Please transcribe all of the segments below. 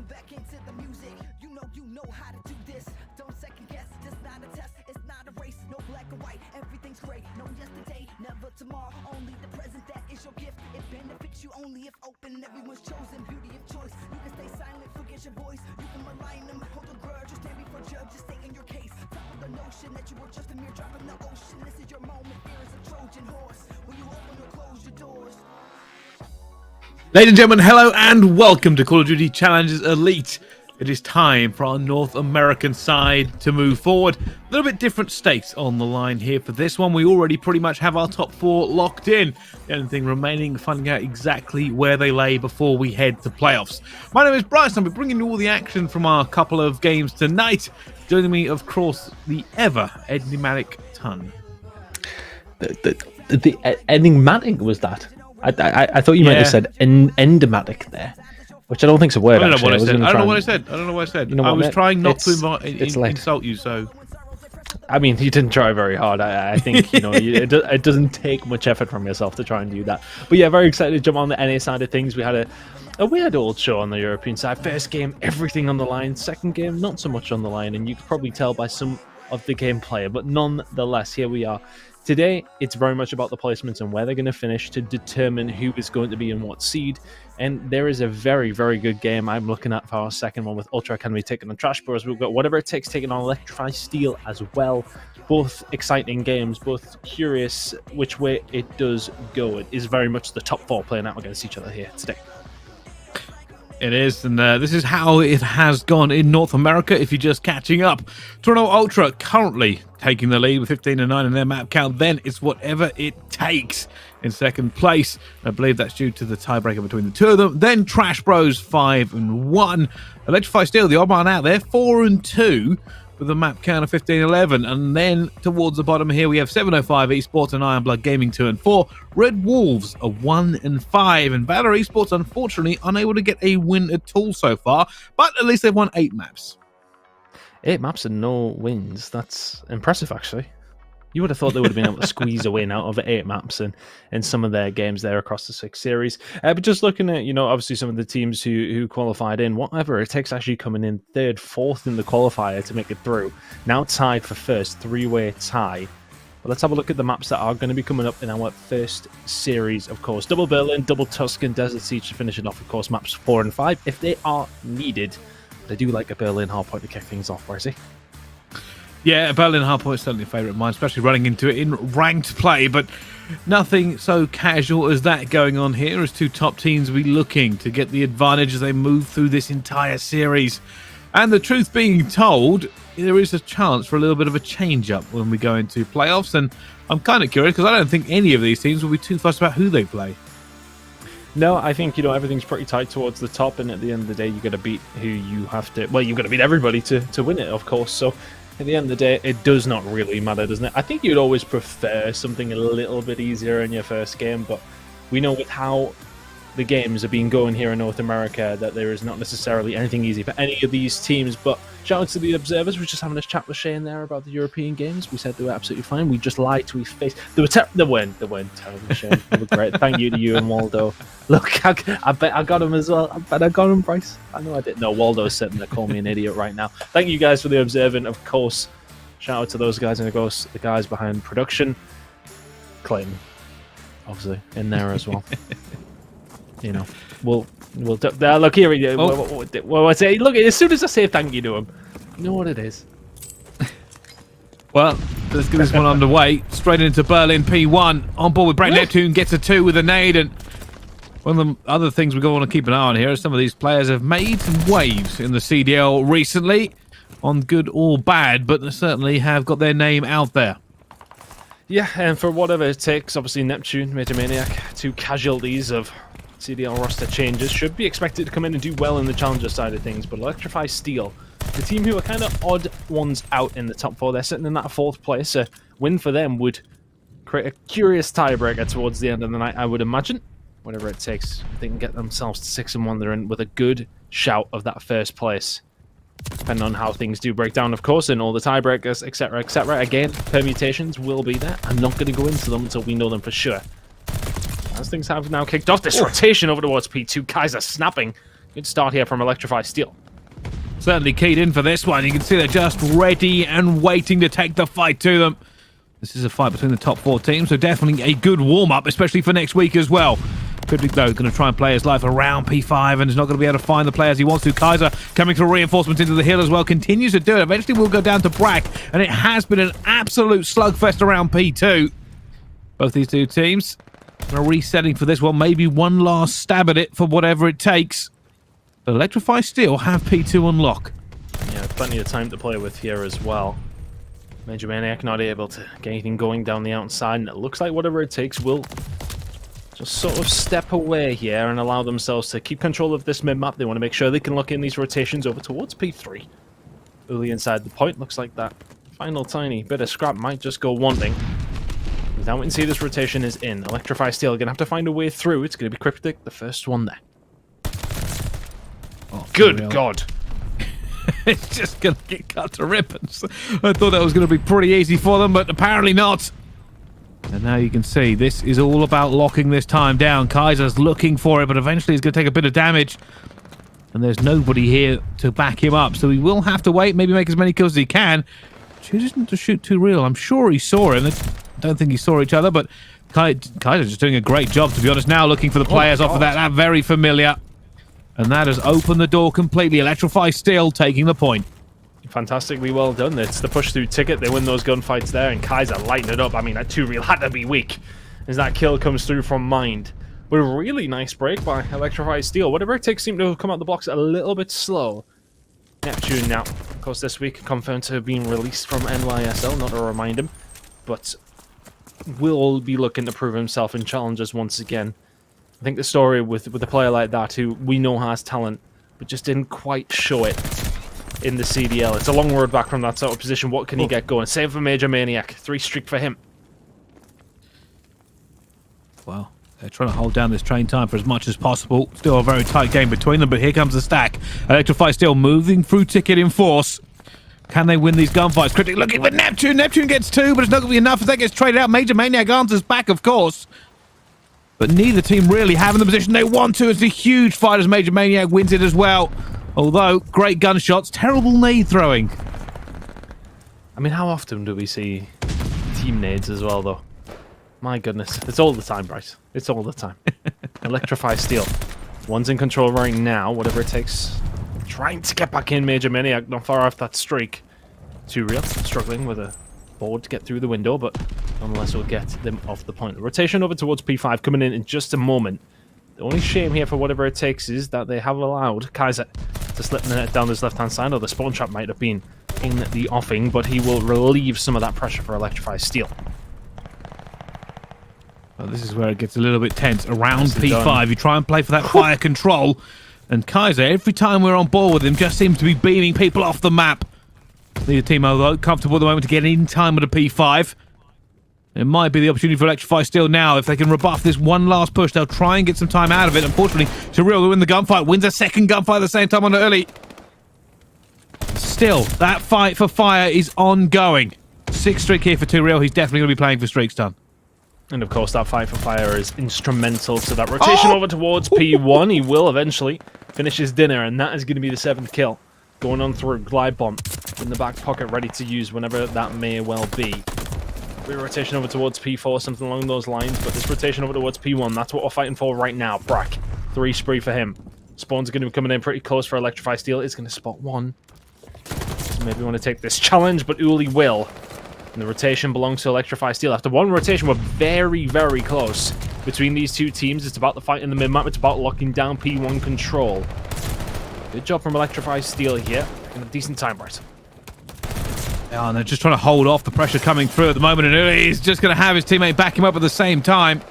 back into the music. You know how to do this. Don't second guess, it's not a test, it's not a race. No black or white, everything's great. No yesterday, never tomorrow, only the present. That is your gift. It benefits you only if open. Everyone's chosen, beauty of choice. You can stay silent, forget your voice. You can malign them, hold a grudge, or stand before judge, just stay in your case. Top of the notion that you were just a mere drop in the ocean. This is your moment, fear is a Trojan horse. When you open or close your doors. Ladies and gentlemen, hello and welcome to Call of Duty Challenges Elite. It is time for our North American side to move forward. A little bit different stakes on the line here for this one. We already pretty much have our top four locked in. The only thing remaining, finding out exactly where they lay before we head to playoffs. My name is Bryce, and I'll be bringing you all the action from our couple of games tonight. Joining me, of course, the ever enigmatic Ton. The enigmatic was that? I thought you might have said enigmatic there, which I don't think is a word. I don't know what I said. I don't know what I said. You know I what, was mate? trying not to It's late. insult you, so... I mean, you didn't try very hard. I think, you know, it doesn't take much effort from yourself to try and do that. But yeah, very excited to jump on the NA side of things. We had a weird old show on the European side. First game, everything on the line. Second game, not so much on the line. And you could probably tell by some of the gameplay. But nonetheless, here we are. Today, it's very much about the placements and where they're going to finish to determine who is going to be in what seed. And there is a very, very good game I'm looking at for our second one with Ultra Academy taking on Trash Bros. We've got Whatever It Takes taking on Electrify Steel as well. Both exciting games, both curious which way it does go. It is very much the top four playing out against each other here today. It is, and this is how it has gone in North America if you're just catching up. Toronto Ultra currently taking the lead with 15-9 in their map count. Then it's Whatever It Takes in second place. I believe that's due to the tiebreaker between the two of them. Then Trash Bros 5-1. Electrify Steel, the odd man out there, 4-2 with a map count of 15-11. And then towards the bottom here, we have 705 Esports and Iron Blood Gaming 2-4. Red Wolves are 1-5. And Valor Esports, unfortunately, unable to get a win at all so far. But at least they've won 8 maps. 8 maps and no wins. That's impressive, actually. You would have thought they would have been able to squeeze a win out of 8 maps in some of their games there across the 6 series. But just looking at, you know, obviously some of the teams who qualified in, Whatever It Takes actually coming in 3rd, 4th in the qualifier to make it through. Now tied for first, 3-way tie. But let's have a look at the maps that are going to be coming up in our first series, of course. Double Berlin, Double Tuscan, Desert Siege to finish it off, of course, maps 4 and 5 if they are needed. But I do like a Berlin hardpoint to kick things off. Where is he? Yeah, Berlin Hardpoint is certainly a favourite of mine, especially running into it in ranked play, but nothing so casual as that going on here as two top teams will be looking to get the advantage as they move through this entire series. And the truth being told, there is a chance for a little bit of a change-up when we go into playoffs, and I'm kind of curious because I don't think any of these teams will be too fussed about who they play. No, I think, you know, everything's pretty tight towards the top, and at the end of the day, you've got to beat who you have to... Well, you've got to beat everybody to win it, of course, so... At the end of the day, it does not really matter, doesn't it? I think you'd always prefer something a little bit easier in your first game, but we know with how the games have been going here in North America that there is not necessarily anything easy for any of these teams. But shout out to the observers. We're just having a chat with Shane there about the European games. We said they were absolutely fine. We just lied to his face. They weren't terrible, Shane. They were great. Thank you to you and Waldo. Look, I bet I got him as well. I bet I got him, Bryce. I know I did. No, Waldo's sitting there calling me an idiot right now. Thank you guys for the observing, of course. Shout out to those guys and of course the guys behind production. Clayton, obviously, in there as well. You know, we'll look here. I say, look, as soon as I say thank you to him, you know what it is. Well, let's get this one underway. Straight into Berlin P1. On board with Brave Neptune, gets a 2 with a nade. And one of the other things we're going to keep an eye on here is some of these players have made some waves in the CDL recently, on good or bad, but they certainly have got their name out there. Yeah, and for Whatever It Takes, obviously Neptune, Major Maniac, 2 casualties of CDL roster changes, should be expected to come in and do well in the Challenger side of things, but Electrify Steel, the team who are kind of odd ones out in the top 4, they're sitting in that 4th place. A win for them would create a curious tiebreaker towards the end of the night, I would imagine. Whatever it takes, if they can get themselves to 6-1, they're in with a good shout of that first place. Depending on how things do break down, of course, and all the tiebreakers, etc., etc. Again, permutations will be there. I'm not going to go into them until we know them for sure. As things have now kicked off, this rotation over towards P2. Kaiser snapping. Good start here from Electrify Steel. Certainly keyed in for this one. You can see they're just ready and waiting to take the fight to them. This is a fight between the top 4 teams, so definitely a good warm-up, especially for next week as well. Cryptic, though, going to try and play his life around P5 and is not going to be able to find the players he wants to. Kaiser coming through reinforcements into the hill as well, continues to do it. Eventually we'll go down to Brack, and it has been an absolute slugfest around P2. Both these two teams are resetting for this one. Maybe one last stab at it for whatever it takes. But Electrify Steel have P2 on lock. Yeah, plenty of time to play with here as well. Major Maniac not able to get anything going down the outside, and it looks like whatever it takes will just sort of step away here and allow themselves to keep control of this mid-map. They want to make sure they can lock in these rotations over towards P3. Early inside the point, looks like that final tiny bit of scrap might just go wanting. Now we can see this rotation is in. Electrify Steel are going to have to find a way through. It's going to be Cryptic, the first one there. Oh, Good God. It's just going to get cut to ribbons. I thought that was going to be pretty easy for them, but apparently not. And now you can see this is all about locking this time down. Kaiser's looking for it, but eventually he's going to take a bit of damage. And there's nobody here to back him up, so he will have to wait, maybe make as many kills as he can. Chooses not to shoot too real. I'm sure he saw him. I don't think he saw each other, but Kaiser's just doing a great job, to be honest, now looking for the players off of that. That very familiar. And that has opened the door completely. Electrify Steel taking the point. Fantastically well done. It's the push-through ticket. They win those gunfights there, and Kaiser lighting it up. I mean, that 2-reel had to be weak as that kill comes through from Mind. But a really nice break by Electrify Steel. Whatever it takes seemed to have come out the blocks a little bit slow. Neptune now, of course, this week confirmed to have been released from NYSL, not to remind him. But will be looking to prove himself in challenges once again. I think the story with a player like that, who we know has talent, but just didn't quite show it in the CDL. It's a long road back from that sort of position. What can he get going? Save for Major Maniac. 3 streak for him. Well, they're trying to hold down this train time for as much as possible. Still a very tight game between them, but here comes the stack. Electrify Steel moving through ticket in force. Can they win these gunfights? Cryptic looking for Neptune. Neptune gets 2, but it's not going to be enough if that gets traded out. Major Maniac answers back, of course. But neither team really having the position they want to. It's a huge fight as Major Maniac wins it as well. Although, great gunshots, terrible nade throwing. I mean, how often do we see team nades as well, though? My goodness. It's all the time, Bryce. It's all the time. Electrify Steel. One's in control right now, whatever it takes. Trying to get back in, Major Maniac, not far off that streak. 2-reel, struggling with a board to get through the window, but nonetheless will get them off the point. The rotation over towards P5 coming in just a moment. The only shame here for whatever it takes is that they have allowed Kaiser to slip the net down his left-hand side, or the spawn trap might have been in the offing, but he will relieve some of that pressure for Electrify Steel. Well, this is where it gets a little bit tense. Around P5, you try and play for that fire control, and Kaiser, every time we're on board with him, just seems to be beaming people off the map. Neither team, although, comfortable at the moment to get in time with a P5. It might be the opportunity for Electrify Steel now. If they can rebuff this one last push, they'll try and get some time out of it. Unfortunately, Surreal will win the gunfight, wins a second gunfight at the same time on the early. Still, that fight for fire is ongoing. 6 streak here for Surreal. He's definitely going to be playing for streaks done. And of course, that fight for fire is instrumental to that rotation over towards P1. He will eventually finish his dinner, and that is going to be the 7th kill. Going on through Glide Bomb in the back pocket, ready to use whenever that may well be. Rotation over towards P4, something along those lines, but this rotation over towards P1, that's what we're fighting for right now. Brack, 3 spree for him. Spawns are going to be coming in pretty close for Electrify Steel. Is going to spot 1. So maybe want to take this challenge, but Uli will. And the rotation belongs to Electrify Steel. After 1 rotation, we're very, very close between these two teams. It's about the fight in the mid-map. It's about locking down P1 control. Good job from Electrify Steel here. In a decent time, right? Yeah, and they're just trying to hold off the pressure coming through at the moment, and he's just going to have his teammate back him up at the same time.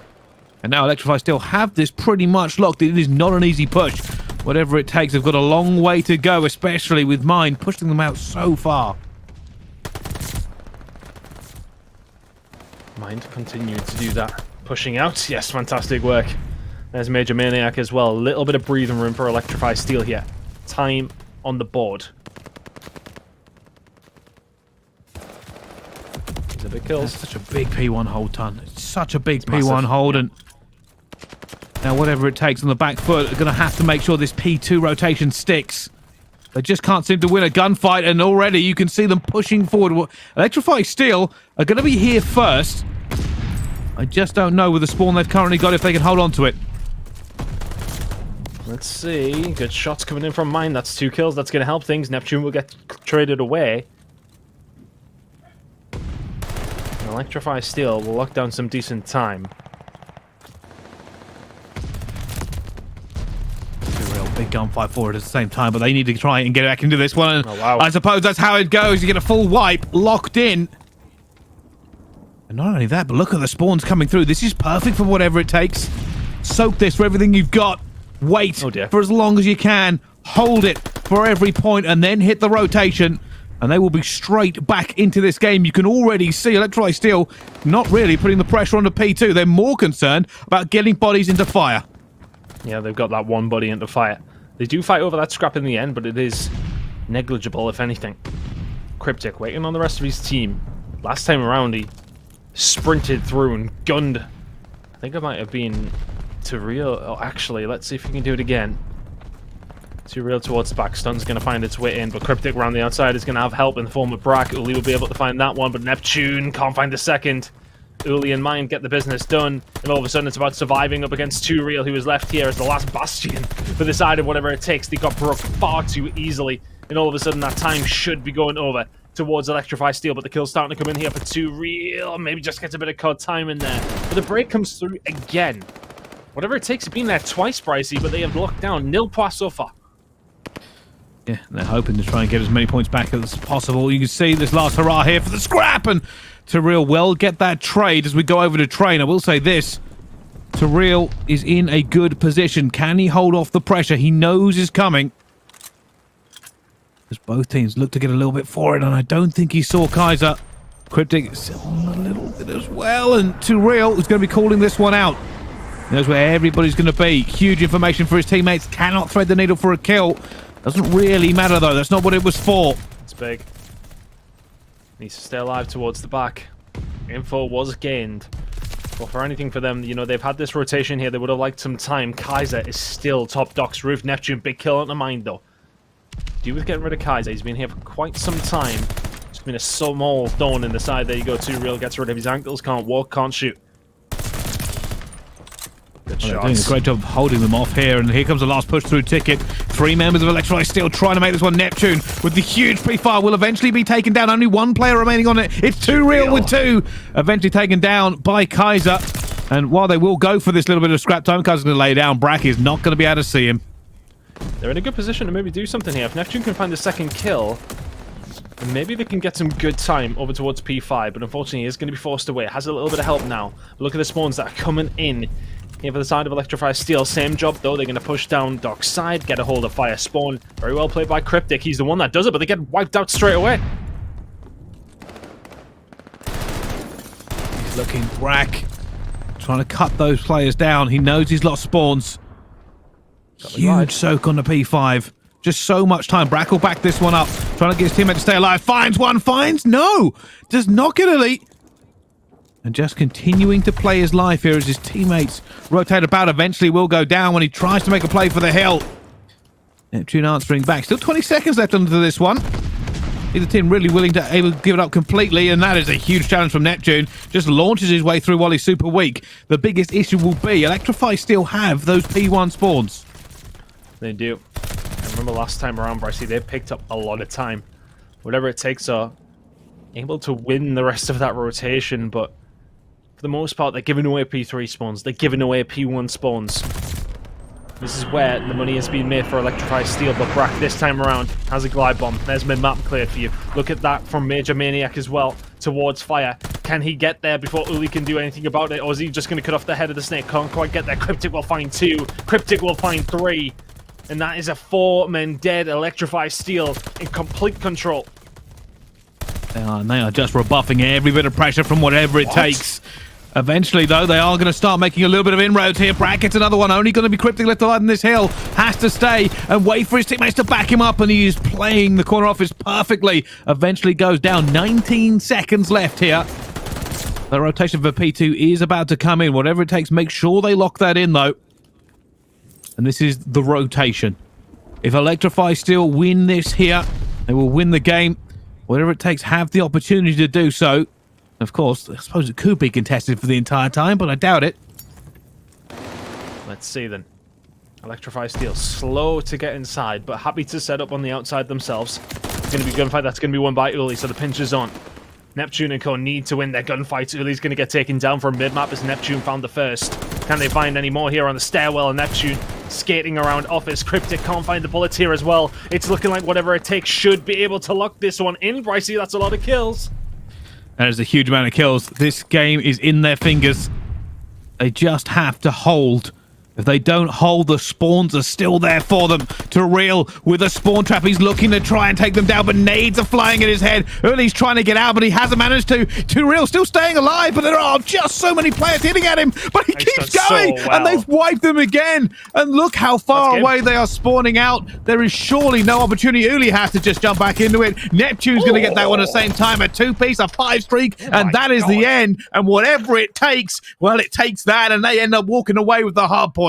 And now Electrify Steel have this pretty much locked. It is not an easy push. Whatever it takes, they've got a long way to go, especially with Mind pushing them out so far. Mind continued to do that. Pushing out. Yes, fantastic work. There's Major Maniac as well. A little bit of breathing room for Electrify Steel here. Time on the board. These are big kills. That's such a big P1 hold, Ton. It's such a big P1 hold, and Now, whatever it takes on the back foot, they're going to have to make sure this P2 rotation sticks. They just can't seem to win a gunfight, and already you can see them pushing forward. Electrify Steel are going to be here first. I just don't know with the spawn they've currently got if they can hold on to it. Let's see. Good shots coming in from Mine. That's 2 kills. That's going to help things. Neptune will get traded away. And Electrify Steel will lock down some decent time. Big gunfight for it at the same time, but they need to try and get back into this one. Oh, wow. I suppose that's how it goes. You get a full wipe, locked in. And not only that, but look at the spawns coming through. This is perfect for whatever it takes. Soak this for everything you've got. Wait for as long as you can. Hold it for every point, and then hit the rotation. And they will be straight back into this game. You can already see Electri Steel not really putting the pressure on the P2. They're more concerned about getting bodies into fire. Yeah, they've got that one body into fire. They do fight over that scrap in the end, but it is negligible, if anything. Cryptic waiting on the rest of his team. Last time around, he sprinted through and gunned. I think it might have been to real. Oh, actually, let's see if we can do it again. Too real towards the back. Stun's going to find its way in, but Cryptic around the outside is going to have help in the form of Brack. Uli will be able to find that one, but Neptune can't find the second. Uli and Mind get the business done, and all of a sudden it's about surviving up against Too Real, who is left here as the last bastion for the side of whatever it takes. They got broke far too easily, and all of a sudden that time should be going over towards Electrify Steel, but the kill's starting to come in here for Too Real. Maybe just gets a bit of COD time in there, but the break comes through again. Whatever it takes, it's been there twice, Pricey, but they have locked down nil points so far. Yeah, they're hoping to try and get as many points back as possible. You can see this last hurrah here for the scrap, and Terrell will get that trade as we go over to train. I will say this. Terrell is in a good position. Can he hold off the pressure he knows is coming? As both teams look to get a little bit for it, and I don't think he saw Kaiser. Cryptic is on a little bit as well, and Terrell is going to be calling this one out. He knows where everybody's going to be. Huge information for his teammates. Cannot thread the needle for a kill. Doesn't really matter, though. That's not what it was for. It's big. Needs to stay alive towards the back. Info was gained. But for anything for them, you know, they've had this rotation here. They would have liked some time. Kaiser is still top docks roof. Neptune, big kill on the Mind, though. Do with getting rid of Kaiser. He's been here for quite some time. It's been a small thorn in the side. There you go. Too Real gets rid of his ankles. Can't walk, can't shoot. Good Well, shots. they're doing a great job of holding them off here, and here comes the last push through ticket. 3 members of Electri Steel trying to make this one. Neptune with the huge pre-fire will eventually be taken down. Only 1 player remaining on it. It's Too Real with 2. Eventually taken down by Kaiser. And while they will go for this little bit of scrap time, Kaiser's going to lay down. Brack is not going to be able to see him. They're in a good position to maybe do something here. If Neptune can find the second kill, then maybe they can get some good time over towards P5, but unfortunately he is going to be forced away. Has a little bit of help now. Look at the spawns that are coming in here for the side of Electrify Steel. Same job though. They're going to push down Doc's side, get a hold of Fire Spawn. Very well played by Cryptic. He's the one that does it, but they get wiped out straight away. He's looking Brack, trying to cut those players down. He knows he's lost spawns. Huge soak on the P5. Just so much time. Brack will back this one up. Trying to get his teammate to stay alive. Finds one. Finds. No. Does not get elite. And just continuing to play his life here as his teammates rotate about. Eventually will go down when he tries to make a play for the hill. Neptune answering back. Still 20 seconds left onto this one. Either team really willing to able to give it up completely, and that is a huge challenge from Neptune. Just launches his way through while he's super weak. The biggest issue will be Electrify still have those P1 spawns. They do. I remember last time around, Brycey, they picked up a lot of time. Whatever it takes are able to win the rest of that rotation, but for the most part, they're giving away P3 spawns. They're giving away P1 spawns. This is where the money has been made for Electrify Steel, but Brack this time around has a glide bomb. There's mid-map cleared for you. Look at that from Major Maniac as well, towards Fire. Can he get there before Uli can do anything about it, or is he just going to cut off the head of the snake? Can't quite get there. Cryptic will find 2. Cryptic will find 3. And that is a 4-man dead Electrify Steel in complete control. They are just rebuffing every bit of pressure from whatever it takes. Eventually, though, they are going to start making a little bit of inroads here. Brack gets another one. Only going to be Cryptic left alive in this hill. Has to stay and wait for his teammates to back him up, and he is playing the corner office perfectly. Eventually goes down. 19 seconds left here. The rotation for P2 is about to come in. Whatever it takes, make sure they lock that in, though. and this is the rotation. If Electrify Steel win this here, they will win the game. Whatever it takes, have the opportunity to do so. Of course, I suppose it could be contested for the entire time, but I doubt it. Let's see then. Electrify Steel, slow to get inside, but happy to set up on the outside themselves. It's going to be a gunfight that's going to be won by Uli, so the pinch is on. Neptune and Co need to win their gunfights. Uli's going to get taken down from mid-map as Neptune found the first. Can they find any more here on the stairwell? And Neptune skating around Office. Cryptic can't find the bullets here as well. It's looking like whatever it takes should be able to lock this one in. Brycey, that's a lot of kills. That is a huge amount of kills. This game is in their fingers. They just have to hold. If they don't hold, the spawns are still there for them. Tureel with a spawn trap. He's looking to try and take them down, but nades are flying in his head. Uli's trying to get out, but he hasn't managed to. Tureel still staying alive, but there are just so many players hitting at him. But he keeps going, so well. and they've wiped them again. And look how far away they are spawning out. There is surely no opportunity. Uli has to just jump back into it. Neptune's going to get that one at the same time. A 2-piece, a 5 streak, and that is the end. And whatever it takes, well, it takes that, and they end up walking away with the hard point.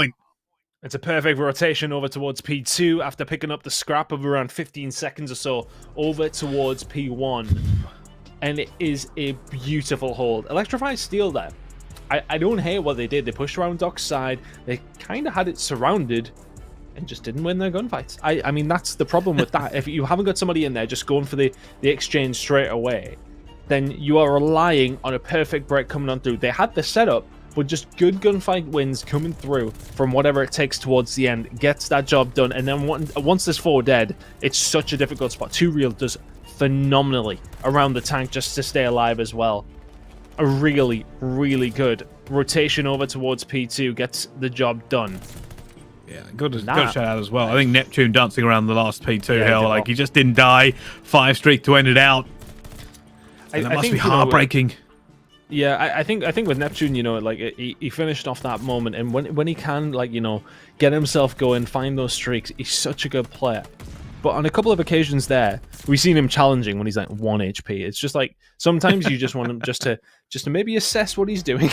It's a perfect rotation over towards P2 after picking up the scrap of around 15 seconds or so over towards P1. And it is a beautiful hold. Electrify Steel there. I don't hate what they did. They pushed around Doc's side. They kind of had it surrounded and just didn't win their gunfights. I mean, that's the problem with that. If you haven't got somebody in there just going for the exchange straight away, then you are relying on a perfect break coming on through. They had the setup, but just good gunfight wins coming through from whatever it takes towards the end gets that job done. And then once there's 4 dead, it's such a difficult spot. 2Real does phenomenally around the tank just to stay alive as well. A really, really good rotation over towards P2 gets the job done. Yeah, good shout out as well. I think Neptune dancing around the last P2 hill, like he just didn't die. 5 streak to end it out. And that must be heartbreaking. Yeah, I think with Neptune, you know, like he finished off that moment, and when he can, like, you know, get himself going, find those streaks, he's such a good player. But on a couple of occasions there, we've seen him challenging when he's like 1 HP. It's just like sometimes you just want him just to maybe assess what he's doing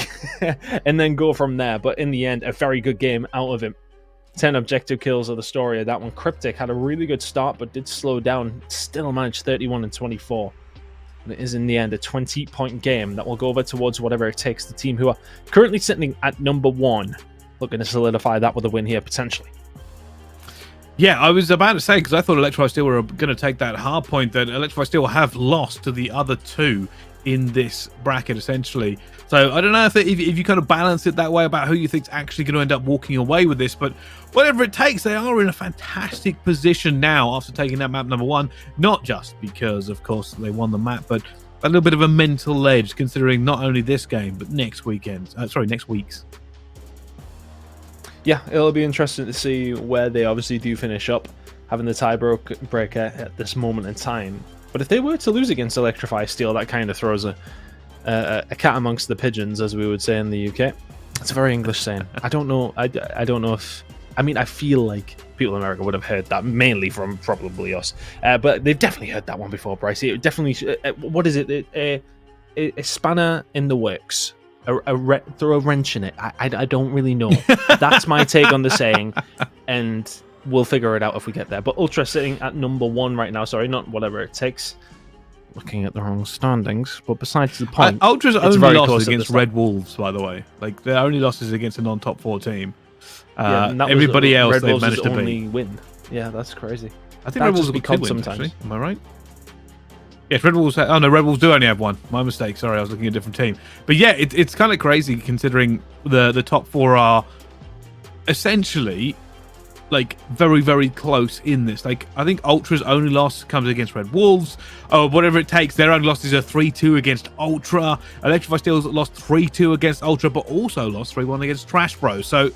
and then go from there. But in the end, a very good game out of him. 10 objective kills are the story of that one. Cryptic had a really good start, but did slow down. Still managed 31 and 24. And it is in the end a 20-point game that will go over towards whatever it takes. The team who are currently sitting at number 1, looking to solidify that with a win here potentially. Yeah, I was about to say, because I thought Electrify Steel were going to take that hard point, that Electrify Steel have lost to the other 2 in this bracket, essentially. So I don't know if you kind of balance it that way about who you think's actually going to end up walking away with this, but whatever it takes, they are in a fantastic position now after taking that map number 1. Not just because, of course, they won the map, but a little bit of a mental edge, considering not only this game, but next week's. Yeah, it'll be interesting to see where they obviously do finish up, having the tiebreaker at this moment in time. But if they were to lose against Electrify Steel, that kind of throws a cat amongst the pigeons, as we would say in the UK. It's a very English saying. I don't know. I don't know if. I mean, I feel like people in America would have heard that mainly from probably us, but they've definitely heard that one before, Bryce. It definitely. What is it? A spanner in the works. Throw a wrench in it. I don't really know. That's my take on the saying, and we'll figure it out if we get there. But Ultra sitting at number 1 right now. Sorry, not whatever it takes. Looking at the wrong standings, but besides the point, Ultra's only losses against Red Wolves, by the way. Like their only losses against a non-top 4 team. Everybody else they've managed to beat. Win. Yeah, that's crazy. I think Red Wolves will be sometimes. Am I right? Yes, Red Wolves. Oh no, Red Wolves do only have 1. My mistake. Sorry, I was looking at a different team. But yeah, it's kind of crazy considering the top 4 are essentially like very, very close in this. Like I think Ultra's only loss comes against Red Wolves, or whatever it takes. Their only losses are 3-2 against Ultra. Electrify Steel's lost 3-2 against Ultra, but also lost 3-1 against Trash Bros. So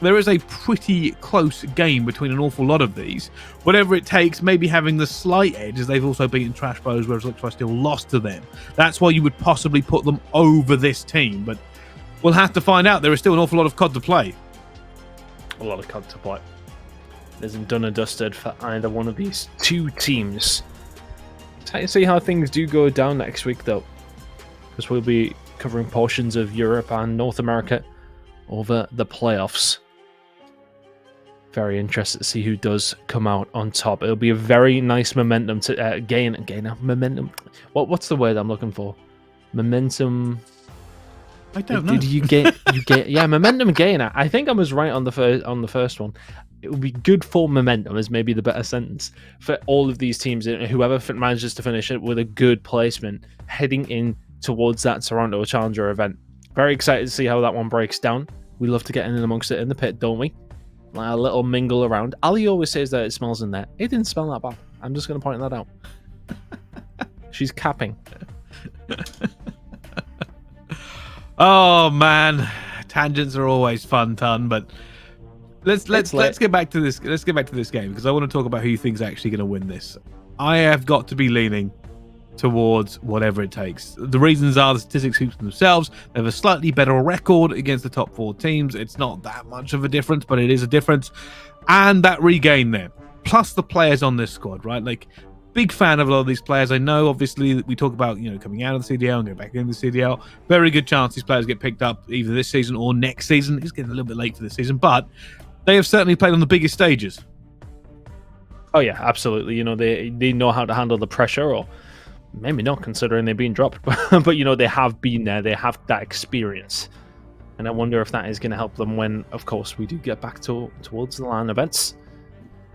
there is a pretty close game between an awful lot of these. Whatever it takes, maybe having the slight edge, as they've also beaten Trash Bros, whereas Electrify Steel lost to them. That's why you would possibly put them over this team, but we'll have to find out. There is still an awful lot of COD to play. A lot of COD to play. Isn't done and dusted for either one of these 2 teams. Tight to see how things do go down next week, though, because we'll be covering portions of Europe and North America over the playoffs. very interested to see who does come out on top. It'll be a very nice momentum to gain momentum. What's the word I'm looking for? Momentum. I don't know. Did you get yeah, momentum gainer. I think I was right on the first one. It would be good for momentum is maybe the better sentence for all of these teams, whoever manages to finish it with a good placement heading in towards that Toronto Challenger event. Very excited to see how that one breaks down. We love to get in amongst it in the pit, don't we? Like a little mingle around. Ali always says that it smells in there. It didn't smell that bad. I'm just going to point that out. She's capping. Oh man, tangents are always fun, but let's get back to this. Let's get back to this game because I want to talk about who you think is actually going to win this. I have got to be leaning towards whatever it takes. The reasons are the statistics speak for themselves. They have a slightly better record against the top 4 teams. It's not that much of a difference, but it is a difference. And that regain there, plus the players on this squad, right? Like, big fan of a lot of these players. I know, obviously, that we talk about, coming out of the CDL and going back into the CDL. Very good chance these players get picked up either this season or next season. It's getting a little bit late for this season, but they have certainly played on the biggest stages. Oh yeah, absolutely. They know how to handle the pressure, or maybe not considering they're being dropped, but they have been there. They have that experience, and I wonder if that is going to help them when, of course, we do get back towards the LAN events.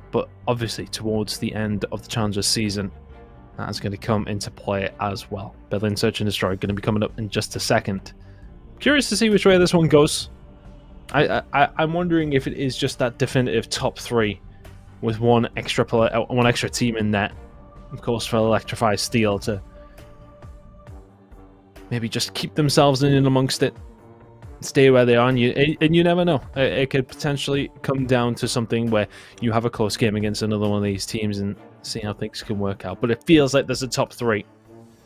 But obviously, towards the end of the Challenger season, that is going to come into play as well. Berlin Search and Destroy going to be coming up in just a second. Curious to see which way this one goes. I'm wondering if it is just that definitive top 3 with one extra team in net. Of course, for Electrify Steel to maybe just keep themselves in amongst it, stay where they are, and you never know. It could potentially come down to something where you have a close game against another one of these teams and see how things can work out. But it feels like there's a top 3.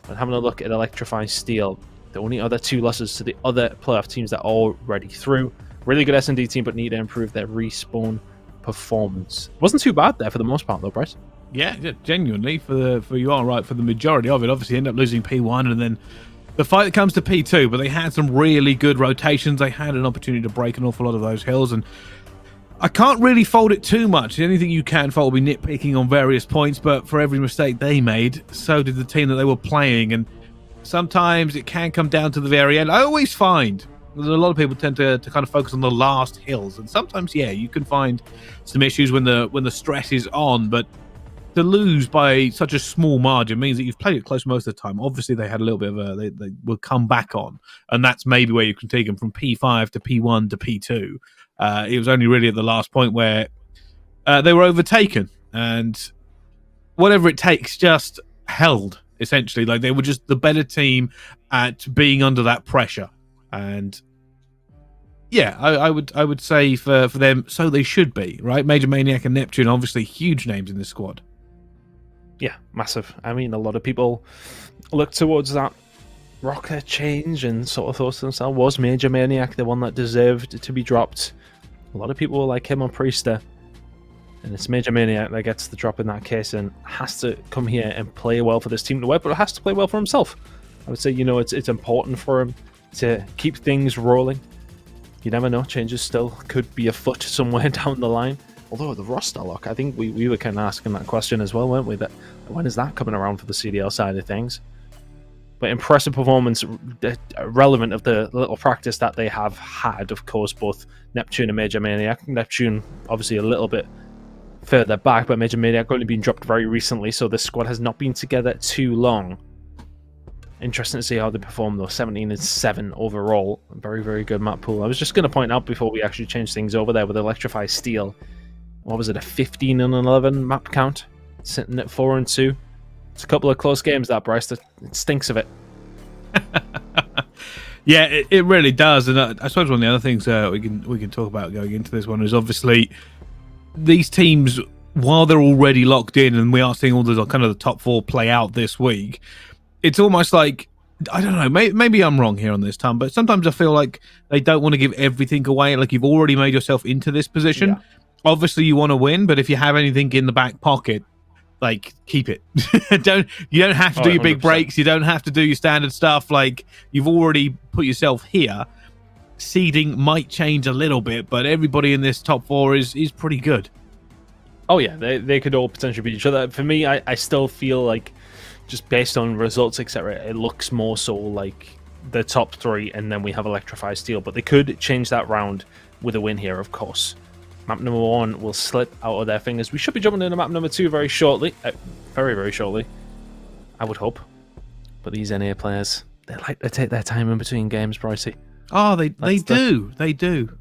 And having a look at Electrify Steel, the only other 2 losses to the other playoff teams that are already through. Really good S&D team, but need to improve their respawn performance. Wasn't too bad there for the most part, though, Bryce. Yeah, genuinely, you are right, for the majority of it. Obviously, end up losing P1 and then the fight that comes to P2, but they had some really good rotations. They had an opportunity to break an awful lot of those hills, and I can't really fault it too much. Anything you can fault will be nitpicking on various points, but for every mistake they made, so did the team that they were playing, and sometimes it can come down to the very end. I always find that a lot of people tend to kind of focus on the last hills, and sometimes, yeah, you can find some issues when the stress is on, but to lose by such a small margin means that you've played it close most of the time. Obviously, they had a little bit of they will come back on, and that's maybe where you can take them from P5 to P1 to P2. It was only really at the last point where they were overtaken, and whatever it takes just held, essentially. Like, they were just the better team at being under that pressure. And yeah, I would say for them, so they should be, right? Major Maniac and Neptune, obviously huge names in this squad. Yeah, massive. I mean, a lot of people look towards that rocker change and sort of thought to themselves, was Major Maniac the one that deserved to be dropped? A lot of people were like him on Priester, and it's Major Maniac that gets the drop in that case and has to come here and play well for this team to work, but it has to play well for himself. I would say, it's important for him to keep things rolling. You never know, changes still could be afoot somewhere down the line. Although the roster lock, I think we were kind of asking that question as well, weren't we? That when is that coming around for the CDL side of things? But impressive performance, relevant of the little practice that they have had, of course, both Neptune and Major Maniac. Neptune, obviously, a little bit further back, but Major Maniac only been dropped very recently, so the squad has not been together too long. Interesting to see how they perform, though. 17-7 overall. Very, very good map pool. I was just going to point out before we actually change things over there with Electrify Steel. What was it, a 15-11 map count? Sitting at 4-2. It's a couple of close games, that, Bryce. It stinks of it. Yeah, it really does. And I suppose one of the other things we can talk about going into this one is obviously these teams, while they're already locked in, and we are seeing all the kind of the top 4 play out this week, it's almost like, I don't know, maybe I'm wrong here on this, Tom, but sometimes I feel like they don't want to give everything away. Like, you've already made yourself into this position. Yeah. Obviously, you want to win, but if you have anything in the back pocket, like, keep it. You don't have to do your big 100%. Breaks. You don't have to do your standard stuff. Like, you've already put yourself here. seeding might change a little bit, but everybody in this top 4 is pretty good. Oh yeah, they could all potentially beat each other. For me, I still feel like, just based on results, etc., it looks more so like the top 3, and then we have Electrify Steel. But they could change that round with a win here, of course. Map number 1 will slip out of their fingers. We should be jumping into map number 2 very shortly. Very, very shortly, I would hope. But these NA players, they like to take their time in between games, Brycey. Oh, they do. They do.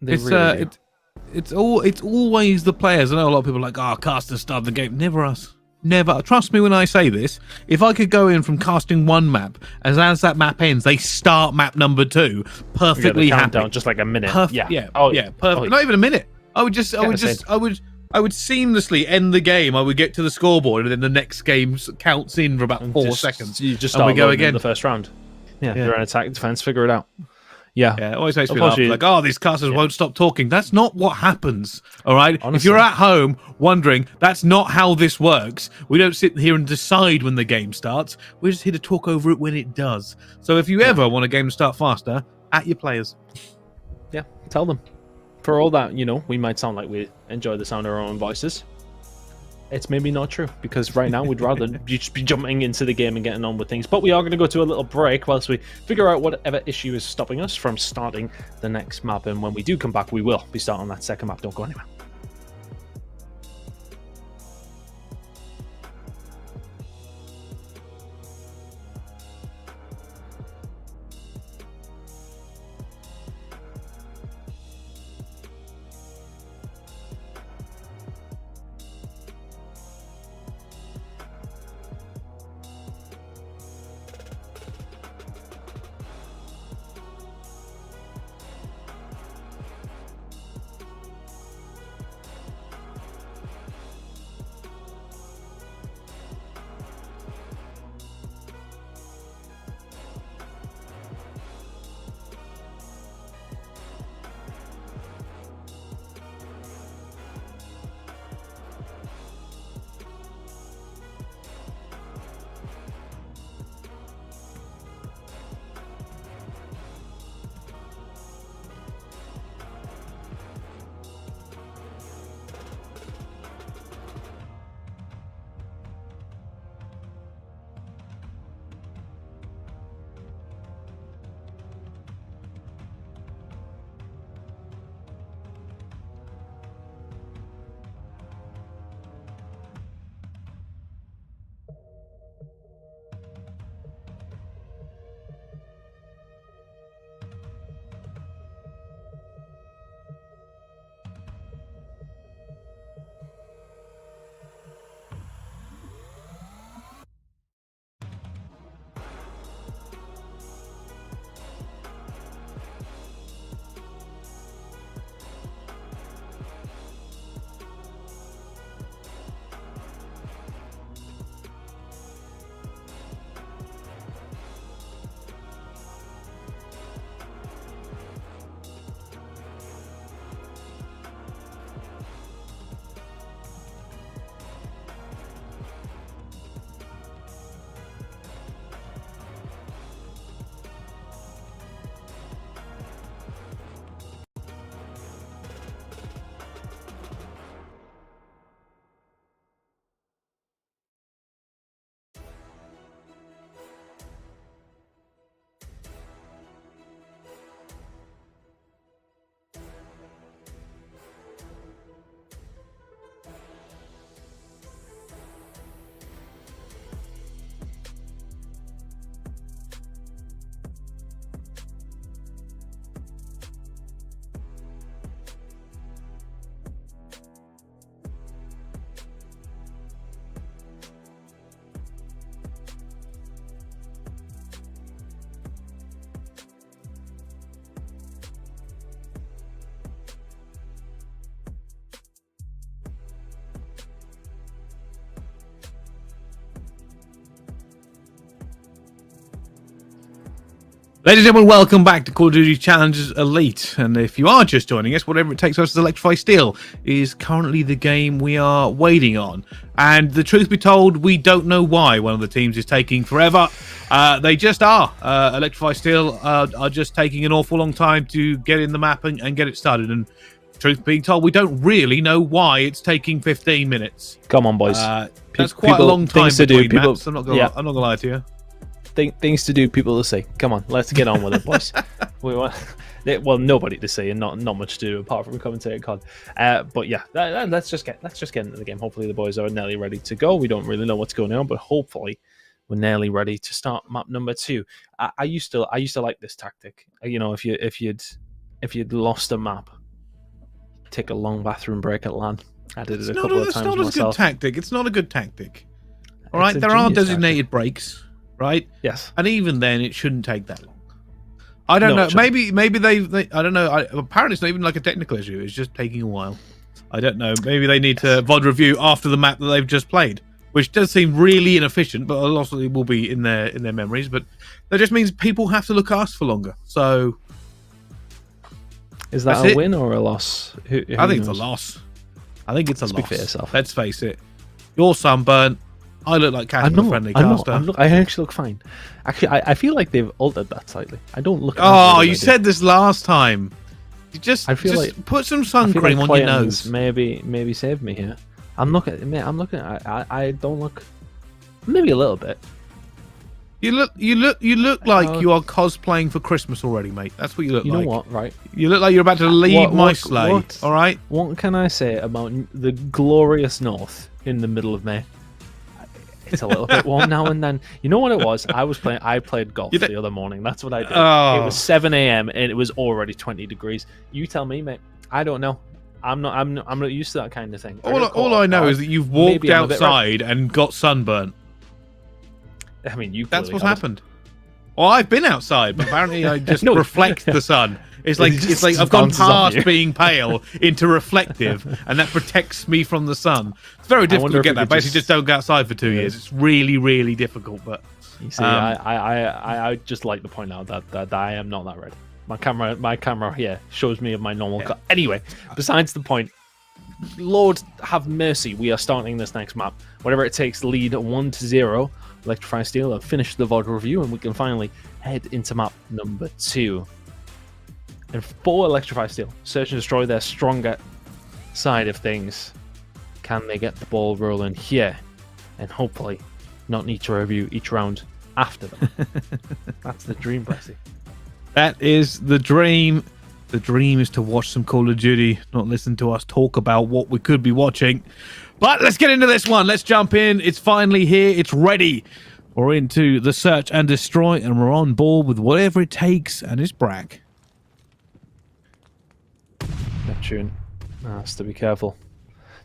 They It's really do. it's always the players. I know a lot of people are like, casters start the game. Never us. Never. Trust me when I say this. If I could go in from casting one map, as that map ends, they start map number 2 perfectly the happy. countdown, just like a minute. Yeah. Oh yeah. Perfect. Oh, Not even a minute. I would seamlessly end the game. I would get to the scoreboard, and then the next game counts in for about 4 seconds. You just and start we go again. in the first round. Yeah, you're an attack, defense, figure it out. Yeah, it always makes me laugh. Like, these casters won't stop talking. That's not what happens. All right. Honestly. If you're at home wondering, that's not how this works. We don't sit here and decide when the game starts. We're just here to talk over it when it does. So if you ever want a game to start faster, at your players. Yeah, tell them. For all that, we might sound like we enjoy the sound of our own voices. It's maybe not true, because right now we'd rather just be jumping into the game and getting on with things. But we are going to go to a little break whilst we figure out whatever issue is stopping us from starting the next map. And when we do come back, we will be starting that second map. Don't go anywhere. Ladies and gentlemen, welcome back to Call of Duty Challengers Elite. And if you are just joining us, Whatever It Takes versus Electrify Steel is currently the game we are waiting on. And the truth be told, we don't know why one of the teams is taking forever. They just are. Electrify Steel are just taking an awful long time to get in the map and get it started. And truth being told, we don't really know why it's taking 15 minutes. Come on, boys. That's quite a long time to do. between maps. I'm not gonna lie to you. Things to do, people to say. Come on, let's get on with it, boys. We want, well, nobody to say and not much to do apart from commentating COD. But yeah, let's just get into the game. Hopefully, the boys are nearly ready to go. We don't really know what's going on, but hopefully, we're nearly ready to start map number 2. I used to like this tactic. You know, if you'd lost a map, take a long bathroom break at LAN. I did it a couple of times myself. It's not a good tactic. It's not a good tactic. All right, there are designated breaks. Right? Yes. And even then, it shouldn't take that long. I don't know. Maybe they I don't know. Apparently, it's not even like a technical issue. It's just taking a while. I don't know. Maybe they need to VOD review after the map that they've just played, which does seem really inefficient, but a lot of it will be in their memories. But that just means people have to look at us for longer. So, is that a win or a loss? Who I think it's a loss. I think it's a loss. Speak for yourself. Let's face it. You're sunburnt. I look like Casper the Friendly Caster. I actually look fine. Actually, I feel like they've altered that slightly. I don't look. Oh, you said this last time. You just like, put some sun cream on your nose. Maybe saved me here. I'm looking. I don't look. Maybe a little bit. You look like you are cosplaying for Christmas already, mate. That's what you look like. You know what, right? You look like you're about to leave my sleigh. All right. What can I say about the glorious north in the middle of May? It's a little bit warm now and then. You know what it was? I played golf the other morning. That's what I did. Oh. It was 7 a.m. and it was already 20 degrees. You tell me, mate. I don't know. I'm not used to that kind of thing. All I know is that you've walked outside and got sunburnt. I mean, that's what's happened. Well, I've been outside, but apparently I just reflect the sun. It's like I've gone past being pale into reflective, and that protects me from the sun. It's very difficult to get that. Basically, just don't go outside for 2 years. It's really, really difficult. But you see, I just like to point out that I am not that red. My camera here shows me of my normal cut. Anyway, besides the point. Lord have mercy, we are starting this next map. Whatever it takes, lead 1-0. Electrify Steel have finished the VOD review, and we can finally head into map number 2. And for Electrify Steel, search and destroy their stronger side of things. Can they get the ball rolling here? And hopefully not need to review each round after them. That's the dream, Bressy. That is the dream. The dream is to watch some Call of Duty, not listen to us talk about what we could be watching. But let's get into this one. Let's jump in. It's finally here. It's ready. We're into the search and destroy, and we're on board with Whatever It Takes, and it's Brack. Neptune has to be careful.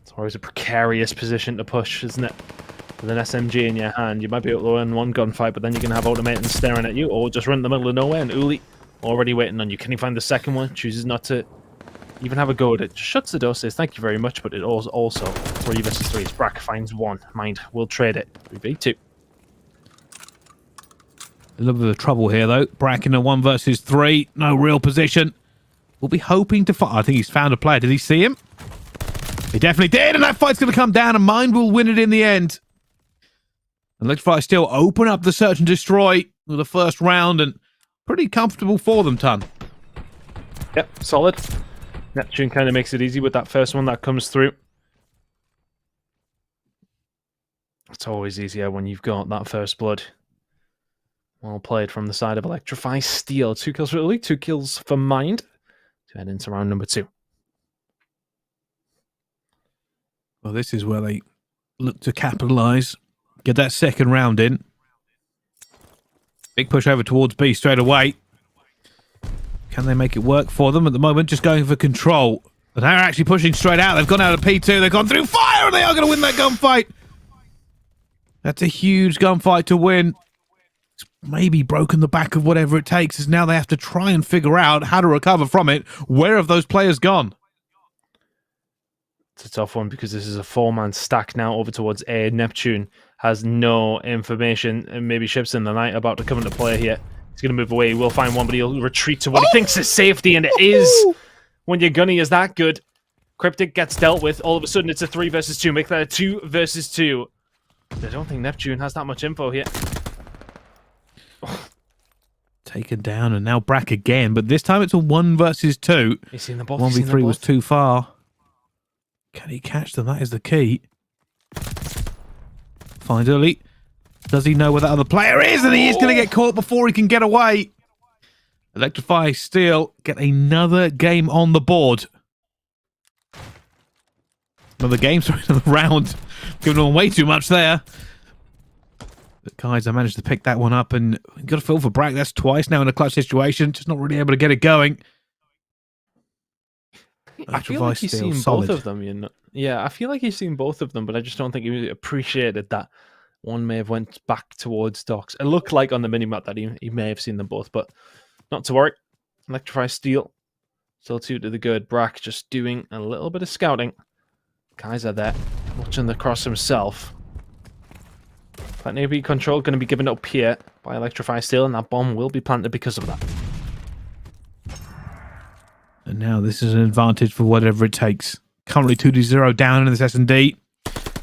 It's always a precarious position to push, isn't it? With an SMG in your hand, you might be able to win one gunfight, but then you can have automatons staring at you, or just run in the middle of nowhere, and Uli already waiting on you. Can you find the second one? Chooses not to even have a go at it. Just shuts the door, says thank you very much, but it also 3 versus 3. Brack finds one. Mind, we'll trade it. 3v2. A little bit of trouble here, though. Brack in a 1 versus 3. No real position. We'll be hoping to find. I think he's found a player. Did he see him? He definitely did, and that fight's going to come down, and Mind will win it in the end. Electrify Steel open up the search and destroy with the first round, and pretty comfortable for them, Ton. Yep, solid. Neptune kind of makes it easy with that first one that comes through. It's always easier when you've got that first blood. Well played from the side of Electrify Steel. 2 kills for Uli, 2 kills for Mind. To head into round number 2. Well, this is where they look to capitalise. Get that second round in. Big push over towards B straight away. Can they make it work for them at the moment? Just going for control. But they're actually pushing straight out. They've gone out of P2. They've gone through fire, and they are going to win that gunfight. That's a huge gunfight to win. It's maybe broken the back of Whatever It Takes, as now they have to try and figure out how to recover from it. Where have those players gone? It's a tough one because this is a 4-man stack now over towards A. Neptune has no information, and maybe ships in the night about to come into play here. He's going to move away. He will find one, but he'll retreat to what he thinks is safety, and it is. When your gunny is that good, Cryptic gets dealt with. All of a sudden, it's a 3 versus 2. Make that a 2 versus 2. I don't think Neptune has that much info here. Taken down, and now Brack again, but this time it's a 1 versus 2. He's seen them both. 1v3 was too far. Can he catch them? That is the key. Finds Early. Does he know where that other player is? And he is going to get caught before he can get away. Electrify Steel get another game on the board. Another game, sorry, another round. Giving them way too much there. But Kaiser managed to pick that one up, and got a feel for Brack. That's twice now in a clutch situation. Just not really able to get it going. I feel like he's seen both of them, you know. Yeah, I feel like he's seen both of them, but I just don't think he appreciated that one may have went back towards Docks. It looked like on the minimap that he may have seen them both, but not to worry. Electrify Steel. Still 2 to the good. Brack just doing a little bit of scouting. Kaiser there, watching the cross himself. That Navy control going to be given up here by Electrify Steel, and that bomb will be planted because of that. And now this is an advantage for whatever it takes. Currently 2-0 down in this S&D.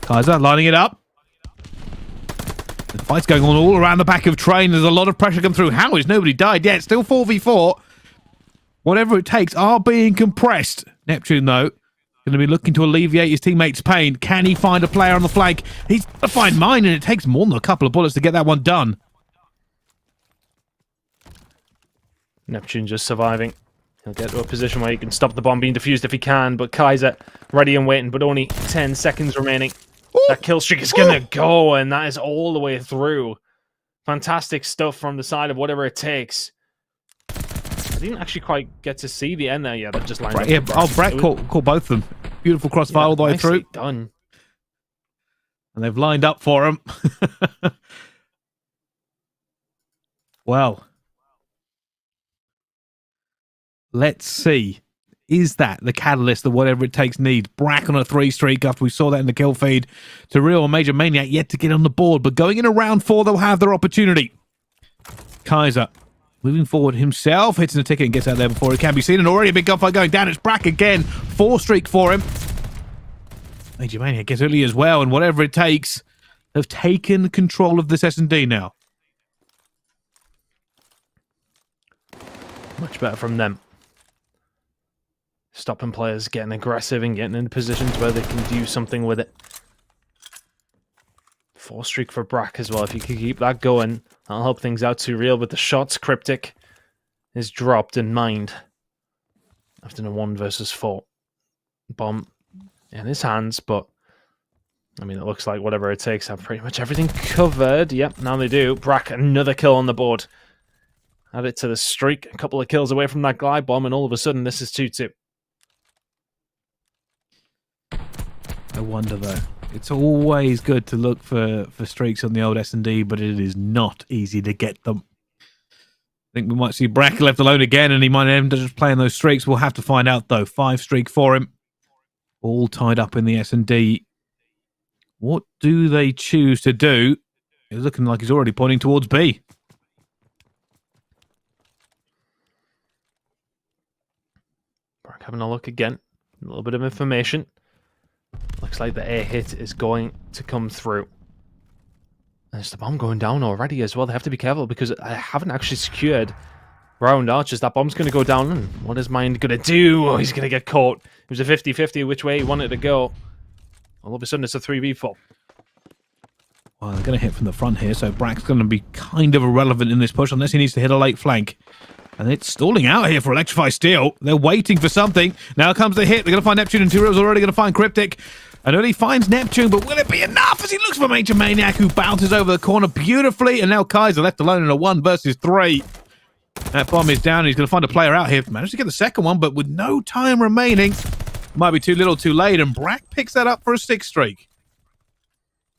Kaiser lining it up. The fight's going on all around the back of Train. There's a lot of pressure come through. How is nobody died yet? Still 4v4. Whatever it takes are being compressed. Neptune, though, going to be looking to alleviate his teammates' pain. Can he find a player on the flank? He's going to find mine, and it takes more than a couple of bullets to get that one done. Neptune just surviving. He'll get to a position where he can stop the bomb being defused if he can, but Kaiser ready and waiting, but only 10 seconds remaining. Ooh, that kill streak is going to go, and that is all the way through. Fantastic stuff from the side of whatever it takes. I didn't actually quite get to see the end there. Yeah, that just lined up. Yeah, Brack caught both of them. Beautiful crossfire all the way through. Done. And they've lined up for him. Well, let's see. Is that the catalyst that whatever it takes needs? Brack on a 3 streak after we saw that in the kill feed. Surreal and Major Maniac yet to get on the board, but going in a round 4, they'll have their opportunity. Kaiser moving forward himself, hits the ticket and gets out there before it can be seen, and already a big gunfight going down. It's Brack again. 4 streak for him. Major Maniac gets early as well, and whatever it takes, they've taken control of this S&D now. Much better from them. Stopping players, getting aggressive and getting in positions where they can do something with it. 4 streak for Brack as well. If you could keep that going, that'll help things out too real. But the shots, Cryptic is dropped and mined after a 1 versus 4 bomb in his hands. But I mean, it looks like whatever it takes have pretty much everything covered. Yep, now they do. Brack, another kill on the board. Add it to the streak. A couple of kills away from that glide bomb, and all of a sudden, this is 2-2. I wonder, though. It's always good to look for streaks on the old S&D, but it is not easy to get them. I think we might see Brack left alone again, and he might end up just playing those streaks. We'll have to find out, though. 5 streak for him. All tied up in the S&D. What do they choose to do? It's looking like he's already pointing towards B. Brack having a look again. A little bit of information. Looks like the air hit is going to come through. There's the bomb going down already as well. They have to be careful because I haven't actually secured round archers. That bomb's going to go down. And what is Mind going to do? Oh, he's going to get caught. It was a 50-50 which way he wanted to go. All of a sudden, it's a 3v4. Well, they're going to hit from the front here, so Brack's going to be kind of irrelevant in this push unless he needs to hit a late flank. And it's stalling out here for Electrify Steel. They're waiting for something. Now comes the hit. They're going to find Neptune, and T-Real's already going to find Cryptic. And early finds Neptune, but will it be enough as he looks for Major Maniac, who bounces over the corner beautifully, and now Kaiser left alone in a 1 versus 3. That bomb is down, and he's going to find a player out here. Managed to get the second one, but with no time remaining. Might be too little too late, and Brack picks that up for a 6 streak.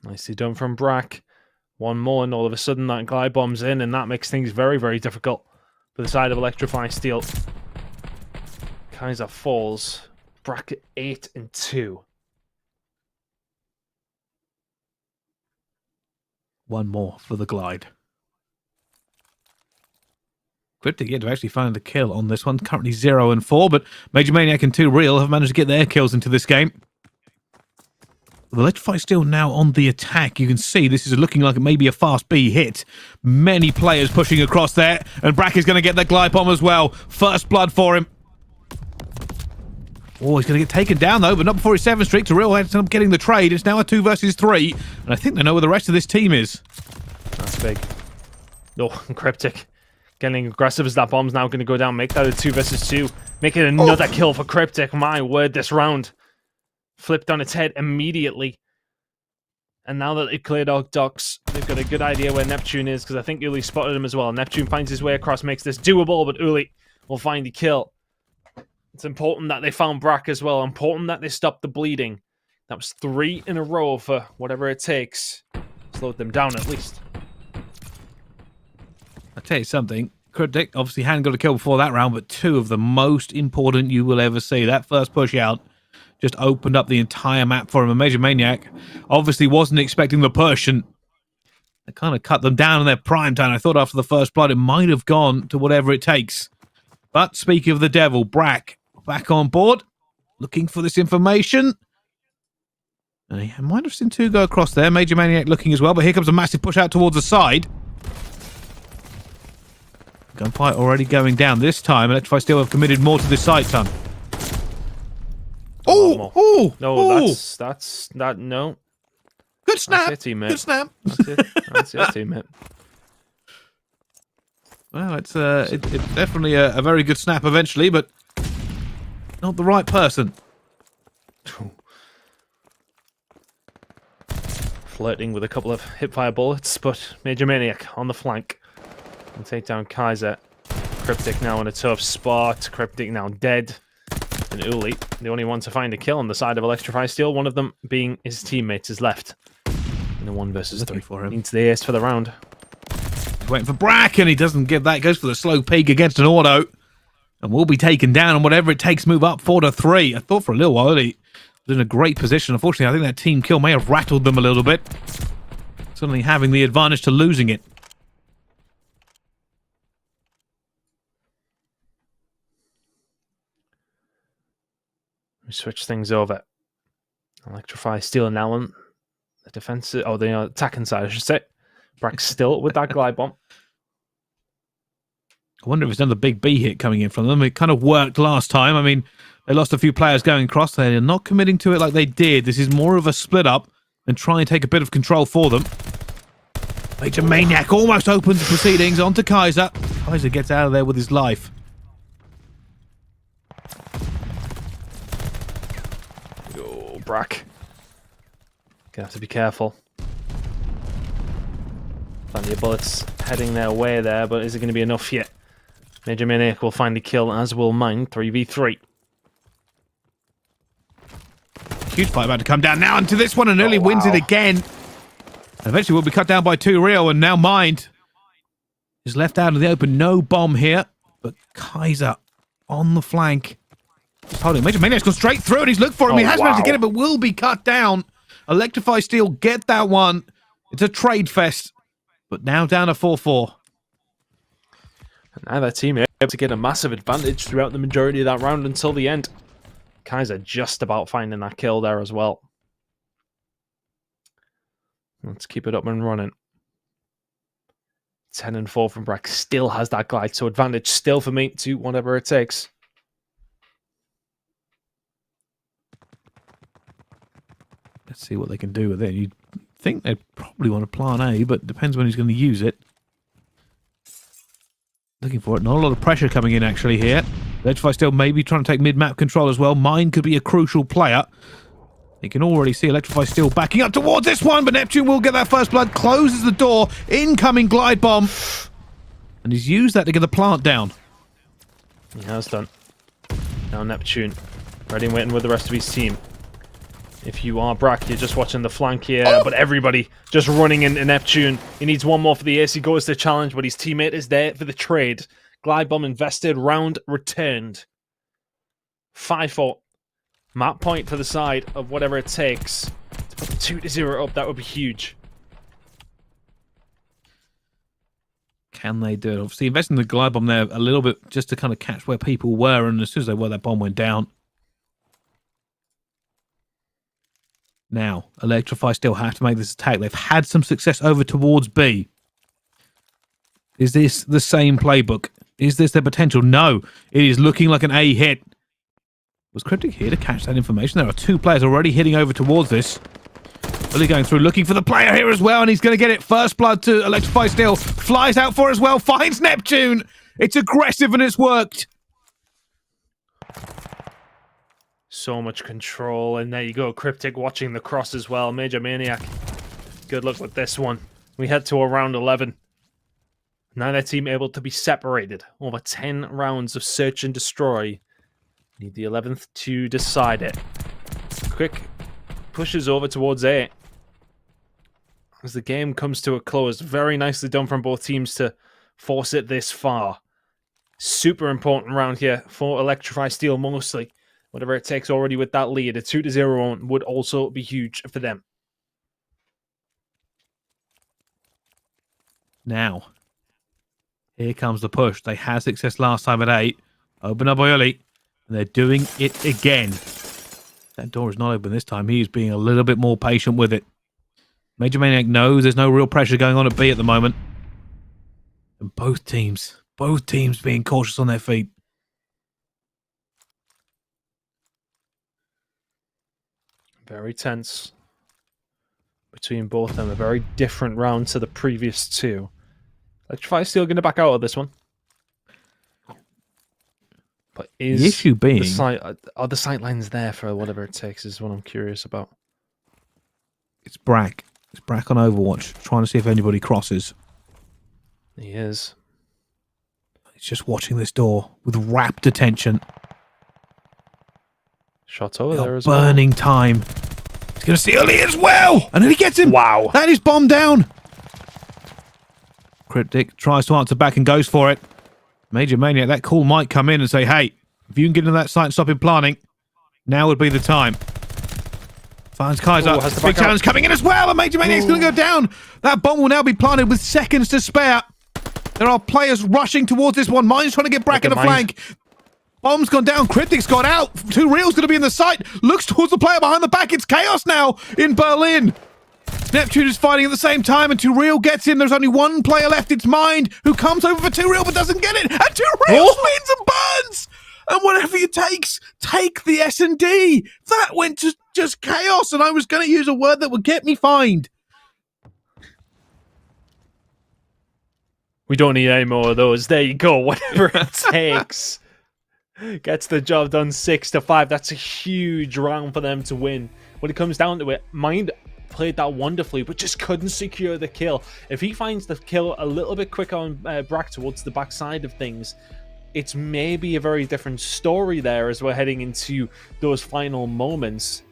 Nicely done from Brack. 1 more, and all of a sudden that glide bomb's in, and that makes things very, very difficult for the side of Electrify Steel. Kaiser falls. Brack 8-2. 1 more for the glide. Cryptic yet to actually find the kill on this one. Currently 0 and 4, but Major Maniac and 2 Real have managed to get their kills into this game. The Electrify Steel now on the attack. You can see this is looking like maybe a fast B hit. Many players pushing across there, and Brack is going to get the glide bomb as well. First blood for him. Oh, he's going to get taken down though, but not before his 7 streak. To Real ends up getting the trade. It's now a 2 versus 3, and I think they know where the rest of this team is. That's big. Oh, Cryptic getting aggressive as that bomb's now going to go down. Make that a 2 versus 2. Make it another kill for Cryptic. My word, this round flipped on its head immediately. And now that they've cleared out Docks, they've got a good idea where Neptune is, because I think Uli spotted him as well. Neptune finds his way across, makes this doable, but Uli will find the kill. It's important that they found Brack as well. Important that they stopped the bleeding. That was 3 in a row for whatever it takes. Slowed them down at least. I'll tell you something. Cryptic obviously hadn't got a kill before that round, but 2 of the most important you will ever see. That first push out just opened up the entire map for him. And Major Maniac obviously wasn't expecting the push, and they kind of cut them down in their prime time. I thought after the first blood it might have gone to whatever it takes. But speaking of the devil, Brack back on board, looking for this information. And I might have seen 2 go across there. Major Maniac looking as well, but here comes a massive push out towards the side. Gunfight already going down. This time, Electrify Steel have committed more to this side, son. Oh! No, that's no. Good snap. That's it, teammate. Good snap. That's it, teammate. Well, it's definitely a very good snap eventually, but not the right person. Flirting with a couple of hipfire bullets, but Major Maniac on the flank. And take down Kaiser. Cryptic now in a tough spot. Cryptic now dead. And Uli, the only one to find a kill on the side of Electrify Steel, one of them being his teammates, is left. In a 1 versus 3 for him. Needs the ace for the round. He's waiting for Brack, and he doesn't get that. He goes for the slow peak against an auto. And will be taken down, and whatever it takes, move up 4 to 3. I thought for a little while he was in a great position. Unfortunately, I think that team kill may have rattled them a little bit. Suddenly having the advantage to losing it. We switch things over. Electrify Steel and Allen. The defensive, the attacking side, I should say. Brack still with that glide bomb. I wonder if it's another big B hit coming in from them. It kind of worked last time. I mean, they lost a few players going across. They're not committing to it like they did. This is more of a split up and try and take a bit of control for them. Major Maniac almost opens the proceedings onto Kaiser. Kaiser gets out of there with his life. Oh, Brack. Gonna have to be careful. Plenty of bullets heading their way there, but is it going to be enough yet? Major Maniac will find the kill, as will mine. 3v3. Huge fight about to come down now into this one, and Early wins it again. And eventually will be cut down by 2 Rio, and now Mind is left out in the open. No bomb here, but Kaiser on the flank. He's holding. Major Maniac's gone straight through, and he's looked for him. He has managed to get it, but will be cut down. Electrify Steel get that one. It's a trade fest, but now down to 4-4. And now that team is able to get a massive advantage throughout the majority of that round until the end. Kaiser just about finding that kill there as well. Let's keep it up and running. 10 and 4 from Brack. Still has that glide, so advantage still for me to whatever it takes. Let's see what they can do with it. You'd think they'd probably want to plan A, but it depends when he's going to use it. Looking for it. Not a lot of pressure coming in, actually, here. Electrify Steel maybe trying to take mid-map control as well. Mine could be a crucial player. You can already see Electrify Steel backing up towards this one, but Neptune will get that first blood. Closes the door. Incoming glide bomb. And he's used that to get the plant down. He has done. Now Neptune. Ready and waiting with the rest of his team. If you are Brack, you're just watching the flank here, but everybody just running into Neptune. He needs one more for the ace. He goes to challenge, but his teammate is there for the trade. Glide bomb invested, round returned. 5-4. Map point for the side of whatever it takes. To put the 2-0 up, that would be huge. Can they do it? Obviously, investing the glide bomb there a little bit just to kind of catch where people were, and as soon as they were, that bomb went down. Now, Electrify still have to make this attack. They've had some success over towards B. Is this the same playbook? Is this their potential? No, it is looking like an A hit. Was Cryptic here to catch that information? There are 2 players already hitting over towards this. Really going through, looking for the player here as well, and he's going to get it. First blood to Electrify Steel. Flies out for it as well, finds Neptune. It's aggressive and it's worked. So much control, and there you go. Cryptic watching the cross as well. Major Maniac. Good luck with this one. We head to a round 11. Neither team able to be separated. Over 10 rounds of search and destroy. Need the 11th to decide it. Quick pushes over towards A. As the game comes to a close. Very nicely done from both teams to force it this far. Super important round here for Electrify Steel mostly. Whatever it takes already with that lead. A 2-0 would also be huge for them. Now, here comes the push. They had success last time at 8. Open up early. And they're doing it again. That door is not open this time. He's being a little bit more patient with it. Major Maniac knows there's no real pressure going on at B at the moment. And both teams being cautious on their feet. Very tense between both of them. A very different round to the previous 2. Electrify still going to back out of this one. But is the issue being... are the sight lines there for whatever it takes is what I'm curious about. It's Brack. It's Brack on Overwatch, trying to see if anybody crosses. He is. He's just watching this door with rapt attention. Shot over there as well. Burning time. He's going to see early as well. And then he gets him. Wow. That is bomb down. Cryptic tries to answer back and goes for it. Major Maniac, that call might come in and say, hey, if you can get into that site and stop him planting, now would be the time. Finds Kaiser. Big challenge coming in as well. And Major Maniac's going to go down. That bomb will now be planted with seconds to spare. There are players rushing towards this one. Mine's trying to get Brack in the flank. Bomb's gone down. Cryptic's got out. 2 Real's going to be in the site. Looks towards the player behind the back. It's chaos now in Berlin. Neptune is fighting at the same time, and 2 Real gets in. There's only 1 player left. It's Mind, who comes over for 2 Real but doesn't get it. And 2 Real spins and burns. And whatever it takes, take the S&D. That went to just chaos, and I was going to use a word that would get me fined. We don't need any more of those. There you go. Whatever it takes. Gets the job done 6-5. That's a huge round for them to win. When it comes down to it, Mind played that wonderfully, but just couldn't secure the kill. If he finds the kill a little bit quicker on Brack towards the backside of things, it's maybe a very different story there as we're heading into those final moments.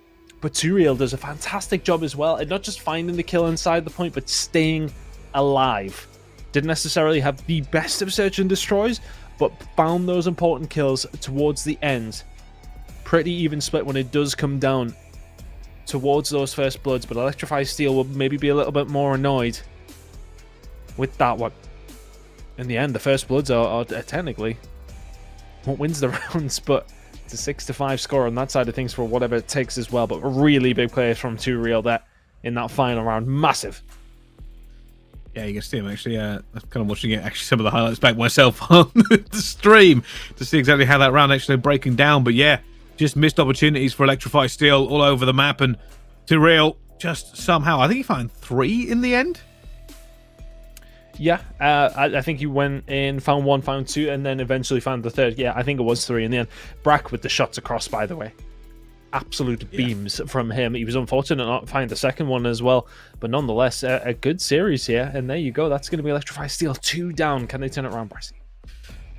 But 2 Real does a fantastic job as well, and not just finding the kill inside the point, but staying alive. Didn't necessarily have the best of search and destroys, but found those important kills towards the end. Pretty even split when it does come down towards those first bloods, but Electrify Steel will maybe be a little bit more annoyed with that one. In the end, the first bloods are technically what wins the rounds, but it's a 6-5 score on that side of things for whatever it takes as well. But really big players from 2 Real there in that final round. Massive. Yeah, you can see him actually. I'm kind of watching it, actually, some of the highlights back myself on the stream to see exactly how that round actually breaking down. But yeah, just missed opportunities for Electrify Steel all over the map, and 2 Real just somehow, I think he found 3 in the end. Yeah, I think he went in, found 1, found 2, and then eventually found the 3rd. Yeah, I think it was 3 in the end. Brack with the shots across, by the way. Absolute beams from him. He was unfortunate not to find the second one as well, but nonetheless, a good series here. And there you go. That's going to be Electrify Steel 2 down. Can they turn it around, Bryce?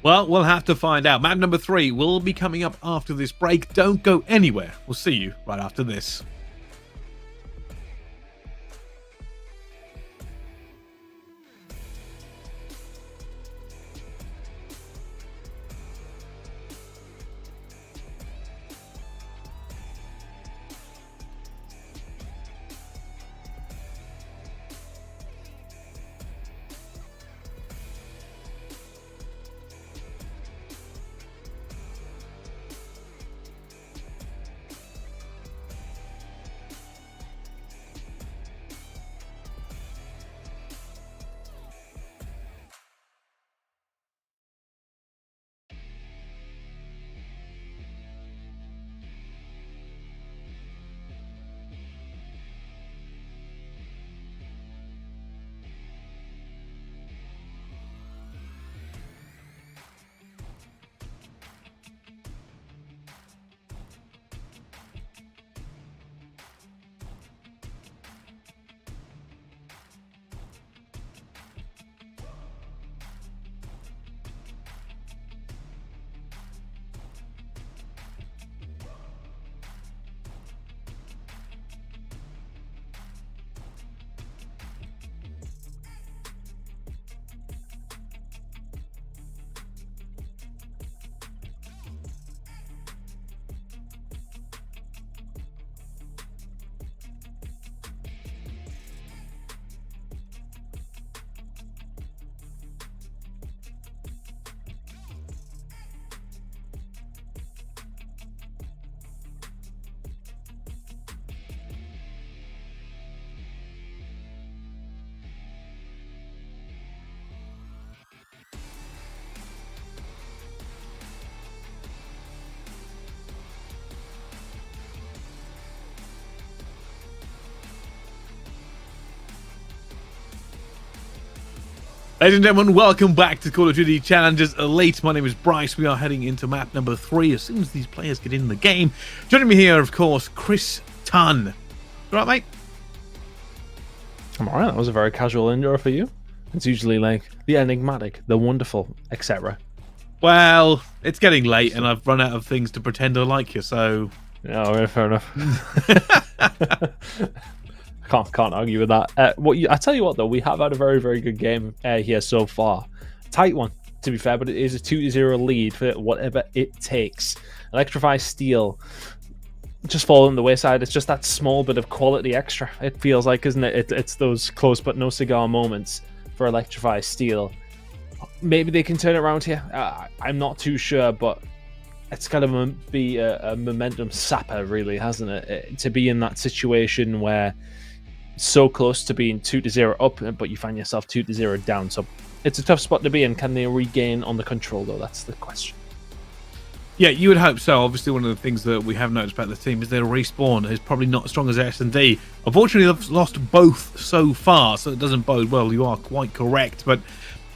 Well, we'll have to find out. Map number 3 will be coming up after this break. Don't go anywhere. We'll see you right after this. Ladies and gentlemen, welcome back to Call of Duty Challengers Elite. My name is Bryce. We are heading into map number 3 as soon as these players get in the game. Joining me here, of course, Chris Tunn. You right, mate? I'm alright. That was a very casual intro for you. It's usually like the enigmatic, the wonderful, etc. Well, it's getting late and I've run out of things to pretend I like you, so... Yeah, fair enough. Can't argue with that. I tell you what, though, we have had a very, very good game here so far. Tight one, to be fair, but it is a 2-0 lead for whatever it takes. Electrify Steel just falling the wayside. It's just that small bit of quality extra, it feels like, isn't it? It's those close but no cigar moments for Electrify Steel. Maybe they can turn it around here. I'm not too sure, but it's got to be a momentum sapper, really, hasn't it? To be in that situation where so close to being 2-0 up, but you find yourself 2-0 down. So it's a tough spot to be in. Can they regain on the control, though? That's the question. Yeah, you would hope so. Obviously, one of the things that we have noticed about the team is their respawn is probably not as strong as S&D. Unfortunately, they've lost both so far, so it doesn't bode well. You are quite correct, but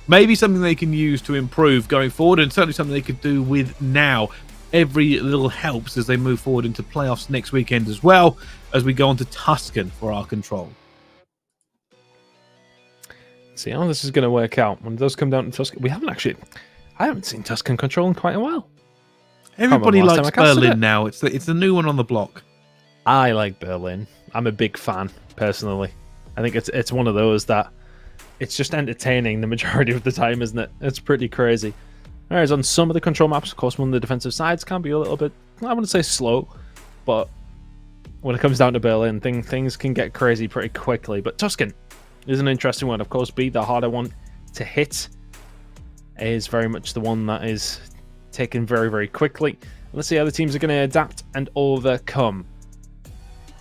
maybe something they can use to improve going forward, and certainly something they could do with now. Every little helps as they move forward into playoffs next weekend as well, as we go on to Tuscan for our control. See how this is going to work out. When it does come down to Tuscan, I haven't seen Tuscan control in quite a while. Everybody likes Berlin now. It's the new one on the block. I like Berlin. I'm a big fan, personally. I think it's one of those that it's just entertaining the majority of the time, isn't it? It's pretty crazy. Whereas on some of the control maps, of course, one of the defensive sides can be a little bit, I wouldn't say slow, but when it comes down to Berlin, things can get crazy pretty quickly. But Tuscan is an interesting one. Of course, B, the harder one to hit, is very much the one that is taken very, very quickly. Let's see how the teams are going to adapt and overcome.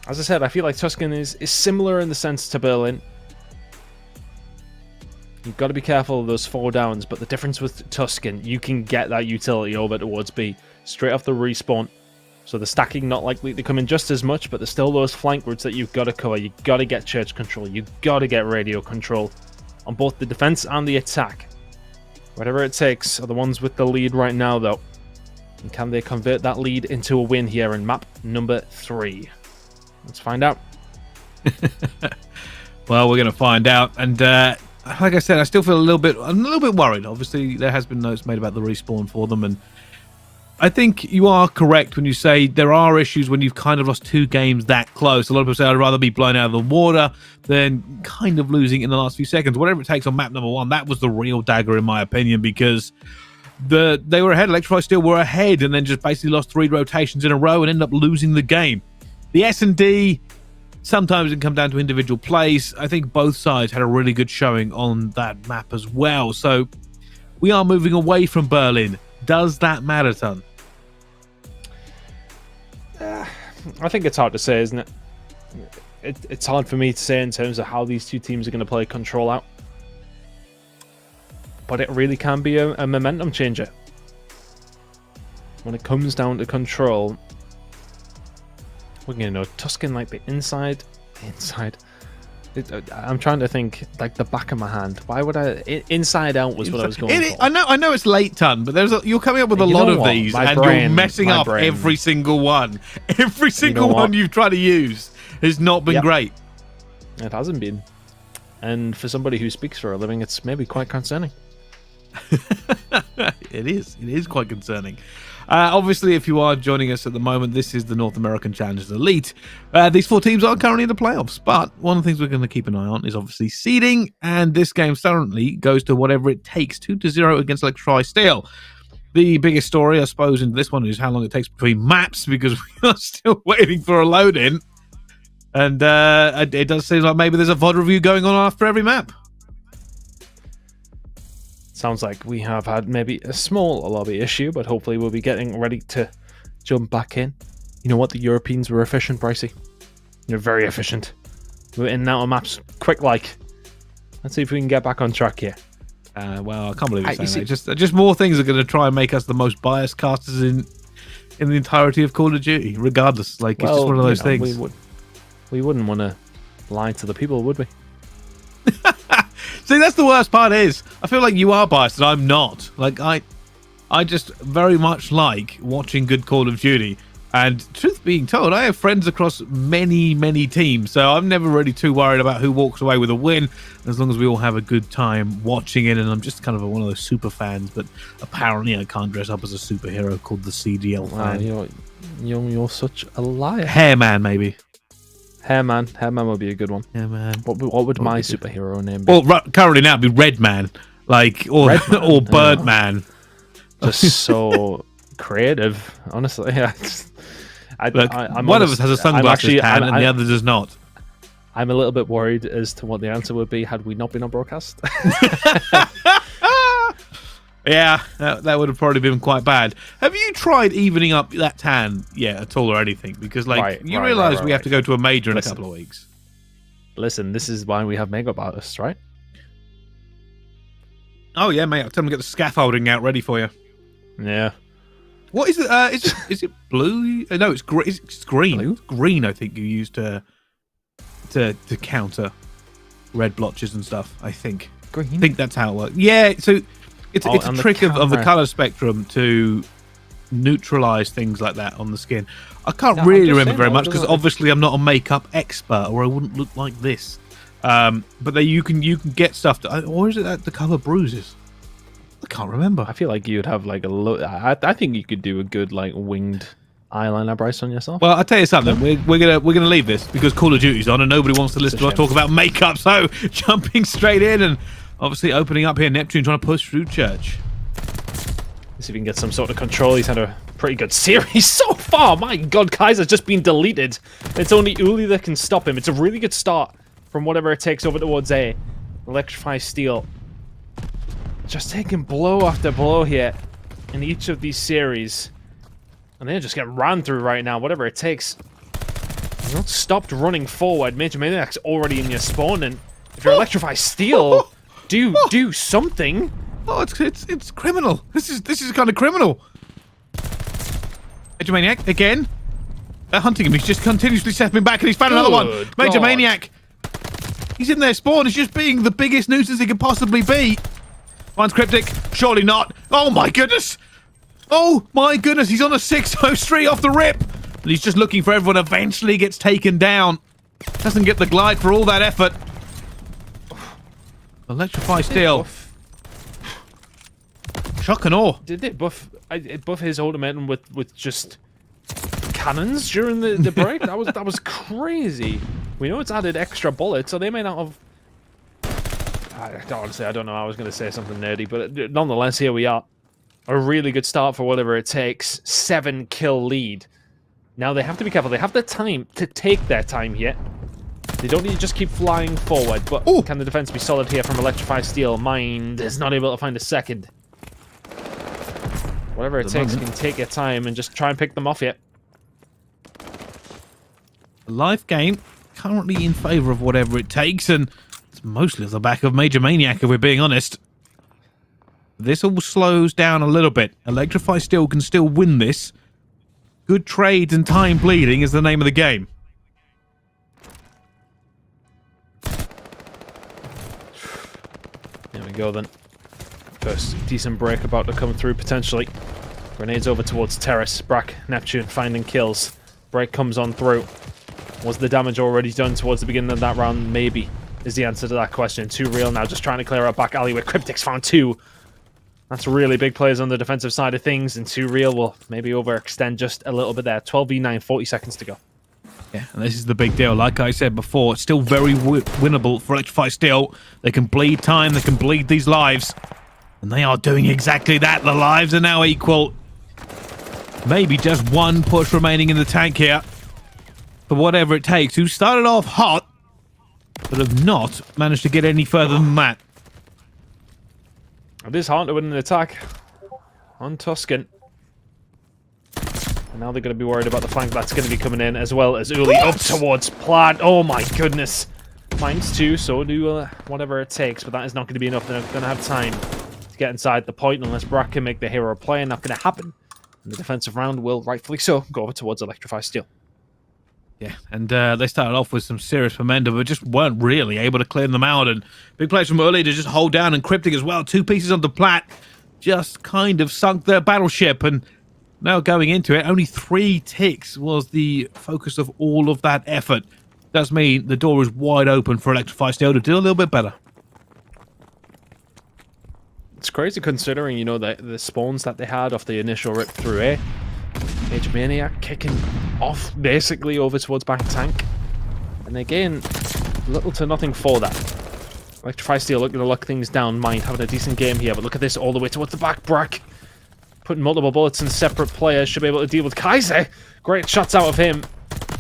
As I said, I feel like Tuscan is similar in the sense to Berlin. You've got to be careful of those 4 downs, but the difference with Tuscan, you can get that utility over towards B straight off the respawn. So the stacking not likely to come in just as much, but there's still those flank routes that you've got to cover. You've got to get church control. You've got to get radio control on both the defense and the attack. Whatever it takes are the ones with the lead right now, though. And can they convert that lead into a win here in map number 3? Let's find out. Well, we're going to find out. And like I said, I still feel a little bit worried. Obviously, there has been notes made about the respawn for them, and I think you are correct when you say there are issues when you've kind of lost 2 games that close. A lot of people say I'd rather be blown out of the water than kind of losing in the last few seconds. Whatever it takes on map number 1, that was the real dagger in my opinion, because they were ahead. Electrify Steel were ahead and then just basically lost 3 rotations in a row and ended up losing the game. The S&D, sometimes it can come down to individual plays. I think both sides had a really good showing on that map as well. So we are moving away from Berlin. Does that matter, Ton? I think it's hard to say, isn't it? It's hard for me to say in terms of how these 2 teams are going to play control out. But it really can be a momentum changer. When it comes down to control, we're going to know Tuscan like the inside. I'm trying to think like the back of my hand. Why would inside out was what I was going for. I know it's late, Ton, but you're coming up with a lot of these, and you're messing up every single one. Every single one you've tried to use has not been great. It hasn't been. And for somebody who speaks for a living, it's maybe quite concerning. It is quite concerning. Obviously, if you are joining us at the moment, this is the North American Challengers Elite. These 4 teams are currently in the playoffs, but one of the things we're going to keep an eye on is obviously seeding, and this game currently goes to whatever it takes, 2-0 against Electrify Steel. The biggest story, I suppose, in this one is how long it takes between maps, because we are still waiting for a load-in, and it does seem like maybe there's a VOD review going on after every map. Sounds like we have had maybe a small lobby issue, but hopefully we'll be getting ready to jump back in. You know what? The Europeans were efficient, Pricey. They're very efficient. We're in and out of maps quick like. Let's see if we can get back on track here. Well, I can't believe you're saying that. Just more things are going to try and make us the most biased casters in the entirety of Call of Duty, regardless. Like, it's just one of those things. We wouldn't want to lie to the people, would we? See, that's the worst part is, I feel like you are biased and I'm not. Like, I just very much like watching good Call of Duty. And truth being told, I have friends across many, many teams, so I'm never really too worried about who walks away with a win, as long as we all have a good time watching it. And I'm just kind of one of those super fans, but apparently I can't dress up as a superhero called the CDL fan. Wow, you're such a liar. Hairman, maybe. Hairman would be a good one. Hairman. What would my superhero name be? Well, currently now it'd be Redman, like, or Redman, or Birdman. Just so creative, honestly. Look, I'm one honest, of us has a sunglasses tan and the other does not. I'm a little bit worried as to what the answer would be had we not been on broadcast. Yeah, that would have probably been quite bad. Have you tried evening up that tan yet at all or anything? Because, like, you realise we have to go to a major in a couple of weeks. Listen, this is why we have makeup artists, right? Oh, yeah, mate. I'll tell them to get the scaffolding out ready for you. Yeah. What is it? Is it blue? No, it's green. It's green. Blue? It's green, I think you use to counter red blotches and stuff. I think. Green? I think that's how it works. Yeah. So it's a trick of the color spectrum to neutralize things like that on the skin. I can't really remember very much because obviously I'm not a makeup expert, or I wouldn't look like this. But you can get stuff. Or is it that the color bruises? I can't remember. I feel like you'd have like a look. I think you could do a good like winged eyeliner brace on yourself. Well, I'll tell you something. We're gonna leave this because Call of Duty's on and nobody wants to listen to us talk about makeup. So jumping straight in and obviously opening up here, Neptune trying to push through Church. See if we can get some sort of control. He's had a pretty good series so far. My God, Kaiser's just been deleted. It's only Uli that can stop him. It's a really good start from whatever it takes over towards A. Electrify Steel. Just taking blow after blow here in each of these series. And they're just getting ran through right now, whatever it takes. You're not stopped running forward. Major Maniac's already in your spawn, and if you're Electrify Steel, do something. Oh, it's criminal. This is kind of criminal. Major Maniac again. They're hunting him. He's just continuously stepping back, and he's found another one. Major Maniac. He's in their spawn. He's just being the biggest nuisance he could possibly be. Finds Cryptic. Surely not. Oh my goodness. Oh my goodness. He's on a 6-0 streak off the rip. And he's just looking for everyone. Eventually gets taken down. Doesn't get the glide for all that effort. Electrify Steel. Shock and awe. Did it buff his ultimate with just cannons during the break? that was crazy. We know it's added extra bullets, so they may not have. Honestly, I don't know. I was going to say something nerdy, but nonetheless, here we are. A really good start for whatever it takes. 7-kill lead. Now they have to be careful. They have the time to take their time here. They don't need to just keep flying forward. But can the defense be solid here from Electrify Steel? Mind is not able to find a second. Whatever it takes, you can take your time and just try and pick them off yet. Live game currently in favour of whatever it takes, and it's mostly off the back of Major Maniac, if we're being honest. This all slows down a little bit. Electrify Steel can still win this. Good trades and time bleeding is the name of the game. There we go then. First decent break about to come through potentially. Grenades over towards Terrace. Brack, Neptune finding kills. Break comes on through. Was the damage already done towards the beginning of that round? Maybe is the answer to that question. 2 real now, just trying to clear out back alleyway. Cryptic's found 2. That's really big plays on the defensive side of things, and 2 real will maybe overextend just a little bit there. 12v9, 40 seconds to go. Yeah, and this is the big deal. Like I said before, it's still very winnable for Electrify Steel. They can bleed time, they can bleed these lives. And they are doing exactly that. The lives are now equal. Maybe just one push remaining in the tank here. For whatever it takes. Who started off hot, but have not managed to get any further than that. It is hard to win an attack on Tuscan. And now they're going to be worried about the flank that's going to be coming in, as well as Uli up towards Plaid. Oh my goodness. Finds 2, so do whatever it takes, but that is not going to be enough. They're not going to have time to get inside the point unless Brack can make the hero play. Not going to happen. And the defensive round will, rightfully so, go over towards Electrify Steel. Yeah, and they started off with some serious momentum, but just weren't really able to clear them out. And big plays from early to just hold down, and Cryptic as well. 2 pieces on the plat just kind of sunk their battleship. And now going into it, only 3 ticks was the focus of all of that effort. Does mean the door is wide open for Electrify Steel to do a little bit better. It's crazy considering, you know, the spawns that they had off the initial rip through A. Major Maniac kicking off basically over towards back tank. And again, little to nothing for that. Electrify Steel looking to lock things down. Mind having a decent game here, but look at this all the way towards the back. Brack putting multiple bullets in separate players. Should be able to deal with Kaiser. Great shots out of him.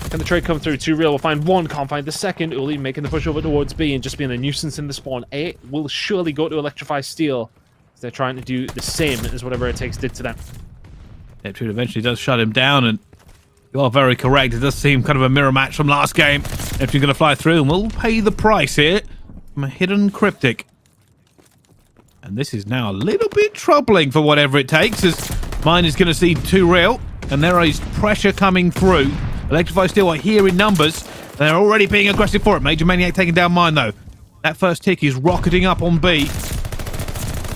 Can the trade come through? 2 real will find 1, can't find the second. Uli making the push over towards B and just being a nuisance in the spawn. A will surely go to Electrify Steel. They're trying to do the same as whatever it takes did to them. Neptune eventually does shut him down, and you are very correct. It does seem kind of a mirror match from last game. Neptune going to fly through, and we'll pay the price here from a hidden Cryptic. And this is now a little bit troubling for whatever it takes, as Mine is going to see 2 real, and there is pressure coming through. Electrify Steel are here in numbers. They're already being aggressive for it. Major Maniac taking down Mine, though. That first tick is rocketing up on B.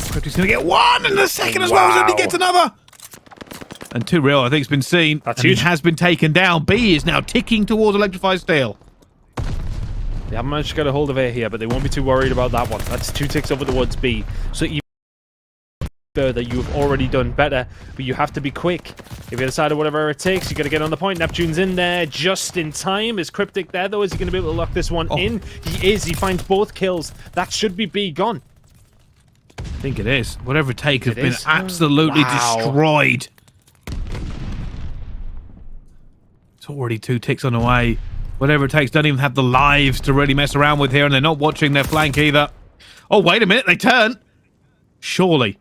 Cryptic's going to get 1, and the second as well, as he gets another. And 2 real, I think, has been seen. That's and huge. It has been taken down. B is now ticking towards Electrify Steel. They haven't managed to get a hold of A here, but they won't be too worried about that one. That's 2 ticks over towards B. So even further, you've already done better, but you have to be quick. If you decided whatever it takes, you got to get on the point. Neptune's in there just in time. Is Cryptic there, though? Is he going to be able to lock this one in? He is. He finds both kills. That should be B gone. I think it is. Whatever it takes has It been is? absolutely Wow. destroyed. It's already 2 ticks on the way. Whatever it takes, don't even have the lives to really mess around with here, and they're not watching their flank either. Oh, wait a minute, they turn. Surely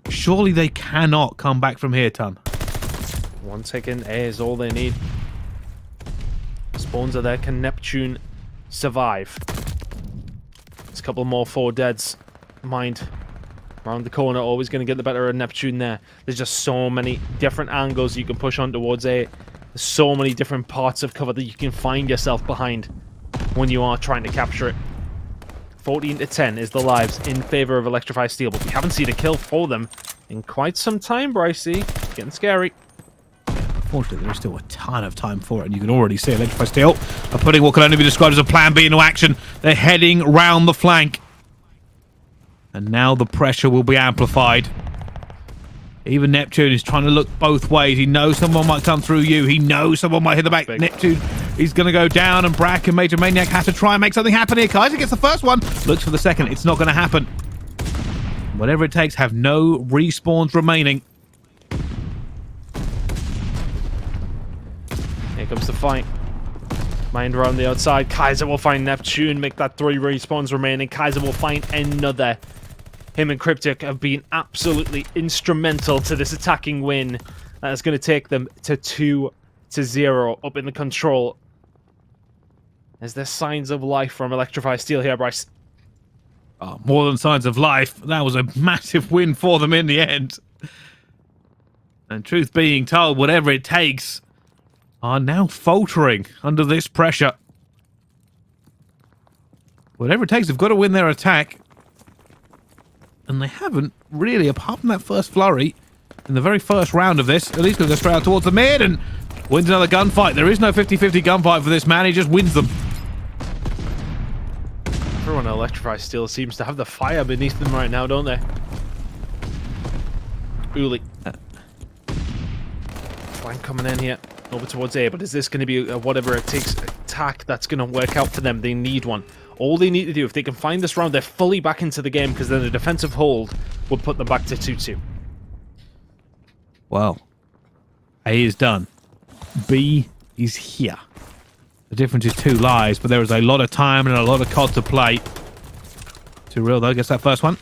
they cannot come back from here, Ton. 1 second. A is all they need. Spawns are there. Can Neptune survive? There's a couple more 4 deads. Mind. Around the corner, always going to get the better of Neptune there. There's just so many different angles you can push on towards A. There's so many different parts of cover that you can find yourself behind when you are trying to capture it. 14-10 is the lives in favor of Electrify Steel, but we haven't seen a kill for them in quite some time, Brycey. Getting scary. Unfortunately, there's still a ton of time for it, and you can already see Electrify Steel are putting what can only be described as a plan B into action. They're heading round the flank. And now the pressure will be amplified. Even Neptune is trying to look both ways. He knows someone might come through you. He knows someone might hit the back. Big. Neptune is going to go down, and Brack and Major Maniac have to try and make something happen here. Kaiser gets the first one. Looks for the second. It's not going to happen. Whatever it takes, have no respawns remaining. Here comes the fight. Mind around the outside. Kaiser will find Neptune, make that 3 respawns remaining. Kaiser will find another. Him and Cryptic have been absolutely instrumental to this attacking win. That is going to take them to 2-0 up in the control. Is there signs of life from Electrify Steel here, Bryce? Oh, more than signs of life. That was a massive win for them in the end. And truth being told, whatever it takes are now faltering under this pressure. Whatever it takes, they've got to win their attack. And they haven't really, apart from that first flurry in the very first round of this. At least going to go straight out towards the mid and wins another gunfight. There is no 50-50 gunfight for this man. He just wins them. Everyone at Electrify Steel seems to have the fire beneath them right now, don't they? Uli. Flank coming in here. Over towards A, but is this going to be a whatever it takes attack that's going to work out for them? They need one. All they need to do, if they can find this round, they're fully back into the game, because then the defensive hold would put them back to 2-2. Well, A is done. B is here. The difference is 2 lives, but there is a lot of time and a lot of COD to play. 2 real, though, gets that first one.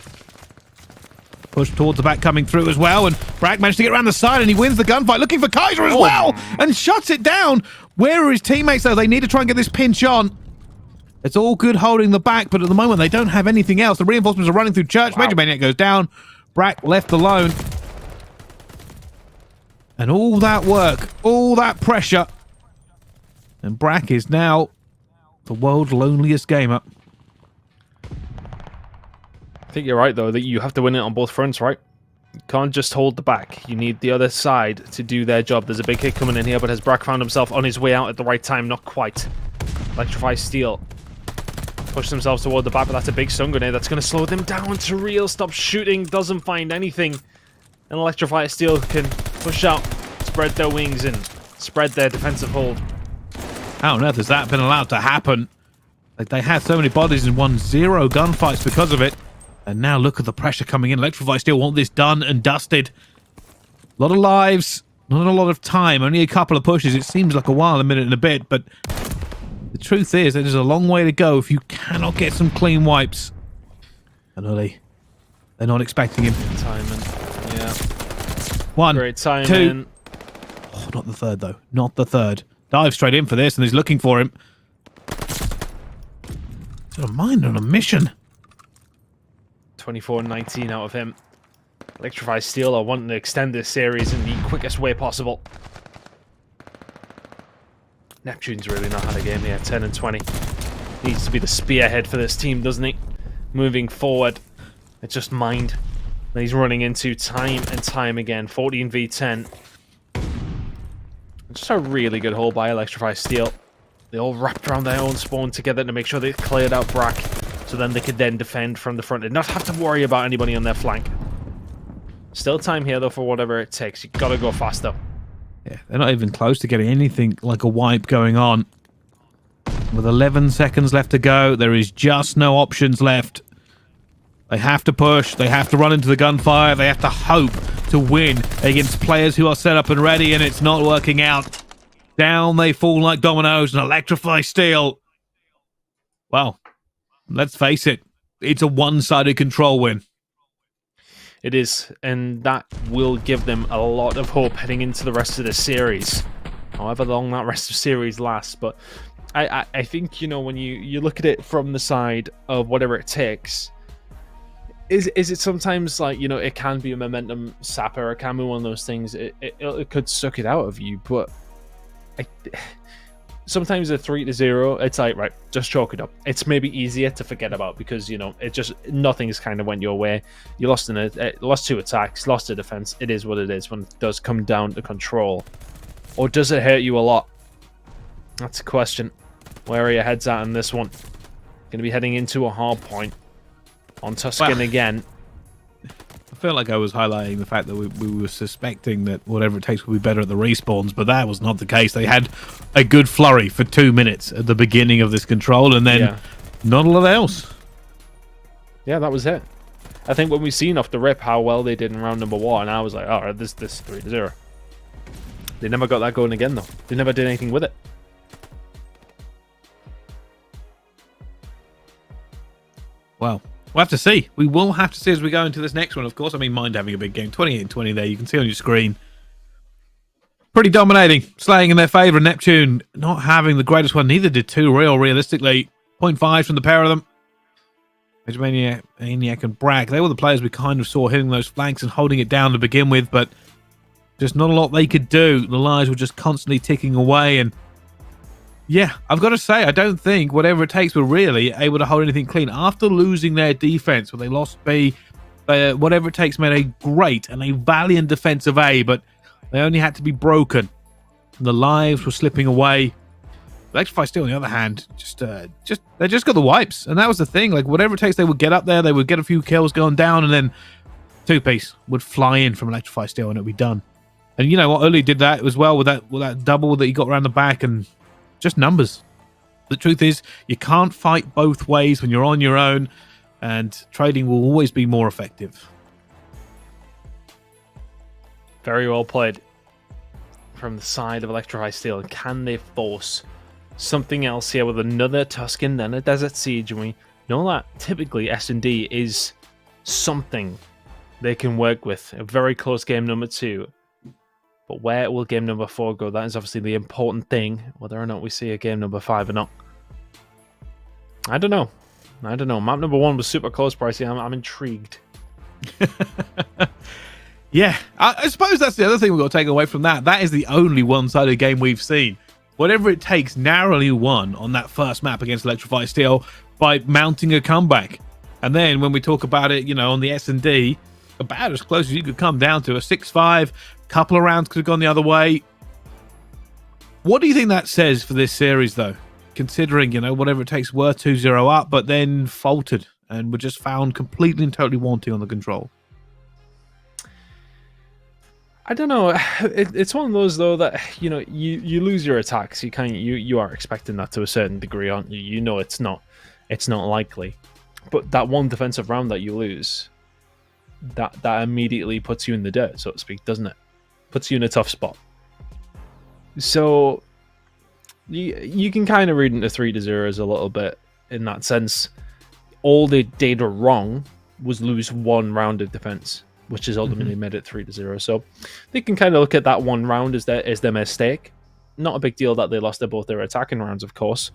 Push towards the back coming through as well, and Brack managed to get around the side, and he wins the gunfight, looking for Kaiser as well, and shuts it down. Where are his teammates, though? They need to try and get this pinch on. It's all good holding the back, but at the moment they don't have anything else. The reinforcements are running through Church. Major Maniac goes down. Brack left alone. And all that work, all that pressure, And Brack is now the world's loneliest gamer. I think you're right, though, that you have to win it on both fronts, right? You can't just hold the back. You need the other side to do their job. There's a big hit coming in here, but has Brack found himself on his way out at the right time? Not quite. Electrify Steel. Push themselves toward the back, but that's a big stun grenade. That's going to slow them down. Surreal stops shooting, doesn't find anything. And Electrify Steel can push out, spread their wings, and spread their defensive hold. How on earth has that been allowed to happen? Like, they had so many bodies and won 0 gunfights because of it. And now look at the pressure coming in. Electrify Steel want this done and dusted. A lot of lives, not a lot of time. Only a couple of pushes. It seems like a while, a minute and a bit, but the truth is there's a long way to go if you cannot get some clean wipes. And they're not expecting him. Timing. Yeah. 1, Great timing. 2. Oh, not the third, though. Not the third. Dive straight in for this, and he's looking for him. Got a mind on a mission. 24-19 out of him. Electrify Steel are wanting to extend this series in the quickest way possible. Neptune's really not had a game here. 10-20. Needs to be the spearhead for this team, doesn't he? Moving forward. It's just mind that he's running into time and time again. 14v10. Just a really good hold by Electrify Steel. They all wrapped around their own spawn together to make sure they cleared out Brack, so then they could then defend from the front and not have to worry about anybody on their flank. Still time here, though, for whatever it takes. You gotta go faster. Yeah, they're not even close to getting anything like a wipe going on. With 11 seconds left to go, there is just no options left. They have to push, they have to run into the gunfire, they have to hope to win against players who are set up and ready, and it's not working out. Down they fall like dominoes and Electrify Steel. Well, let's face it, it's a one-sided control win. It is, and that will give them a lot of hope heading into the rest of the series. However long that rest of the series lasts, but I think, you know, when you look at it from the side of whatever it takes, is it sometimes like, you know, it can be a momentum sapper, it can be one of those things, it could suck it out of you, but sometimes a 3-0, it's like, right, just chalk it up. It's maybe easier to forget about because, you know, it just, nothing's kind of went your way. You lost lost 2 attacks, lost a defense. It is what it is when it does come down to control. Or does it hurt you a lot? That's a question. Where are your heads at in this one? Going to be heading into a hard point on Tuscan again. I feel like I was highlighting the fact that we were suspecting that whatever it takes will be better at the respawns, but that was not the case. They had a good flurry for 2 minutes at the beginning of this control, and then not a lot else. Yeah, that was it. I think when we've seen off the rip how well they did in round number 1, I was like, all right, this 3-0. They never got that going again, though. They never did anything with it. Well, we'll have to see. We will have to see as we go into this next one, of course. I mean, mind having a big game. 28-20 there. You can see on your screen. Pretty dominating. Slaying in their favour. Neptune not having the greatest one. Neither did 2 realistically. 0.5 from the pair of them. Maniac and Brack. They were the players we kind of saw hitting those flanks and holding it down to begin with, but just not a lot they could do. The lives were just constantly ticking away, and yeah, I've got to say, I don't think whatever it takes were really able to hold anything clean. After losing their defense, when they lost B, whatever it takes made a great and a valiant defense of A, but they only had to be broken. The lives were slipping away. Electrify Steel, on the other hand, they just got the wipes, and that was the thing. Like, whatever it takes, they would get up there, they would get a few kills going down, and then 2-piece would fly in from Electrify Steel, and it'd be done. And you know what? Uli did that as well with that double that he got around the back, and just numbers. The truth is, you can't fight both ways when you're on your own, and trading will always be more effective. Very well played from the side of Electrify Steel. Can they force something else here with another Tuscan, then a Desert Siege? And we know that typically S&D is something they can work with. A very close game number 2. But where will game number 4 go? That is obviously the important thing, whether or not we see a game number 5 or not. I don't know. Map number 1 was super close, Pricey. I'm intrigued. Yeah, I suppose that's the other thing we've got to take away from that. That is the only one-sided game we've seen. whatever it takes, narrowly won on that first map against Electrify Steel by mounting a comeback. And then when we talk about it, you know, on the S&D, about as close as you could come down to a 6-5. Couple of rounds could have gone the other way. What do you think that says for this series, though? Considering, you know, whatever it takes, were 2-0 up, but then faltered and were just found completely and totally wanting on the control. I don't know. It's one of those though that, you know, you lose your attacks. You are expecting that to a certain degree, aren't you? You know it's not likely. But that one defensive round that you lose, that immediately puts you in the dirt, so to speak, doesn't it? Puts you in a tough spot. So you can kind of read into 3-0 a little bit in that sense. All they did wrong was lose one round of defense, which is ultimately made it 3-0. So they can kind of look at that one round as their mistake. Not a big deal that they lost both their attacking rounds, of course,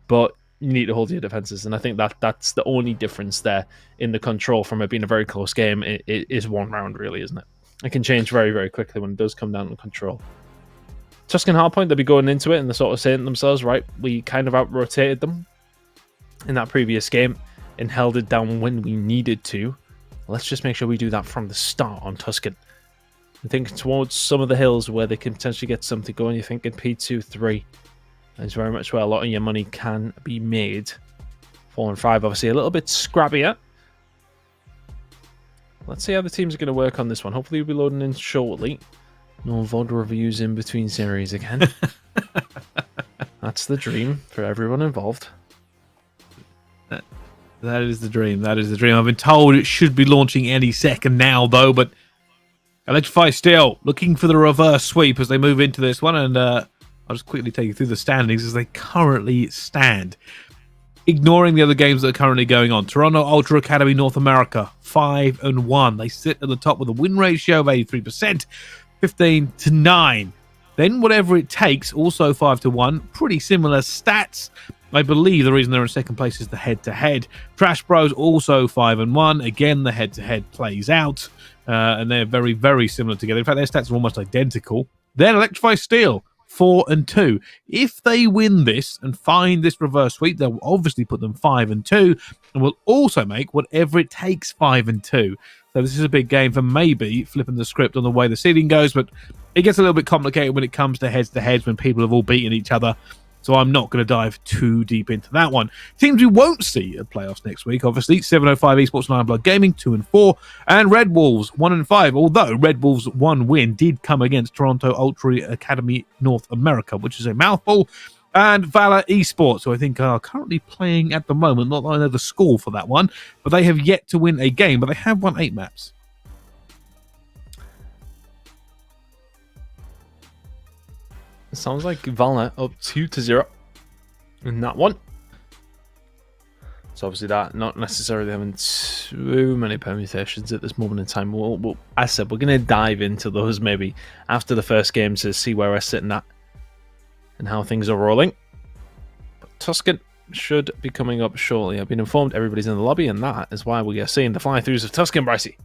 but you need to hold your defenses, and I think that's the only difference there in the control from it being a very close game. It is one round, really, isn't it? It can change very, very quickly when it does come down to control. Tuscan Hardpoint, they'll be going into it and they're sort of saying to themselves, right, we kind of out-rotated them in that previous game and held it down when we needed to. Let's just make sure we do that from the start on Tuscan. I think towards some of the hills where they can potentially get something going, you're thinking P2, 3. That's very much where a lot of your money can be made. 4 and 5, obviously a little bit scrappier. Let's see how the teams are going to work on this one. Hopefully we'll be loading in shortly. No VOD reviews in between series again. That's the dream for everyone involved. That is the dream. That is the dream. I've been told it should be launching any second now, though, but Electrify Steel looking for the reverse sweep as they move into this one, and I'll just quickly take you through the standings as they currently stand. Ignoring the other games that are currently going on. Toronto Ultra Academy North America, 5-1. They sit at the top with a win ratio of 83%, 15-9. Then whatever it takes, also 5-1. Pretty similar stats. I believe the reason they're in second place is the head-to-head. Trash Bros also 5-1. Again, the head-to-head plays out. And they're very, very similar together. In fact, their stats are almost identical. Then Electrify Steel, 4-2. If they win this and find this reverse sweep, they'll obviously put them 5-2 and will also make whatever it takes 5-2. So this is a big game for maybe flipping the script on the way the seeding goes, but it gets a little bit complicated when it comes to heads-to-heads when people have all beaten each other. So I'm not going to dive too deep into that one. Teams we won't see at playoffs next week, obviously, 705 Esports, Nine Blood Gaming, 2-4, and Red Wolves, 1-5. Although Red Wolves' one win did come against Toronto Ultra Academy North America, which is a mouthful, and Valor Esports, who I think are currently playing at the moment. Not that I know the score for that one, but they have yet to win a game, but they have won 8 maps. Sounds like Valor up 2-0 in that one. So obviously that not necessarily having too many permutations at this moment in time. As I said, we're going to dive into those maybe after the first game to see where we're sitting at and how things are rolling. But Tuscan should be coming up shortly. I've been informed everybody's in the lobby, and that is why we are seeing the fly-throughs of Tuscan, Brycey.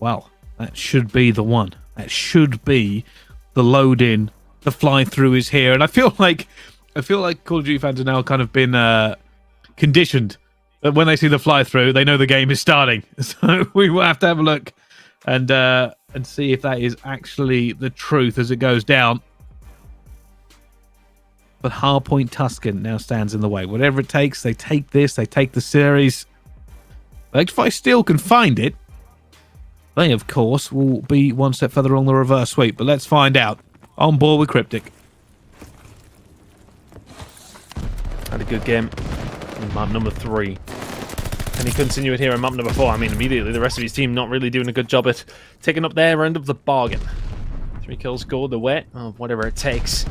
Well, that should be the one. That should be the load in, the fly through is here, and I feel like Call of Duty fans have now kind of been conditioned that when they see the fly through, they know the game is starting. So we will have to have a look and see if that is actually the truth as it goes down. But Hardpoint Tuscan now stands in the way. Whatever it takes, they take this, they take the series. Electrify Steel can find it. They, of course, will be one step further along the reverse sweep, but let's find out. On board with Cryptic. Had a good game in map number 3. Can he continue it here in map number 4? I mean, immediately the rest of his team not really doing a good job at taking up their end of the bargain. 3 kills go the way of whatever it takes.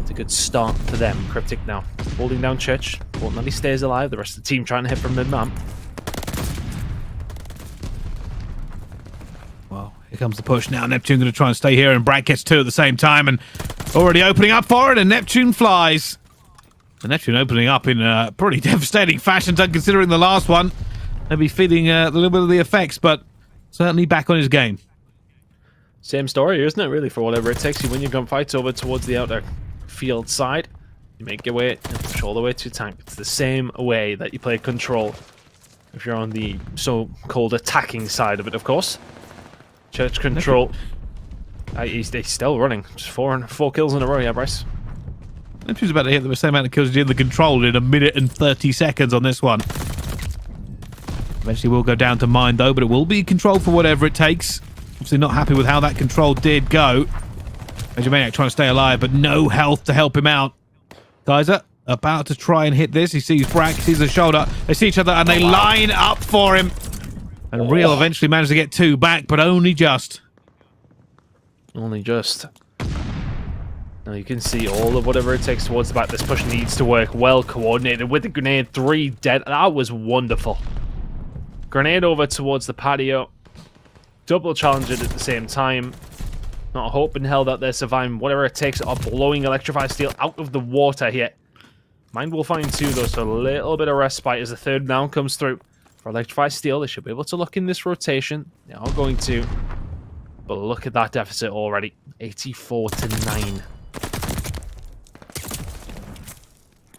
It's a good start for them. Cryptic now holding down Church. Important that he stays alive. The rest of the team trying to hit from mid-map. Here comes the push now. Neptune going to try and stay here, and Brad gets 2 at the same time, and already opening up for it, and Neptune flies. And Neptune opening up in a pretty devastating fashion, considering the last one. Maybe feeling a little bit of the effects, but certainly back on his game. Same story, isn't it, really, for whatever it takes. You win your gunfights over towards the outer field side. You make your way and push all the way to tank. It's the same way that you play Control. If you're on the so-called attacking side of it, of course. Church Control. He's still running. Just four kills in a row, yeah, Bryce. Neptune's about to hit the same amount of kills he did in the Control in 1 minute and 30 seconds on this one. Eventually will go down to mine, though, but it will be Control for whatever it takes. Obviously not happy with how that Control did go. Major Maniac trying to stay alive, but no health to help him out. Kaiser about to try and hit this. He sees Brack, he sees the shoulder. They see each other and they line up for him. And Real eventually managed to get 2 back, but only just. Only just. Now you can see all of whatever it takes towards the back. This push needs to work well coordinated with the grenade. 3 dead. That was wonderful. Grenade over towards the patio. Double challenge it at the same time. Not a hope in hell that they're surviving. Whatever it takes are blowing Electrified Steel out of the water here. Mind will find 2 though, so a little bit of respite as the 3rd down comes through. For Electrified Steel, they should be able to look in this rotation. They are going to. But look at that deficit already. 84-9.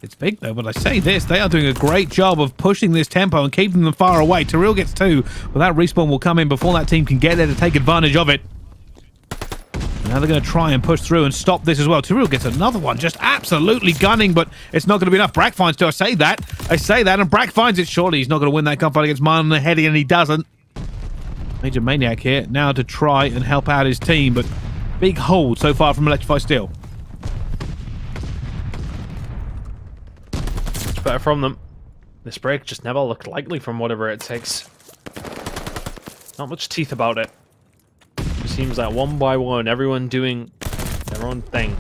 It's big though, but I say this, they are doing a great job of pushing this tempo and keeping them far away. Tyrell gets 2, but that respawn will come in before that team can get there to take advantage of it. And now they're going to try and push through and stop this as well. Tyrell gets another one, just absolutely gunning, but it's not going to be enough. Brack finds 2, I say that, and Brack finds it. Surely he's not going to win that gunfight against Mine on the Heady, and he doesn't. Major Maniac here, now to try and help out his team, but big hold so far from Electrified Steel. Better from them. This break just never looked likely from whatever it takes. Not much teeth about it. It seems like one by one, everyone doing their own thing.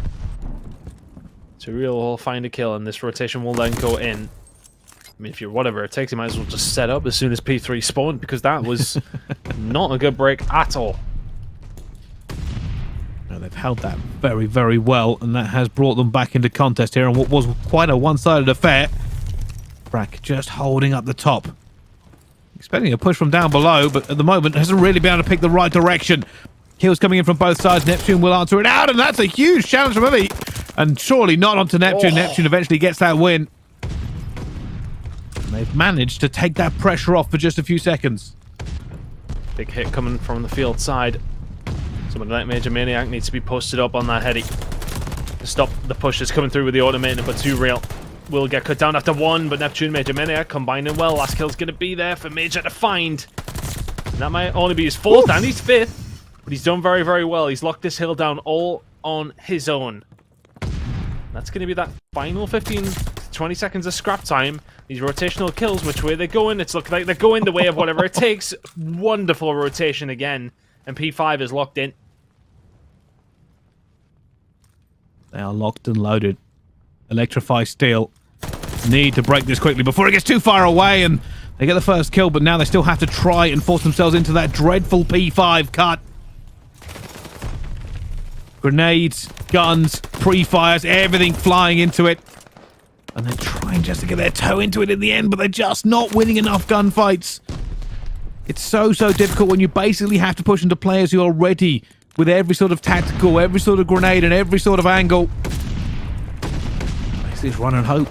Surreal will find a kill, and this rotation will then go in. I mean, if you're whatever it takes, you might as well just set up as soon as P3 spawned, because that was not a good break at all. Now they've held that very, very well, and that has brought them back into contest here on what was quite a one-sided affair. Brack just holding up the top. Expecting a push from down below, but at the moment hasn't really been able to pick the right direction. Kills coming in from both sides. Neptune will answer it out, and that's a huge challenge from Evie. And surely not onto Neptune. Neptune eventually gets that win. And they've managed to take that pressure off for just a few seconds. Big hit coming from the field side. Someone like Major Maniac needs to be posted up on that Heady to stop the push that's coming through with the automated, but Too Real will get cut down after 1, but Neptune, Major Maniac combining well. Last kill's going to be there for Major to find. And that might only be his 4th and his 5th, but he's done very, very well. He's locked this hill down all on his own. That's going to be that final 15 to 20 seconds of scrap time. These rotational kills, which way they're going, it's looking like they're going the way of whatever it takes. Wonderful rotation again, and P5 is locked in. They are locked and loaded. Electrify Steel. Need to break this quickly before it gets too far away, and they get the first kill, but now they still have to try and force themselves into that dreadful P5 cut. Grenades, guns, pre-fires, everything flying into it. And they're trying just to get their toe into it in the end, but they're just not winning enough gunfights. It's so difficult when you basically have to push into players who are ready with every sort of tactical, every sort of grenade, and every sort of angle. Let's just run and hope.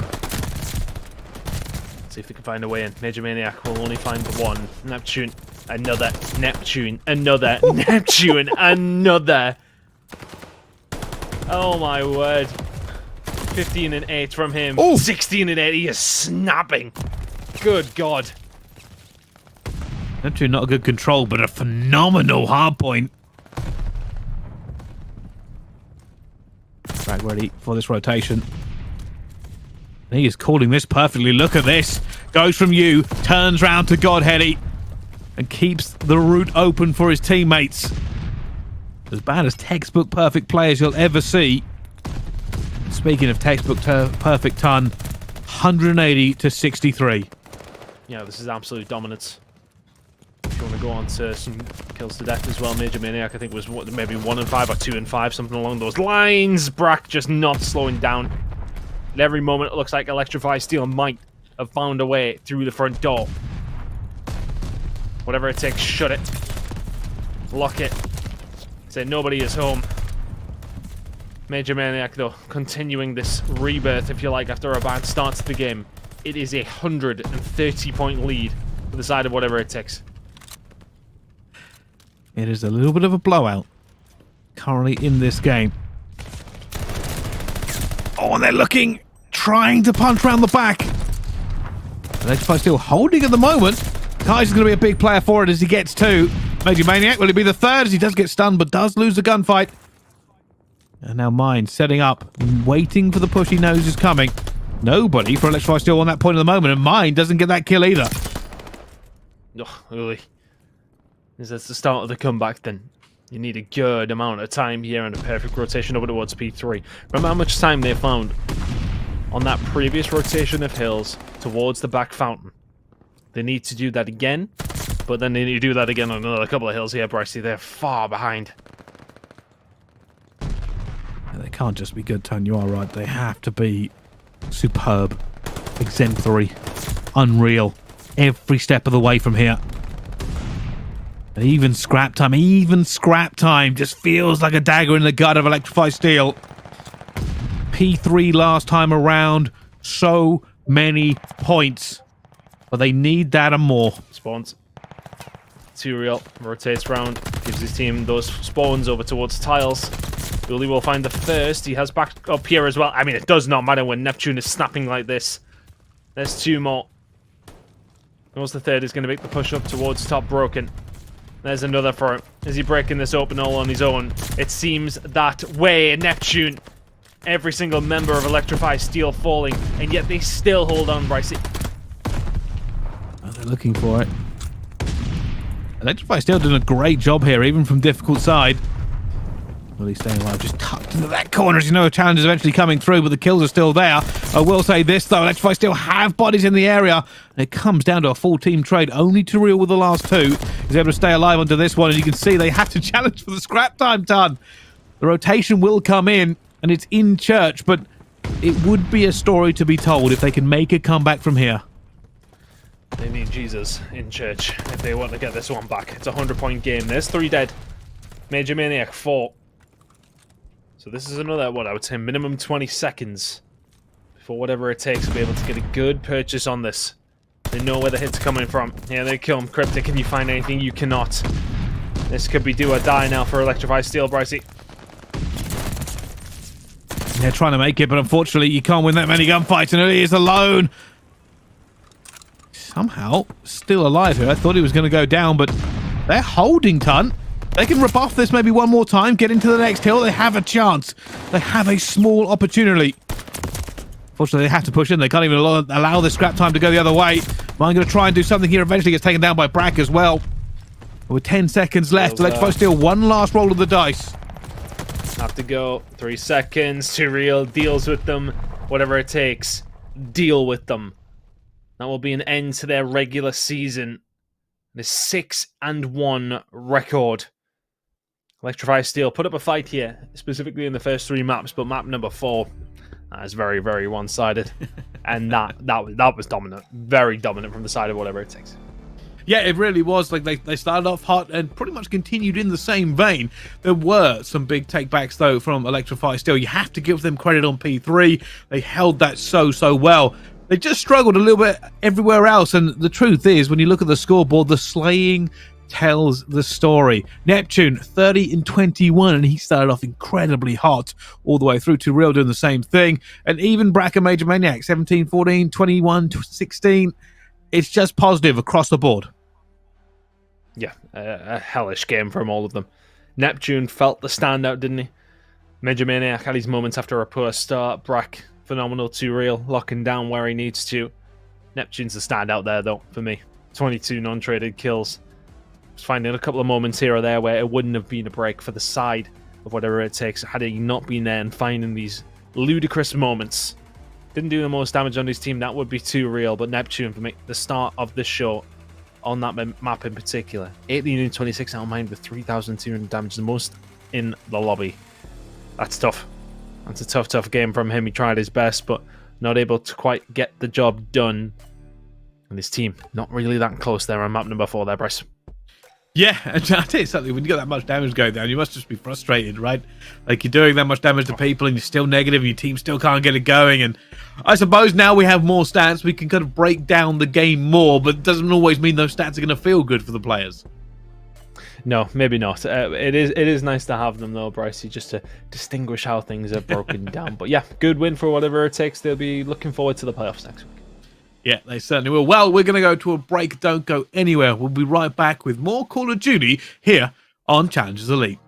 See if they can find a way in. Major Maniac will only find 1. Neptune, another. Neptune, another. Neptune, another. Oh my word. 15 and 8 from him. Ooh. 16 and 8. He is snapping. Good God. Neptune not a good control, but a phenomenal hardpoint. Right, ready for this rotation. He is calling this perfectly. Look at this. Goes from you, turns round to Godheady, and keeps the route open for his teammates. As bad as textbook perfect players you'll ever see. Speaking of textbook perfect ton, 180 to 63. Yeah, this is absolute dominance. If you want to go on to some kills to death as well, Major Maniac, I think, was maybe 1 and 5 or 2 and 5, something along those lines. Brack just not slowing down. At every moment, it looks like Electrify Steel might have found a way through the front door. Whatever it takes, shut it. Lock it. Say nobody is home. Major Maniac, though, continuing this rebirth, if you like, after a bad start to the game. It is a 130-point lead for the side of whatever it takes. It is a little bit of a blowout currently in this game. Oh, and they're looking, trying to punch around the back. Electrify still holding at the moment. Kaiser's going to be a big player for it as he gets two. Major Maniac, will it be the third as he does get stunned but does lose the gunfight? And now Mind setting up, waiting for the push he knows is coming. Nobody for Electrify still on that point at the moment, and Mind doesn't get that kill either. Oh, really? Is that the start of the comeback then? You need a good amount of time here and a perfect rotation over towards P3. Remember how much time they found on that previous rotation of hills towards the back fountain? They need to do that again, but then they need to do that again on another couple of hills here, Brycey. They're far behind. They can't just be good, Tone. You are right. They have to be superb, exemplary, unreal, every step of the way from here. And even scrap time just feels like a dagger in the gut of Electrify Steel. P3 last time around, so many points. But they need that and more. Spawns. Too Real rotates round, gives his team those spawns over towards tiles. Uli will find the first. He has back up here as well. I mean, it does not matter when Neptune is snapping like this. There's two more. Knows the third is going to make the push up towards top broken. There's another for him. Is he breaking this open all on his own? It seems that way. Neptune. Every single member of Electrify Steel falling, and yet they still hold on, Brycey. Oh, they're looking for it. Electrify Steel doing a great job here, even from difficult side. Well, he's staying alive, just tucked into that corner. As you know, a challenge is eventually coming through, but the kills are still there. I will say this, though. Electrify still have bodies in the area. And it comes down to a full team trade. Only Turiel with the last two is able to stay alive onto this one. And you can see they have to challenge for the scrap time ton. The rotation will come in, and it's in church, but it would be a story to be told if they can make a comeback from here. They need Jesus in church if they want to get this one back. It's a 100-point game. There's 3 dead. Major Maniac 4. So this is another, what I would say, minimum 20 seconds for whatever it takes to be able to get a good purchase on this. They know where the hits are coming from. Yeah, they kill him. Cryptic, can you find anything? You cannot. This could be do or die now for Electrify Steel, Brycey. They're trying to make it, but unfortunately you can't win that many gunfights, and he is alone. Somehow still alive here. I thought he was going to go down, but they're holding Ton. They can rebuff this maybe one more time, get into the next hill. They have a chance. They have a small opportunity. Fortunately, they have to push in. They can't even allow the scrap time to go the other way. I'm going to try and do something here. Eventually gets taken down by Brack as well. With 10 seconds left, Electrify Steel, one last roll of the dice. Have to go. 3 seconds. Too Real deals with them. Whatever it takes. Deal with them. That will be an end to their regular season. The 6-1 record. Electrify Steel put up a fight here, specifically in the first 3 maps, but map number 4 is very, very one-sided. And that was dominant. Very dominant from the side of whatever it takes. Yeah, it really was. Like they started off hot and pretty much continued in the same vein. There were some big takebacks, though, from Electrify Steel. You have to give them credit on P3. They held that so well. They just struggled a little bit everywhere else, and the truth is, when you look at the scoreboard, the slaying tells the story. Neptune, 30-21, and he started off incredibly hot all the way through. To Real doing the same thing, and even Brack and Major Maniac, 17-14, 21-16. It's just positive across the board. Yeah, a hellish game from all of them. Neptune felt the standout, didn't he? Major Maniac had his moments after a poor start. Brack, phenomenal. Too Real, locking down where he needs to. Neptune's the standout there, though, for me. 22 non-traded kills. Just finding a couple of moments here or there where it wouldn't have been a break for the side of whatever it takes had he not been there, and finding these ludicrous moments. Didn't do the most damage on his team. That would be Too Real, but Neptune, for me, the start of this show on that map in particular. 18-26 out of mind with 3,200 damage, the most in the lobby. That's tough. That's a tough game from him. He tried his best, but not able to quite get the job done. And his team, not really that close there on map number 4 there, Bryce. Yeah, and I tell you something, when you got that much damage going down, you must just be frustrated, right? Like, you're doing that much damage to people and you're still negative and your team still can't get it going. And I suppose now we have more stats, we can kind of break down the game more, but it doesn't always mean those stats are going to feel good for the players. No, maybe not. It is nice to have them though, Brycey, just to distinguish how things are broken down. But yeah, good win for whatever it takes. They'll be looking forward to the playoffs next week. Yeah, they certainly will. Well, we're going to go to a break. Don't go anywhere. We'll be right back with more Call of Duty here on Challengers Elite.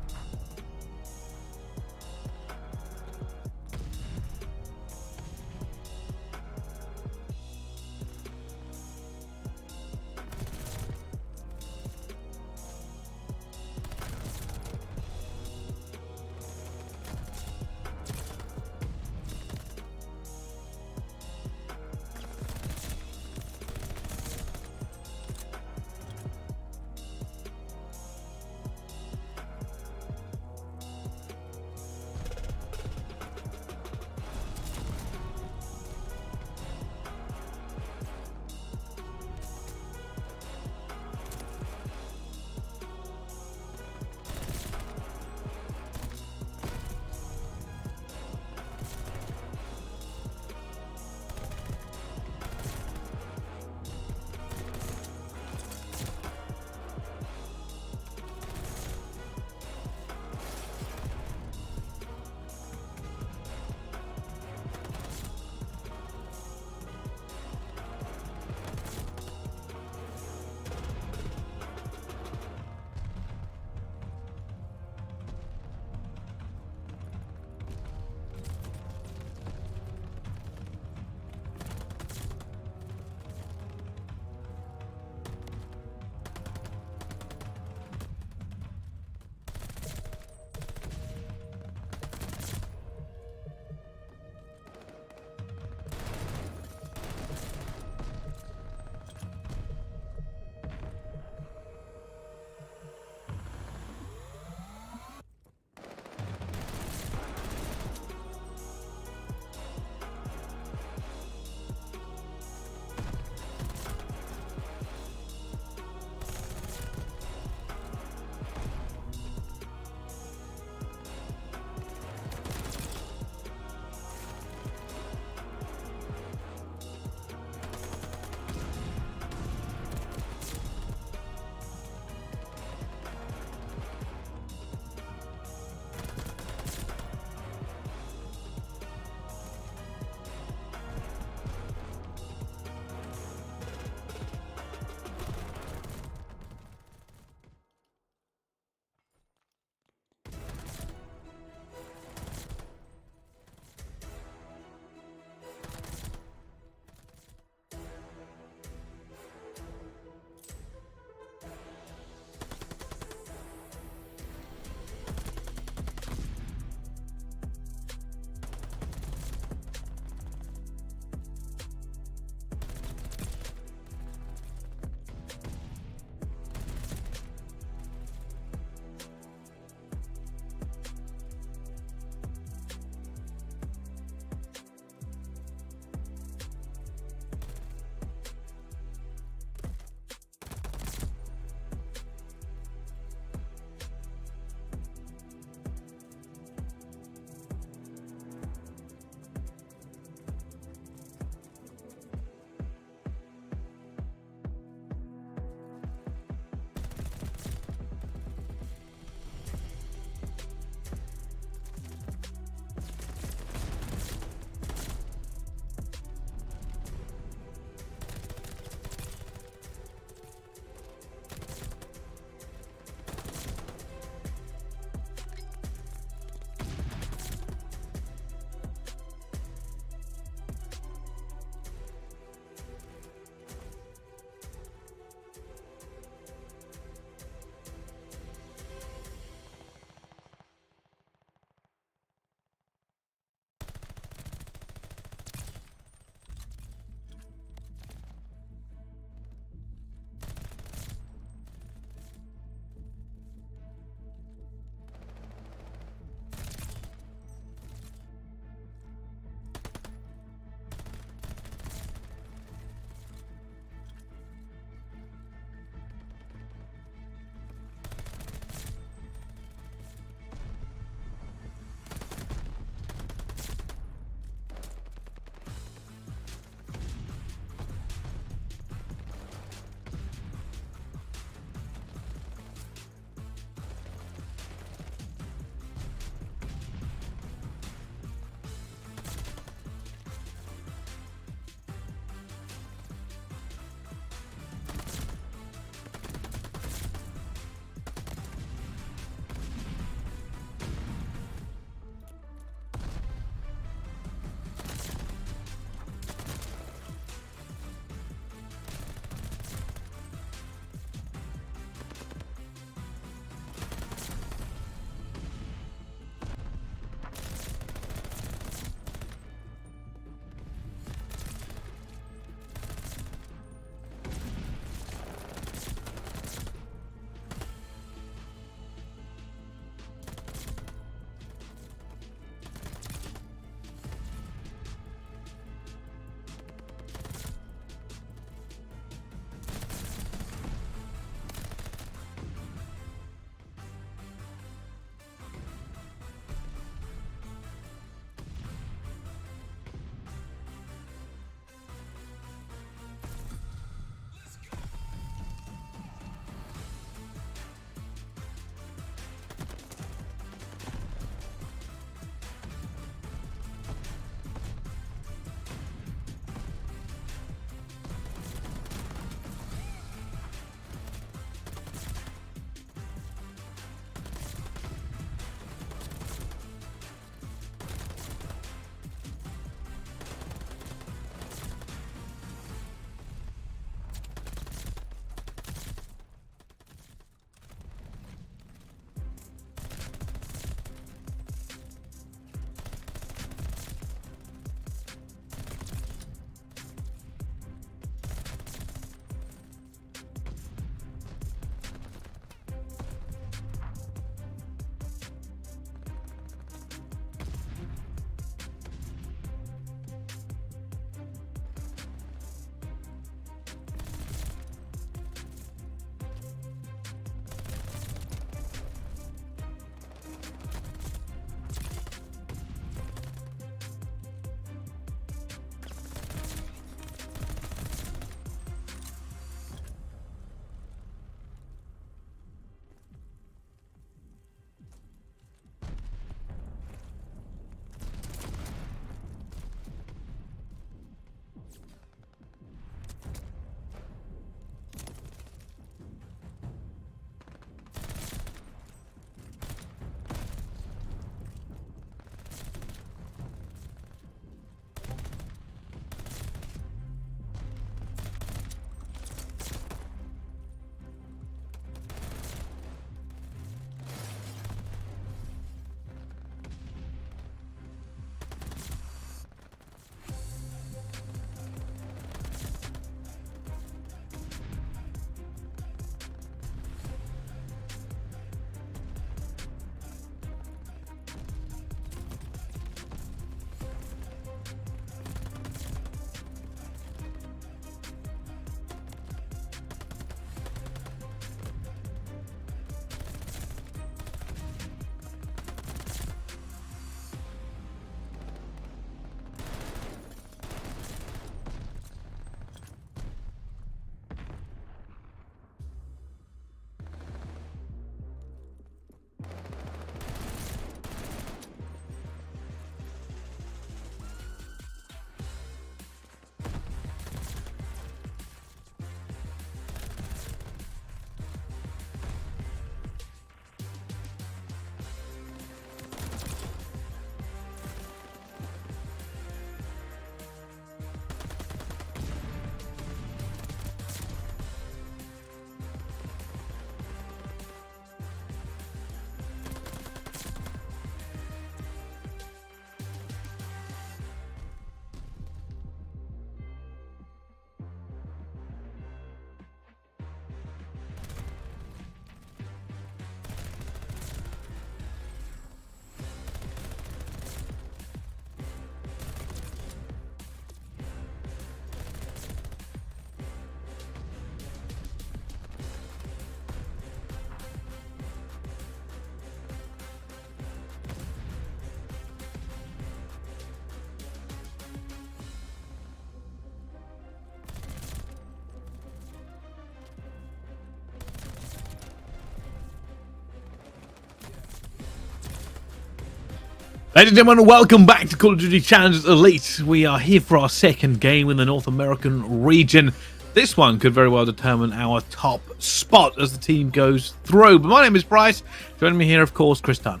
Ladies and gentlemen, welcome back to Call of Duty Challengers Elite. We are here for our second game in the North American region. This one could very well determine our top spot as the team goes through. But my name is Bryce. Joining me here, of course, Chris Dunn.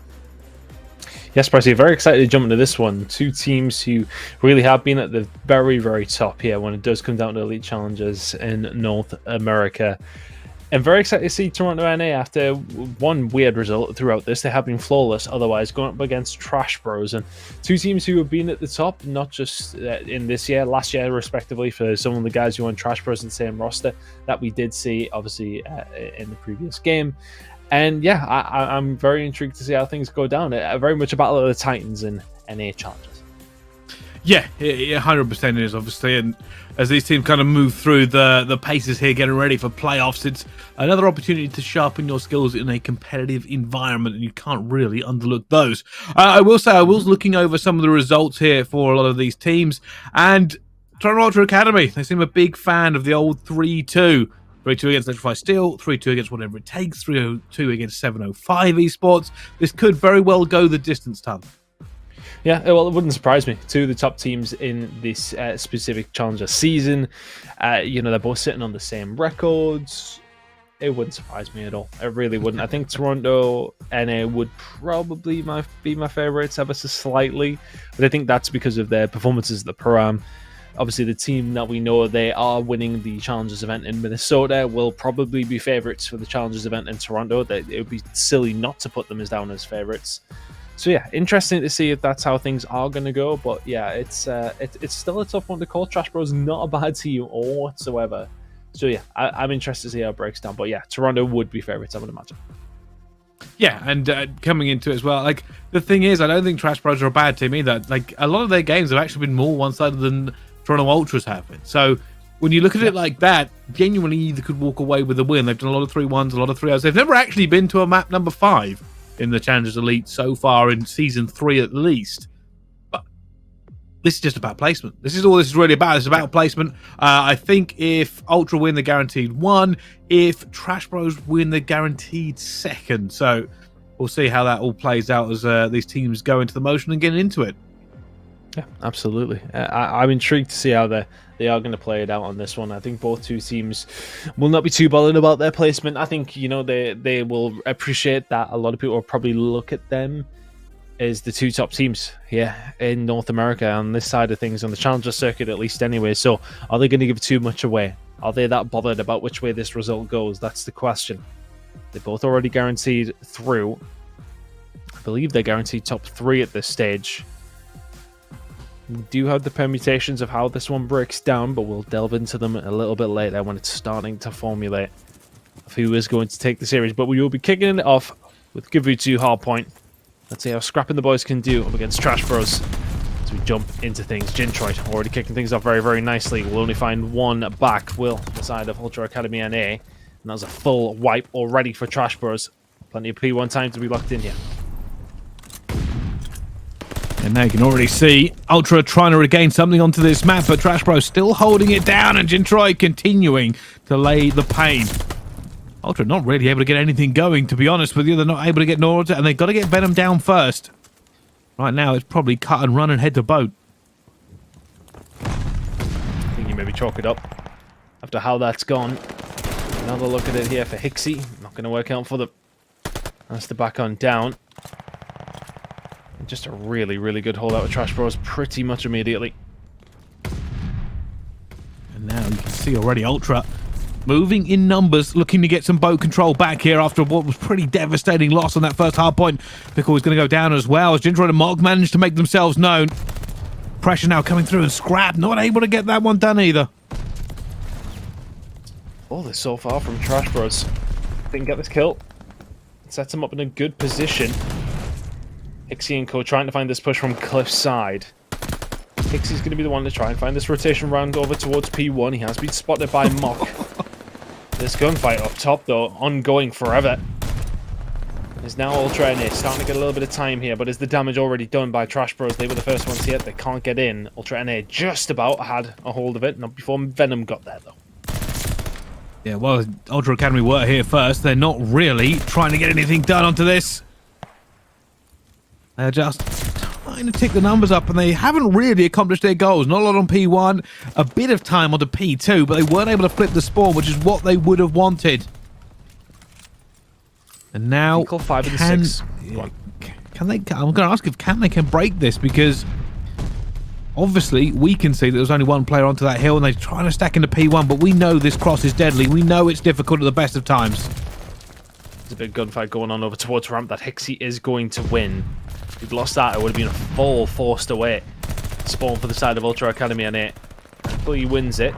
Yes, Bryce, very excited to jump into this one. Two teams who really have been at the very, very top here when it does come down to Elite Challengers in North America. And very excited to see Toronto NA after one weird result throughout this. They have been flawless otherwise, going up against Trash Bros. And two teams who have been at the top, not just in this year, last year respectively, for some of the guys who won Trash Bros in the same roster that we did see, obviously, in the previous game. And yeah, I'm very intrigued to see how things go down. Very much a battle of the Titans in NA Challengers. Yeah, 100% is, obviously. And as these teams kind of move through the paces here, getting ready for playoffs, it's another opportunity to sharpen your skills in a competitive environment, and you can't really underlook those. I will say, I was looking over some of the results here for a lot of these teams, and Toronto Ultra Academy, they seem a big fan of the old 3-2. 3-2 against Electrify Steel, 3-2 against Whatever It Takes, 3-2 against 705 Esports. This could very well go the distance, Tom. Yeah, well, it wouldn't surprise me. Two of the top teams in this specific Challenger season, they're both sitting on the same records. It wouldn't surprise me at all. It really wouldn't. I think Toronto NA would probably be my favourites ever so slightly, but I think that's because of their performances at the Pro-Am. Obviously, the team that we know they are winning the Challengers event in Minnesota will probably be favourites for the Challengers event in Toronto. It would be silly not to put them down as favourites. So yeah, interesting to see if that's how things are going to go. But yeah, it's still a tough one to call. Trash Bros not a bad team whatsoever. So yeah, I'm interested to see how it breaks down. But yeah, Toronto would be favourites, I would imagine. Yeah, and coming into it as well, like, the thing is, I don't think Trash Bros are a bad team either. Like, a lot of their games have actually been more one-sided than Toronto Ultras have been. So when you look at it like that, genuinely either could walk away with a win. They've done a lot of 3-1s, a lot of 3-0s. They've never actually been to a map number 5 in the Challengers Elite so far in Season 3 at least. But this is just about placement. This is all this is really about. It's about placement. I think if Ultra win, the guaranteed 1. If Trash Bros win, the guaranteed 2. So we'll see how that all plays out as these teams go into the motion and get into it. Yeah, absolutely. I'm intrigued to see how they are going to play it out on this one. I think both two teams will not be too bothered about their placement. I think, they will appreciate that a lot of people will probably look at them as the two top teams here in North America on this side of things, on the Challenger circuit at least anyway. So are they going to give too much away? Are they that bothered about which way this result goes? That's the question. They're both already guaranteed through. I believe they're guaranteed top 3 at this stage. We do have the permutations of how this one breaks down, but we'll delve into them a little bit later when it's starting to formulate of who is going to take the series. But we will be kicking it off with Givutu Hardpoint. Let's see how Scrapping the Boys can do up against Trash Bros as we jump into things. Gintroid already kicking things off very, very nicely. We'll only find one back, Will, the side of Ultra Academy NA. And that was a full wipe already for Trash Bros. Plenty of P1 time to be locked in here. And now you can already see Ultra trying to regain something onto this map, but Trash Bros still holding it down, and Gintroid continuing to lay the pain. Ultra not really able to get anything going, to be honest with you. They're not able to get Nora, and they've got to get Venom down first. Right now, it's probably cut and run and head to boat. I think you maybe chalk it up after how that's gone. Another look at it here for Hixie. Not going to work out for them. That's the back on down. Just a really, really good holdout with Trash Bros pretty much immediately. And now you can see already Ultra moving in numbers, looking to get some boat control back here after what was pretty devastating loss on that first hard point. Pickle is going to go down as well as Gintroid and Mog managed to make themselves known. Pressure now coming through, and Scrap not able to get that one done either. Oh, they're so far from Trash Bros. Didn't get this kill. Sets him up in a good position. Hixie and Co trying to find this push from Cliffside. Hixie's going to be the one to try and find this rotation round over towards P1. He has been spotted by Mock. This gunfight up top, though, ongoing forever. There's now Ultra NA starting to get a little bit of time here, but is the damage already done by Trash Bros? They were the first ones here. They can't get in. Ultra NA just about had a hold of it, not before Venom got there, though. Yeah, well, Ultra Academy were here first. They're not really trying to get anything done onto this. They're just trying to tick the numbers up, and they haven't really accomplished their goals. Not a lot on P1, a bit of time onto P2, but they weren't able to flip the spawn, which is what they would have wanted. And now, Equal 5 and 6. Can they? I'm going to ask if they can break this, because obviously we can see that there's only one player onto that hill, and they're trying to stack into P1. But we know this cross is deadly. We know it's difficult at the best of times. There's a big gunfight going on over towards ramp that Hixie is going to win. If he'd lost that, it would have been a full forced away spawn for the side of Ultra Academy on it. But he wins it.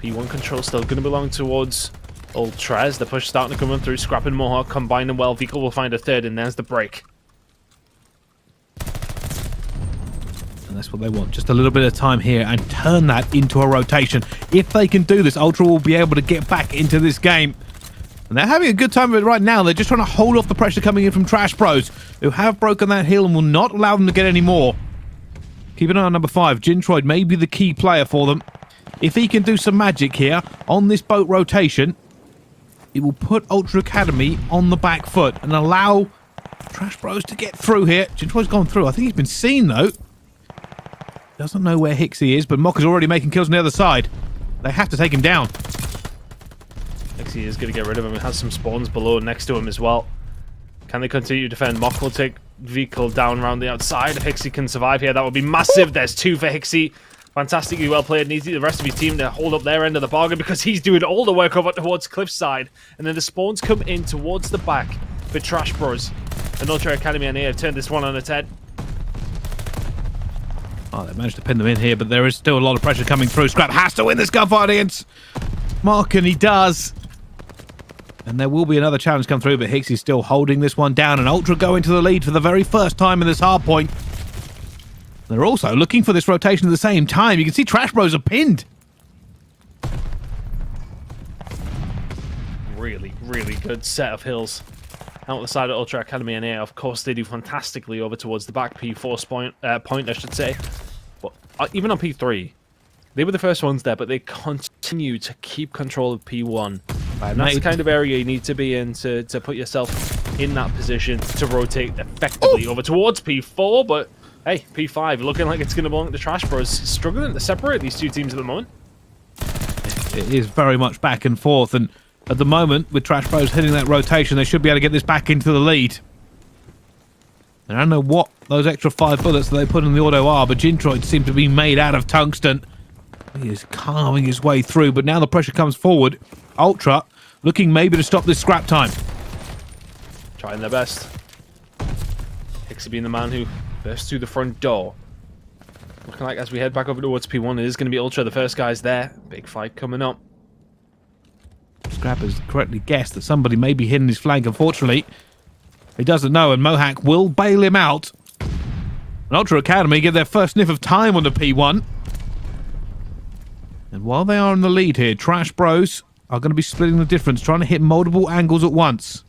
P1 control still going to belong towards Ultras. The push starting to come in through. Scrap and Mohawk combining well. Vico will find a third, and there's the break. And that's what they want. Just a little bit of time here and turn that into a rotation. If they can do this, Ultra will be able to get back into this game. And they're having a good time of it right now. They're just trying to hold off the pressure coming in from Trash Bros, who have broken that hill and will not allow them to get any more. Keep an eye on number 5. Gintroid may be the key player for them. If he can do some magic here on this boat rotation, it will put Ultra Academy on the back foot and allow Trash Bros to get through here. Gintroid's gone through. I think he's been seen, though. Doesn't know where Hixie is, but Mock is already making kills on the other side. They have to take him down. Hixie is going to get rid of him. He has some spawns below next to him as well. Can they continue to defend? Mock will take Vehicle down around the outside. If Hixie can survive here, that would be massive. There's 2 for Hixie. Fantastically well played. Needs the rest of his team to hold up their end of the bargain, because he's doing all the work over towards Cliffside. And then the spawns come in towards the back for Trash Bros. And Ultra Academy and have turned this one on its head. Oh, they managed to pin them in here, but there is still a lot of pressure coming through. Scrap has to win this gunfight against Mark, and he does. And there will be another challenge come through, but Hixie's still holding this one down, and Ultra go into the lead for the very first time in this hard point. They're also looking for this rotation at the same time. You can see Trash Bros are pinned. Really, really good set of hills out the side of Ultra Academy and Of course, they do fantastically over towards the back P4 point, I should say. But even on P3, they were the first ones there, but they continue to keep control of P1. And that's the kind of area you need to be in to put yourself in that position to rotate effectively over towards P4. But hey, P5 looking like it's going to belong to Trash Bros. Struggling to separate these two teams at the moment. It is very much back and forth, and at the moment, with Trash Bros hitting that rotation, they should be able to get this back into the lead. And I don't know what those extra 5 bullets that they put in the auto are, but Gintroid seem to be made out of tungsten. He is carving his way through, but now the pressure comes forward. Ultra looking maybe to stop this scrap time. Trying their best. Hixie being the man who bursts through the front door. Looking like as we head back over towards P1, it is going to be Ultra, the first guys there. Big fight coming up. Scrap has correctly guessed that somebody may be hitting his flank. Unfortunately, he doesn't know, and Mohawk will bail him out. And Ultra Academy get their first sniff of time on the P1. And while they are in the lead here, Trash Bros are going to be splitting the difference, trying to hit multiple angles at once.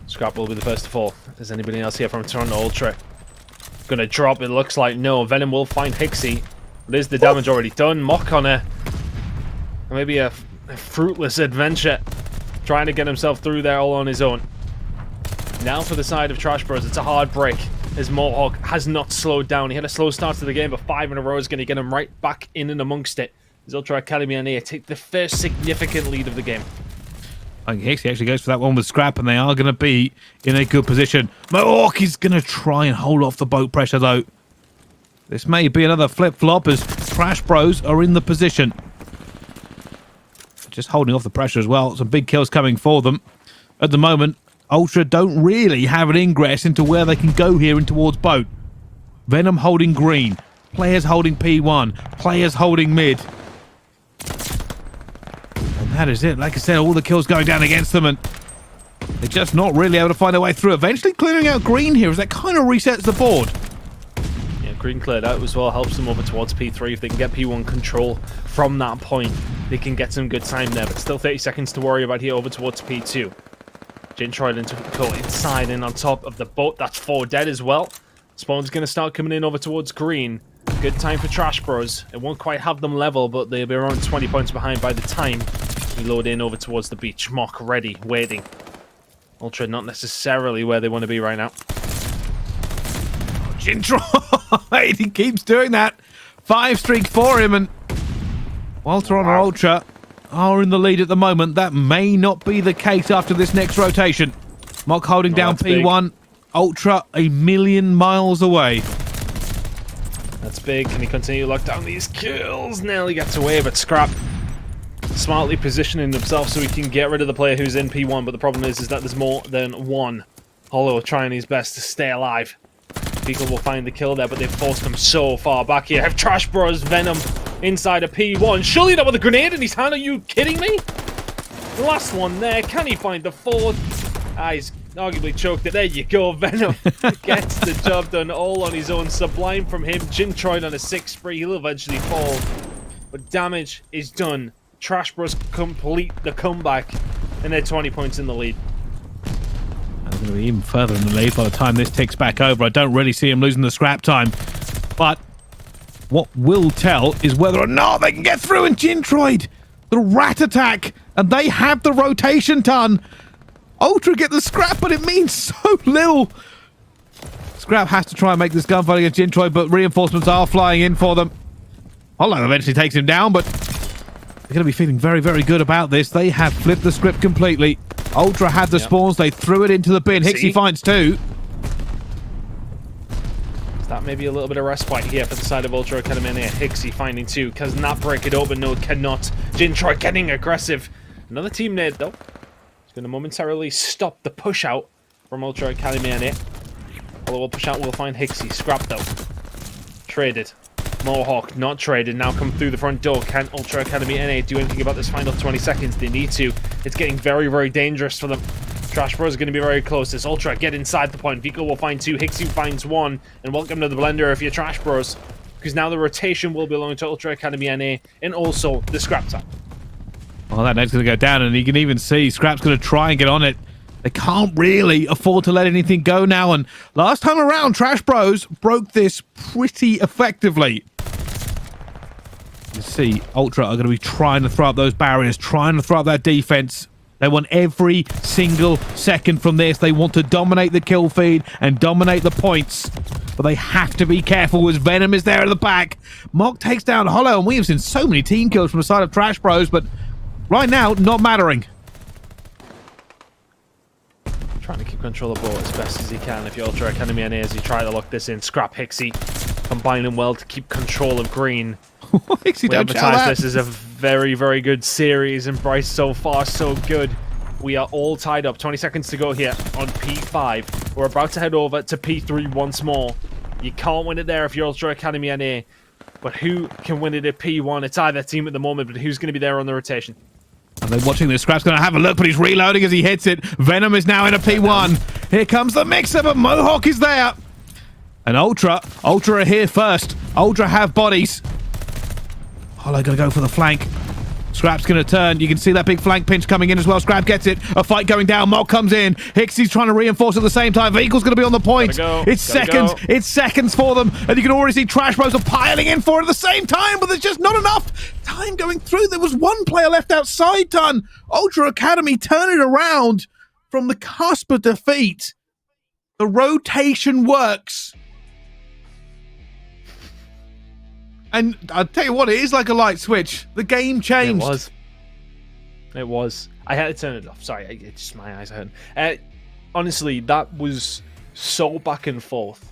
Scrap will be the first to fall. If there's anybody else here from Toronto Ultra gonna drop, it looks like no. Venom will find Hixie. But is the damage already done? Mock on maybe a fruitless adventure, trying to get himself through there all on his own. Now for the side of Trash Bros, it's a hard break, as Mohawk has not slowed down. He had a slow start to the game, but 5 in a row is going to get him right back in and amongst it. As Ultra Academy and take the first significant lead of the game. I think Hixie actually goes for that one with Scrap, and they are going to be in a good position. Mohawk is going to try and hold off the boat pressure, though. This may be another flip-flop as Trash Bros are in the position. Just holding off the pressure as well. Some big kills coming for them. At the moment, Ultra don't really have an ingress into where they can go here in towards boat. Venom holding green. Players holding P1. Players holding mid. And that is it. Like I said, all the kills going down against them, and they're just not really able to find their way through. Eventually clearing out green here as that kind of resets the board. Yeah, green cleared out as well. Helps them over towards P3. If they can get P1 control from that point, they can get some good time there. But still 30 seconds to worry about here over towards P2. Gintroid into go inside and on top of the boat. That's 4 dead as well. Spawn's going to start coming in over towards green. Good time for Trash Bros. It won't quite have them level, but they'll be around 20 points behind by the time we load in over towards the beach. Mock ready, waiting. Ultra not necessarily where they want to be right now. Jintroid, he keeps doing that. 5 streak for him, and Walter on Ultra are in the lead at the moment. That may not be the case after this next rotation. Mock holding down P1. Big. Ultra a million miles away. That's big. Can he continue to lock down these kills? Nearly gets away, but Scrap smartly positioning himself so he can get rid of the player who's in P1, but the problem is that there's more than one. Hollow trying his best to stay alive. Beagle will find the kill there, but they've forced him so far back here. Have Trash Bros Venom inside a P1. Surely not with a grenade in his hand. Are you kidding me? The last one there. Can he find the fourth? He's arguably choked it. There you go. Venom gets the job done all on his own. Sublime from him. Jintroid on a 6 spree. He'll eventually fall. But damage is done. Trash Bros complete the comeback, and they're 20 points in the lead. And they're going to be even further in the lead by the time this ticks back over. I don't really see him losing the scrap time, but what will tell is whether or not they can get through. And Jintroid, the rat attack, and they have the rotation ton. Ultra get the scrap, but it means so little. Scrap has to try and make this gunfight against Jintroid, but reinforcements are flying in for them. Hollow eventually takes him down, but they're going to be feeling very, very good about this. They have flipped the script completely. Ultra had the spawns. They threw it into the bin. Hixie finds 2. That may be a little bit of respite here for the side of Ultra Academy. And Hixie finding 2. Can not break it open. No, it cannot. Jintroid getting aggressive. Another team nade, though. It's going to momentarily stop the push out from Ultra Academy. And Hollow will push out. We'll find Hixie. Scrap, though. Traded. Mohawk not traded, now come through the front door. Can Ultra Academy NA do anything about this final 20 seconds? They need to. It's getting very, very dangerous for them. Trash Bros is going to be very close. As Ultra get inside the point. Vico will find 2. Hixie finds 1. And welcome to the blender if you're Trash Bros. Because now the rotation will belong to Ultra Academy NA and also the scrap time. Well, that nade's going to go down, and you can even see Scrap's going to try and get on it. They can't really afford to let anything go now, and last time around, Trash Bros broke this pretty effectively. You see, Ultra are going to be trying to throw up those barriers, trying to throw up that defense. They want every single second from this. They want to dominate the kill feed and dominate the points, but they have to be careful as Venom is there at the back. Mock takes down Hollow, and we have seen so many team kills from the side of Trash Bros, but right now, not mattering. Trying to keep control of the ball as best as he can. If you're Ultra Academy NA as you try to lock this in, Scrap Hixie combining well to keep control of green. Hixie, we advertise this as a very, very good series, and Bryce so far so good. We are all tied up. 20 seconds to go here on P5. We're about to head over to P3 once more. You can't win it there if you're Ultra Academy NA, but who can win it at P1? It's either team at the moment, but who's going to be there on the rotation? And they're watching this. Scrap's going to have a look, but he's reloading as he hits it. Venom is now in a P1. Here comes the mixer, but Mohawk is there. And Ultra are here first. Ultra have bodies. Hollow going to go for the flank. Scrap's going to turn. You can see that big flank pinch coming in as well. Scrap gets it. A fight going down. Mock comes in. Hixie's trying to reinforce at the same time. Vehicle's going to be on the point. It's seconds. It's seconds for them. And you can already see Trash Bros are piling in for it at the same time, but there's just not enough time going through. There was one player left outside ton. Ultra Academy turn it around from the cusp of defeat. The rotation works. And I'll tell you what, it is like a light switch. The game changed. It was. I had to turn it off. Sorry, it's just my eyes are hurting. Honestly, that was so back and forth.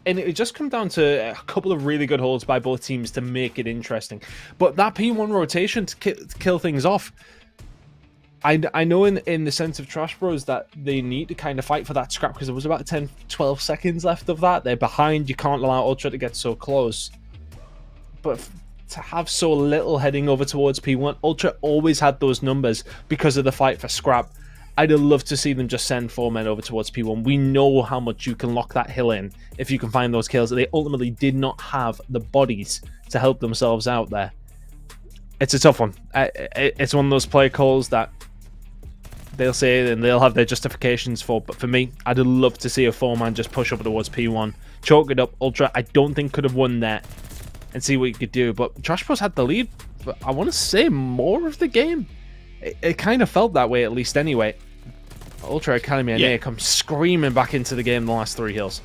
And it just come down to a couple of really good holds by both teams to make it interesting. But that P1 rotation to kill things off, I know in the sense of Trash Bros that they need to kind of fight for that scrap because there was about 10, 12 seconds left of that. They're behind. You can't allow Ultra to get so close. But to have so little heading over towards P1, Ultra always had those numbers because of the fight for scrap. I'd have loved to see them just send 4 men over towards P1. We know how much you can lock that hill in if you can find those kills. They ultimately did not have the bodies to help themselves out there. It's a tough one. It's one of those play calls that they'll say and they'll have their justifications for. But for me, I'd have loved to see a 4-man just push up towards P1. Choke it up. Ultra, I don't think could have won that. And see what you could do. But Trash Bros had the lead, but I want to say more of the game. It kind of felt that way, at least anyway. Ultra Academy and Yeah. Air come screaming back into the game in the last 3 hills.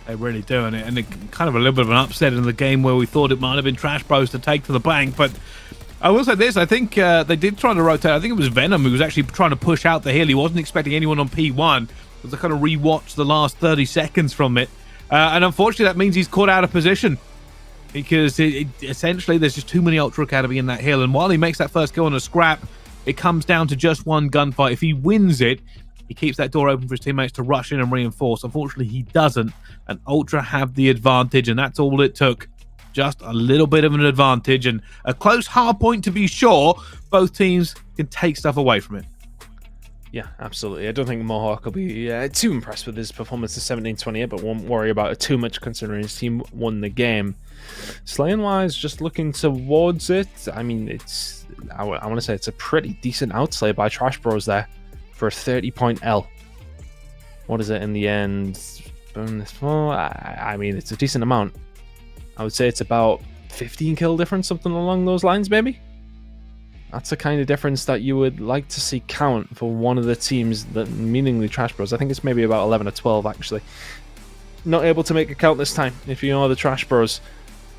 They really do, and it kind of a little bit of an upset in the game where we thought it might have been Trash Bros to take to the bank. But I will say this, I think they did try to rotate. I think it was Venom who was actually trying to push out the hill. He wasn't expecting anyone on P1. As I kind of rewatched the last 30 seconds from it. And unfortunately, that means he's caught out of position. Because essentially, there's just too many Ultra Academy in that hill. And while he makes that first kill on a scrap, it comes down to just one gunfight. If he wins it, he keeps that door open for his teammates to rush in and reinforce. Unfortunately, he doesn't. And Ultra have the advantage, and that's all it took. Just a little bit of an advantage and a close hard point to be sure. Both teams can take stuff away from it. Yeah, absolutely. I don't think Mohawk will be too impressed with his performance of 17-28, but won't worry about it too much considering his team won the game. Slaying-wise, just looking towards it. I mean, I want to say it's a pretty decent outslay by Trash Bros there for a 30-point L. What is it in the end? I mean, it's a decent amount. I would say it's about 15 kill difference, something along those lines, maybe? That's the kind of difference that you would like to see count for one of the teams that meaningly Trash Bros. I think it's maybe about 11 or 12, actually. Not able to make a count this time, if you know the Trash Bros.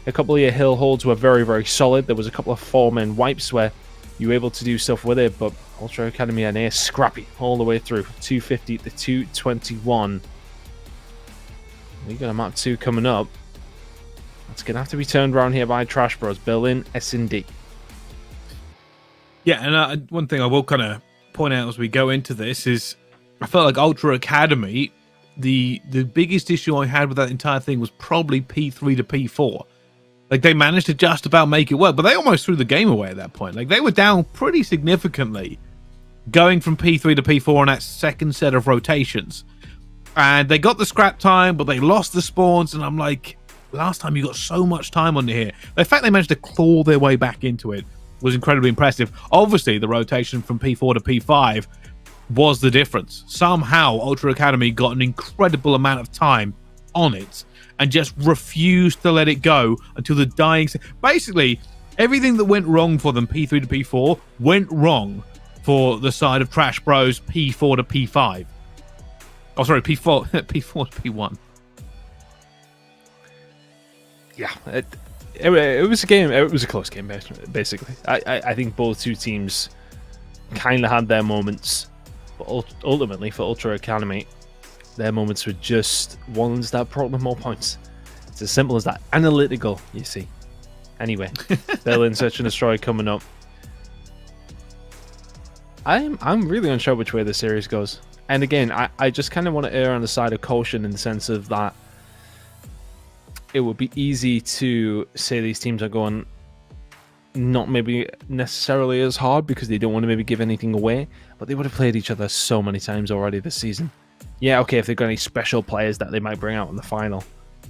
A couple of your hill holds were very, very solid. There was a couple of 4-man wipes where you were able to do stuff with it, but Ultra Academy and Air scrappy all the way through. 250 to 221. We got a map 2 coming up. It's going to have to be turned around here by Trash Bros. Berlin S&D. Yeah, and one thing I will kind of point out as we go into this is I felt like Ultra Academy, the biggest issue I had with that entire thing was probably P3 to P4. Like, they managed to just about make it work, but they almost threw the game away at that point. Like, they were down pretty significantly going from P3 to P4 on that second set of rotations. And they got the scrap time, but they lost the spawns, and I'm like, last time you got so much time on here. The fact they managed to claw their way back into it was incredibly impressive. Obviously, the rotation from P4 to P5 was the difference. Somehow, Ultra Academy got an incredible amount of time on it and just refused to let it go until the dying... Basically, everything that went wrong for them, P3 to P4, went wrong for the side of Trash Bros, P4 to P5. Oh, sorry, P4 to P1. Yeah, it was a game. It was a close game, basically. I think both two teams kind of had their moments, but ultimately for Ultra Academy, their moments were just ones that brought them more points. It's as simple as that. Analytical, you see. Anyway, Berlin Search and Destroy coming up. I'm really unsure which way the series goes. And again, I just kind of want to err on the side of caution in the sense of that it would be easy to say these teams are going not maybe necessarily as hard because they don't want to maybe give anything away, but they would have played each other so many times already this season. Yeah, okay, if they've got any special players that they might bring out in the final,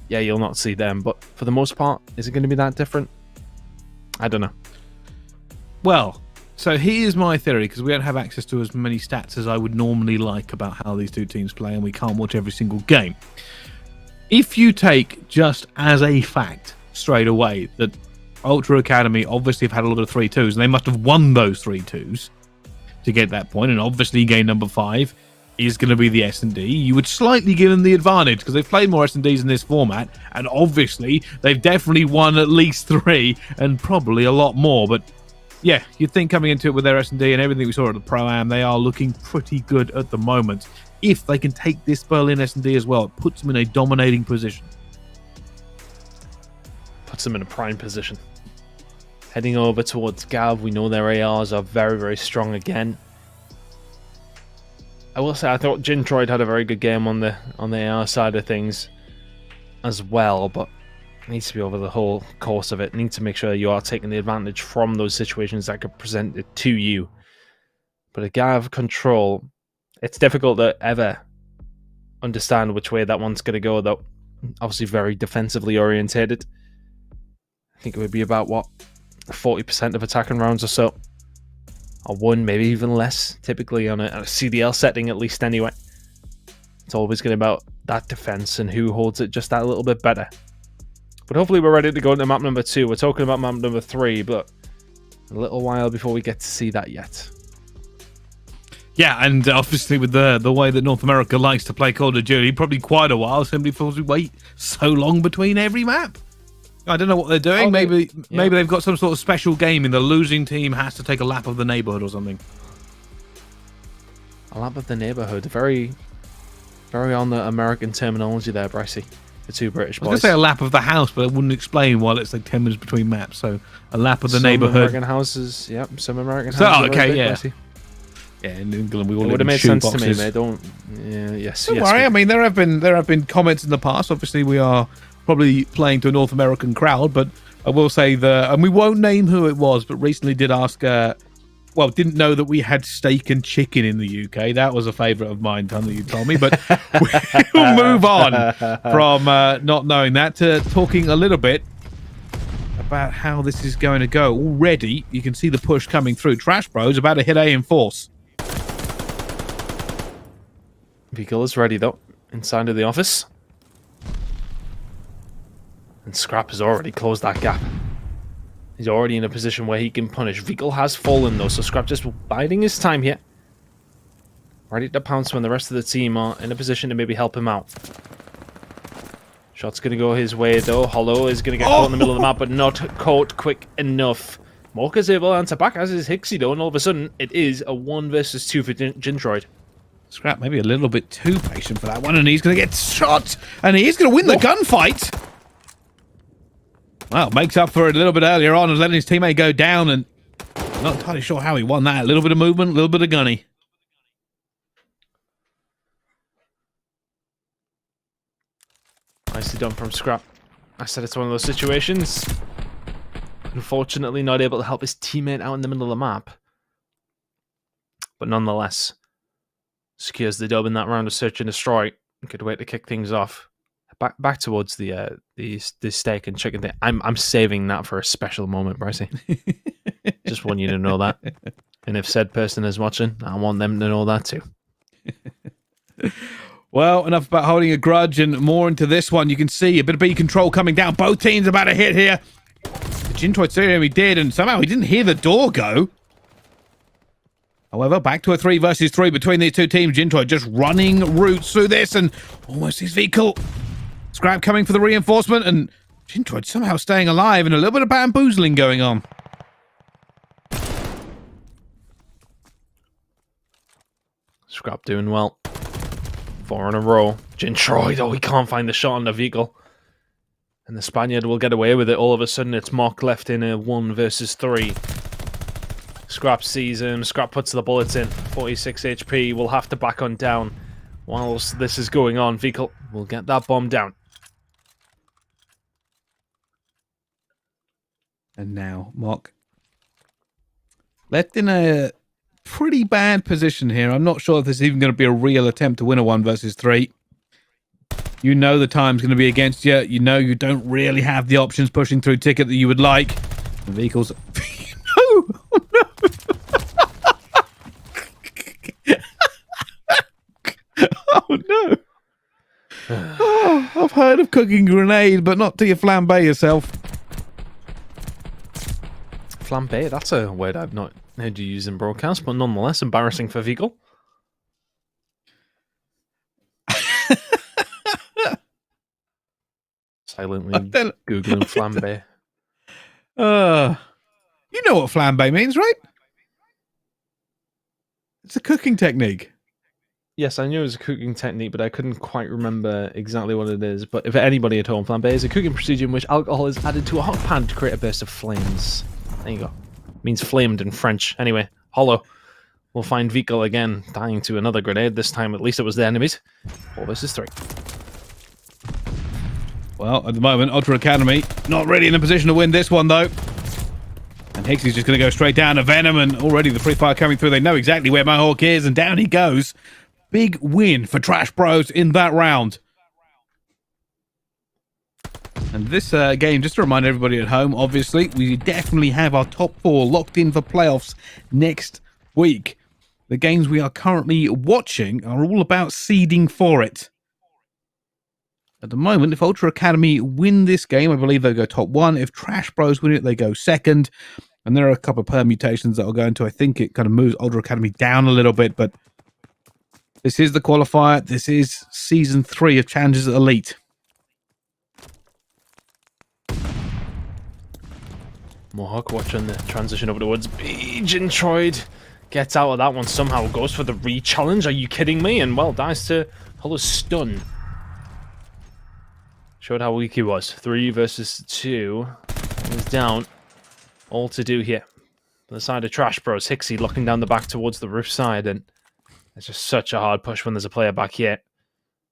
yeah, you'll not see them. But for the most part, is it going to be that different? I don't know. Well, so here's my theory, because we don't have access to as many stats as I would normally like about how these two teams play, and we can't watch every single game. If you take just as a fact straight away that Ultra Academy obviously have had a lot of 3-2s, and they must have won those 3-2s to get that point, and obviously game number 5 is going to be the S&D, you would slightly give them the advantage because they've played more S&Ds in this format, and obviously they've definitely won at least 3 and probably a lot more. But yeah, you'd think coming into it with their S&D and everything we saw at the Pro-Am, they are looking pretty good at the moment. If they can take this Berlin S&D as well, it puts them in a dominating position. Puts them in a prime position. Heading over towards Gav, we know their ARs are very, very strong again. I will say I thought Gintroid had a very good game on the AR side of things as well, but it needs to be over the whole course of it. You need to make sure you are taking the advantage from those situations that could present it to you. But a Gav control, it's difficult to ever understand which way that one's going to go, though. Obviously very defensively orientated. I think it would be about, 40% of attacking rounds or so. Or 1, maybe even less, typically on a CDL setting at least anyway. It's always going to be about that defense and who holds it just that little bit better. But hopefully we're ready to go into map number 2. We're talking about map number 3, but a little while before we get to see that yet. Yeah, and obviously with the way that North America likes to play Call of Duty, probably quite a while simply because we wait so long between every map. I don't know what they're doing. Maybe they've got some sort of special game and the losing team has to take a lap of the neighborhood or something. A lap of the neighborhood. Very, very on the American terminology there, Brycey. The two British boys. I was going to say a lap of the house, but I wouldn't explain why it's like 10 minutes between maps. So a lap of the neighborhood. American houses. Yep, some American houses. Okay, yeah. Yeah, in England we all live in would have made shoe sense boxes. to me, mate. Don't. Yeah, yes. Don't worry. I mean, there have been comments in the past. Obviously, we are probably playing to a North American crowd, but I will say and we won't name who it was, but recently did ask. Didn't know that we had steak and chicken in the UK. That was a favourite of mine, Tom, that you told me. But we'll move on from not knowing that to talking a little bit about how this is going to go. Already, you can see the push coming through. Trash Bros about to hit A in force. Vehicle is ready, though, inside of the office. And Scrap has already closed that gap. He's already in a position where he can punish. Vehicle has fallen, though, so Scrap just biding his time here. Ready to pounce when the rest of the team are in a position to maybe help him out. Shot's going to go his way, though. Hollow is going to get caught in the middle of the map, but not caught quick enough. Morka's able to answer back, as is Hixie, though, and all of a sudden, it is a 1 versus 2 for Gintroid. Scrap maybe a little bit too patient for that one, and he's going to get shot, and he is going to win the gunfight. Well, makes up for it a little bit earlier on, and letting his teammate go down, and not entirely sure how he won that. A little bit of movement, a little bit of gunny. Nicely done from Scrap. I said it's one of those situations. Unfortunately, not able to help his teammate out in the middle of the map. But nonetheless, secures the dub in that round of search and destroy. Good way to kick things off. Back towards the steak and chicken thing. I'm saving that for a special moment, Brycey. Just want you to know that. And if said person is watching, I want them to know that too. Well, enough about holding a grudge and more into this one. You can see a bit of B control coming down. Both teams about to hit here. The Gintroid Serum he did, and somehow he didn't hear the door go. However, back to a 3 versus 3 between these two teams. Gintroid just running routes through this and almost his vehicle. Scrap coming for the reinforcement, and Gintroid somehow staying alive, and a little bit of bamboozling going on. Scrap doing well. 4 in a row. Gintroid, oh, he can't find the shot on the vehicle. And the Spaniard will get away with it. All of a sudden, it's Mock left in a 1 versus 3. Scrap sees him. Scrap puts the bullets in. 46 HP. Will have to back on down. Whilst this is going on, vehicle will get that bomb down. And now, Mock left in a pretty bad position here. I'm not sure if this is even going to be a real attempt to win a 1 versus 3. You know the time's going to be against you. You know you don't really have the options pushing through ticket that you would like. The vehicles... no! Oh, no! Oh, I've heard of cooking grenade, but not till you flambe yourself. Flambe, that's a word I've not heard you use in broadcast, but nonetheless embarrassing for vehicle. Silently Googling flambe. You know what flambe means, right? It's a cooking technique. Yes, I knew it was a cooking technique, but I couldn't quite remember exactly what it is. But if anybody at home, flambe is a cooking procedure in which alcohol is added to a hot pan to create a burst of flames. There you go. It means flamed in French. Anyway, Hollow will find Vehicle again, dying to another grenade. This time, at least it was the enemies. 4 versus 3. Well, at the moment, Ultra Academy not really in a position to win this one, though. And Hixie's just going to go straight down to Venom, and already the free fire coming through. They know exactly where Mohawk is, and down he goes. Big win for Trash Bros in that round. And this game, just to remind everybody at home, obviously, we definitely have our top 4 locked in for playoffs next week. The games we are currently watching are all about seeding for it. At the moment, if Ultra Academy win this game, I believe they'll go top 1. If Trash Bros win it, they go second. And there are a couple of permutations that I'll go into. I think it kind of moves Ultra Academy down a little bit, but this is the qualifier. This is Season 3 of Challengers Elite. Mohawk watching the transition over towards B. Gintroid gets out of that one somehow, goes for the re-challenge. Are you kidding me? And, well, dies to Hollow's stun. Showed how weak he was. 3 versus 2. He's down. All to do here. On the side of Trash Bros, Hixie locking down the back towards the roof side, and it's just such a hard push when there's a player back here.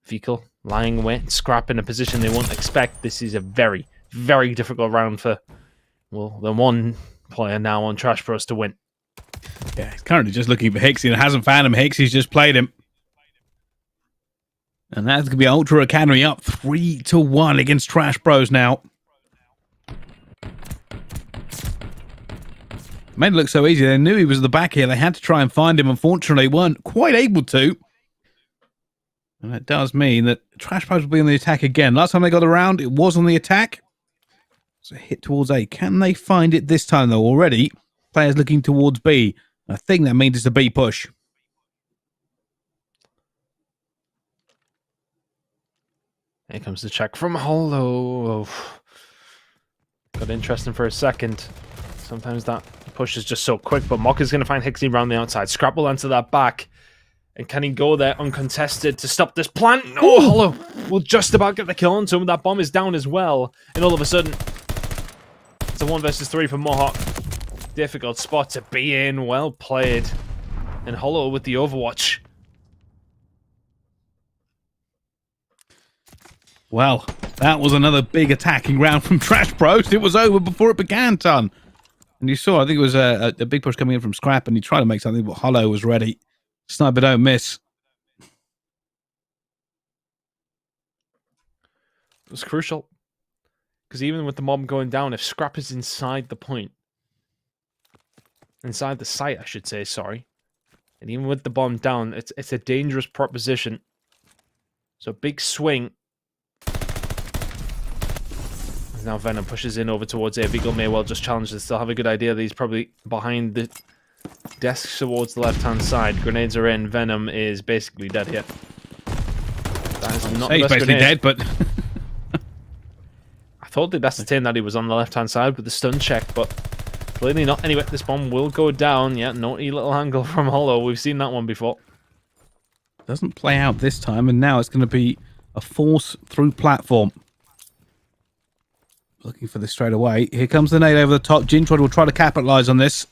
Fecal lying away, Scrap in a position they won't expect. This is a very, very difficult round for, well, the one player now on Trash Bros to win. Yeah, he's currently just looking for Hixie and hasn't found him. Hixie's just played him. And that's going to be Ultra Academy up 3-1 against Trash Bros now. Made it look so easy. They knew he was at the back here. They had to try and find him. Unfortunately, weren't quite able to. And that does mean that Trash Bros will be on the attack again. Last time they got around, it was on the attack. So hit towards A. Can they find it this time, though? Already, players looking towards B. I think that means it's a B push. Here comes the check from Hollow. Oh. Got interesting for a second. Sometimes that push is just so quick, but Mock is going to find Hixie around the outside. Scrap will answer that back. And can he go there uncontested to stop this plant? No, Hollow will just about get the kill onto him. That bomb is down as well. And all of a sudden, it's a 1 versus 3 for Mohawk. Difficult spot to be in. Well played. And Hollow with the Overwatch. Well, that was another big attacking round from Trash Bros. It was over before it began, Ton. And you saw, I think it was a big push coming in from Scrap, and he tried to make something, but Hollow was ready. Sniper don't miss. It was crucial. Because even with the mob going down, if Scrap is inside the point, inside the site, I should say, sorry. And even with the bomb down, it's a dangerous proposition. So big swing. Now Venom pushes in over towards A. Beagle may well just challenge this. They'll have a good idea that he's probably behind the desk towards the left-hand side. Grenades are in. Venom is basically dead here. That is not the He's best basically grenade. dead, but I thought they'd ascertained that he was on the left-hand side with the stun check, but clearly not. Anyway, this bomb will go down. Yeah, naughty little angle from Hollow. We've seen that one before. doesn't play out this time, and now it's going to be a force through platform. Looking for this straight away. Here comes the nade over the top. Gintroid will try to capitalize on this.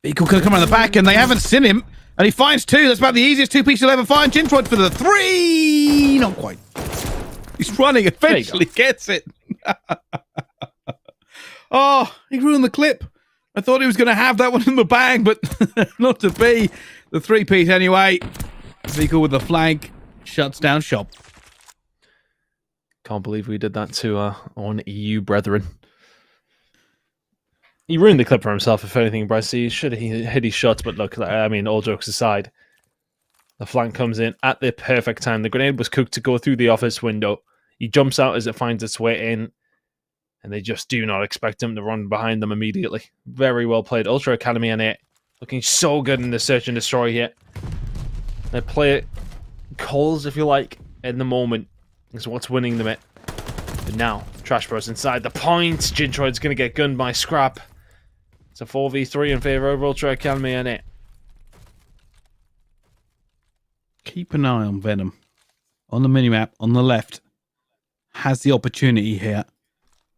Beagle can come around the back, and they haven't seen him. And he finds 2. That's about the easiest 2-piece he'll ever find. Gintroid for the 3. Not quite. He's running. Eventually gets it. Oh, he ruined the clip. I thought he was going to have that one in the bag, but not to be. The 3-piece anyway. Beagle with the flank. Shuts down shop. Can't believe we did that to our own EU brethren. He ruined the clip for himself, if anything, Bryce. He should have hit his shots, but look, I mean, all jokes aside, the flank comes in at the perfect time. The grenade was cooked to go through the office window. He jumps out as it finds its way in, and they just do not expect him to run behind them immediately. Very well played. Ultra Academy and it looking so good in the search and destroy here. They play it calls, if you like, in the moment. Is what's winning them it. But now, Trash Bros inside the point. Gintroid's going to get gunned by Scrap. It's a 4v3 in favor of Ultra Academy and it. Keep an eye on Venom. On the minimap, on the left. Has the opportunity here.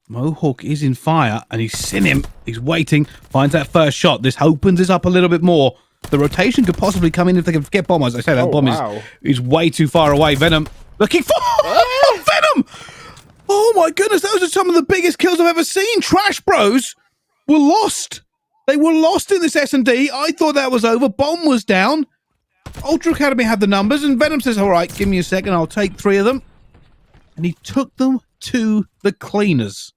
Mohawk is in fire, and he's seen him. He's waiting. Finds that first shot. This opens this up a little bit more. The rotation could possibly come in if they can get bomb. As I say, that bomb is way too far away. Venom looking for Venom! Oh my goodness, those are some of the biggest kills I've ever seen. Trash Bros were lost. They were lost in this S&D. I thought that was over. Bomb was down. Ultra Academy had the numbers, and Venom says, all right, give me a second. I'll take 3 of them. And he took them to the cleaners.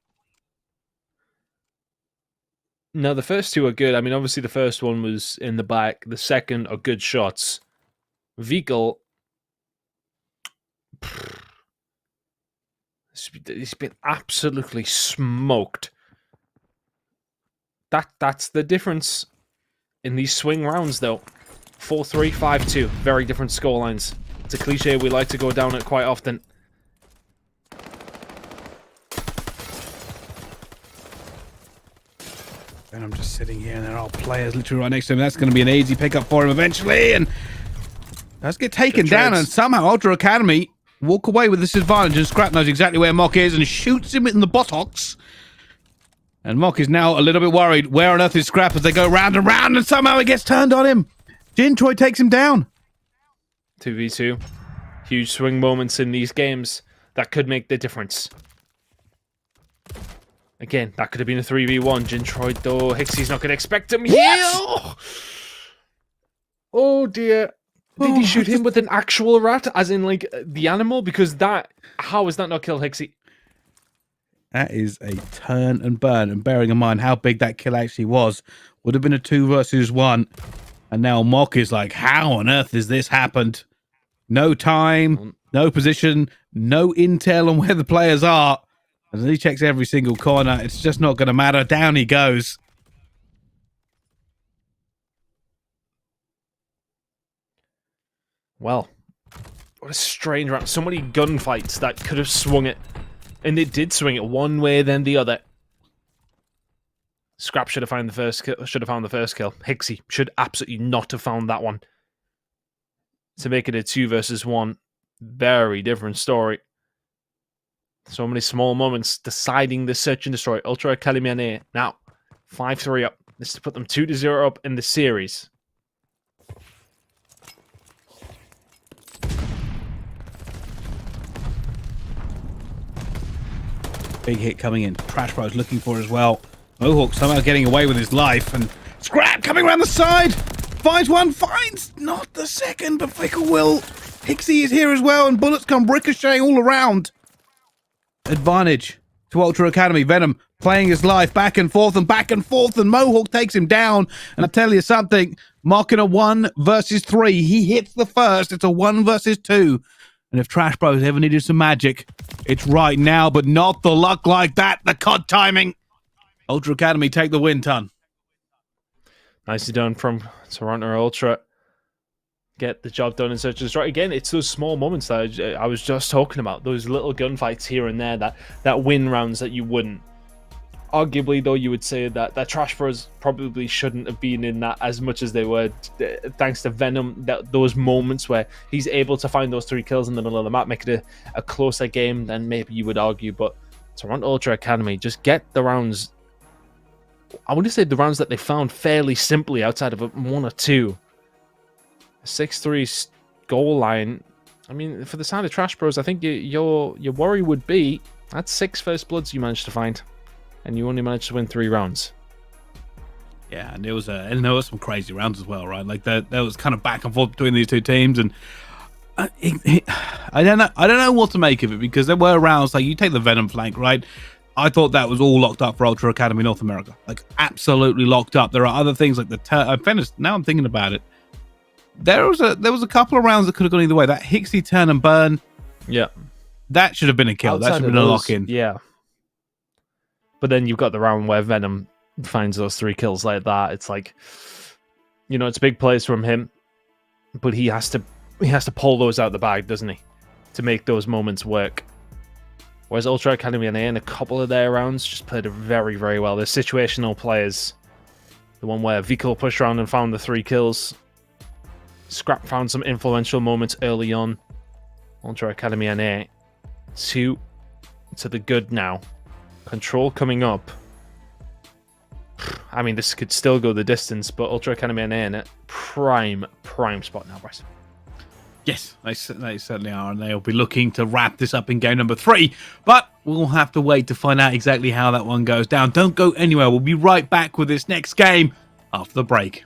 No, the first 2 are good. I mean, obviously the first one was in the back. The second are good shots. Vehicle, he's been absolutely smoked. That's the difference in these swing rounds, though. 4-3, 5-2. Very different scorelines. It's a cliche we like to go down it quite often. And I'm just sitting here, and there are players literally right next to him. That's going to be an easy pickup for him eventually, and let's get taken down. And somehow Ultra Academy walk away with this advantage. And Scrap knows exactly where Mock is and shoots him in the buttocks. And Mock is now a little bit worried. Where on earth is Scrap as they go round and round, and somehow it gets turned on him. Jintroid takes him down. 2v2. Huge swing moments in these games that could make the difference. Again, that could have been a 3v1. Jintroid, though. Hixie's not going to expect him here. Oh, dear. Did he shoot him with an actual rat? As in, like, the animal? Because that... How is that not kill Hixie? That is a turn and burn. And bearing in mind how big that kill actually was, would have been a 2 versus 1. And now Mock is like, how on earth has this happened? No time, no position, no intel on where the players are. As he checks every single corner, it's just not going to matter. Down he goes. Well, what a strange round. So many gunfights that could have swung it. And it did swing it one way, then the other. Scrap should have found the first kill. Hixie should absolutely not have found that one. To make it a 2 versus 1. Very different story. So many small moments deciding the search and destroy. Ultra Academy now 5-3 up. This is to put them 2-0 up in the series. Big hit coming in. Trash Bros looking for as well. Mohawk somehow getting away with his life. And Scrap coming around the side. Finds one. Finds not the second, but Fickle will. Hixie is here as well. And bullets come ricocheting all around. Advantage to Ultra Academy. Venom playing his life back and forth. And Mohawk takes him down. And I tell you something. Marking a 1 versus 3. He hits the first. It's a 1 versus 2. And if Trash Bros ever needed some magic, it's right now, but not the luck like that. The COD timing. Ultra Academy take the win, Ton. Nicely done from Toronto Ultra. Get the job done in search and destroy. Again, it's those small moments that I was just talking about. Those little gunfights here and there that win rounds that you wouldn't. Arguably, though, you would say that Trash Bros probably shouldn't have been in that as much as they were, thanks to Venom. Those moments where he's able to find those 3 kills in the middle of the map, make it a closer game than maybe you would argue. But Toronto Ultra Academy, just get the rounds. I want to say the rounds that they found fairly simply outside of 1 or 2. 6-3 goal line. I mean, for the side of Trash Bros, I think your worry would be that's 6 first bloods you managed to find. And you only managed to win 3 rounds. Yeah, and there was some crazy rounds as well, right? Like there was kind of back and forth between these two teams, and I don't know what to make of it, because there were rounds like you take the Venom flank, right? I thought that was all locked up for Ultra Academy North America, like absolutely locked up. There are other things like now I'm thinking about it. There was a couple of rounds that could have gone either way. That Hixie turn and burn, yeah, that should have been a kill. That should have been a lock in. Yeah. But then you've got the round where Venom finds those 3 kills like that. It's like, it's big plays from him, but he has to pull those out the bag, doesn't he, to make those moments work. Whereas Ultra Academy and in a couple of their rounds just played it very, very well. They're situational players. The one where Vico pushed around and found the 3 kills. Scrap found some influential moments early on. Ultra Academy and 2 to the good now. Control coming up. I mean, this could still go the distance, but Ultra Academy and in it, prime spot now, Bryce. Yes, they certainly are, and they'll be looking to wrap this up in game number 3. But we'll have to wait to find out exactly how that one goes down. Don't go anywhere. We'll be right back with this next game after the break.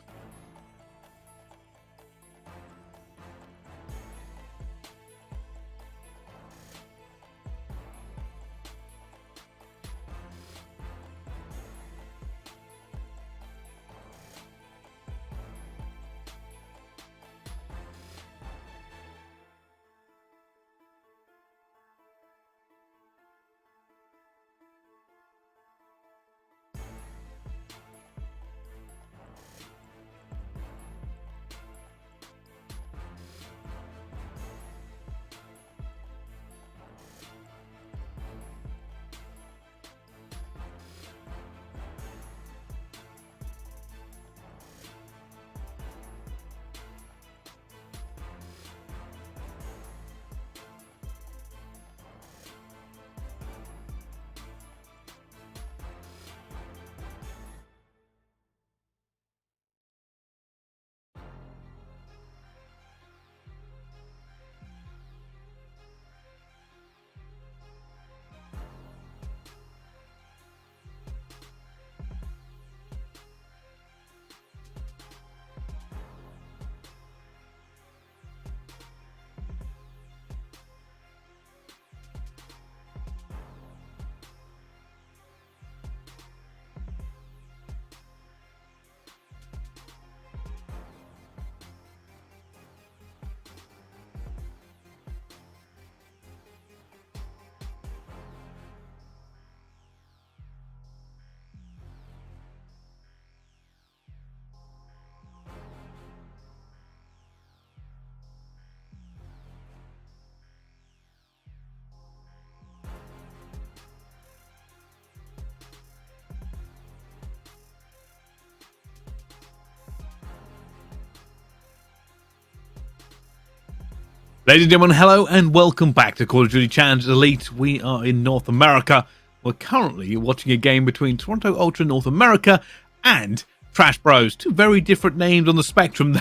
Ladies and gentlemen, hello and welcome back to Call of Duty Challenge Elite. We are in North America. We're currently watching a game between Toronto Ultra North America and Trash Bros. Two very different names on the spectrum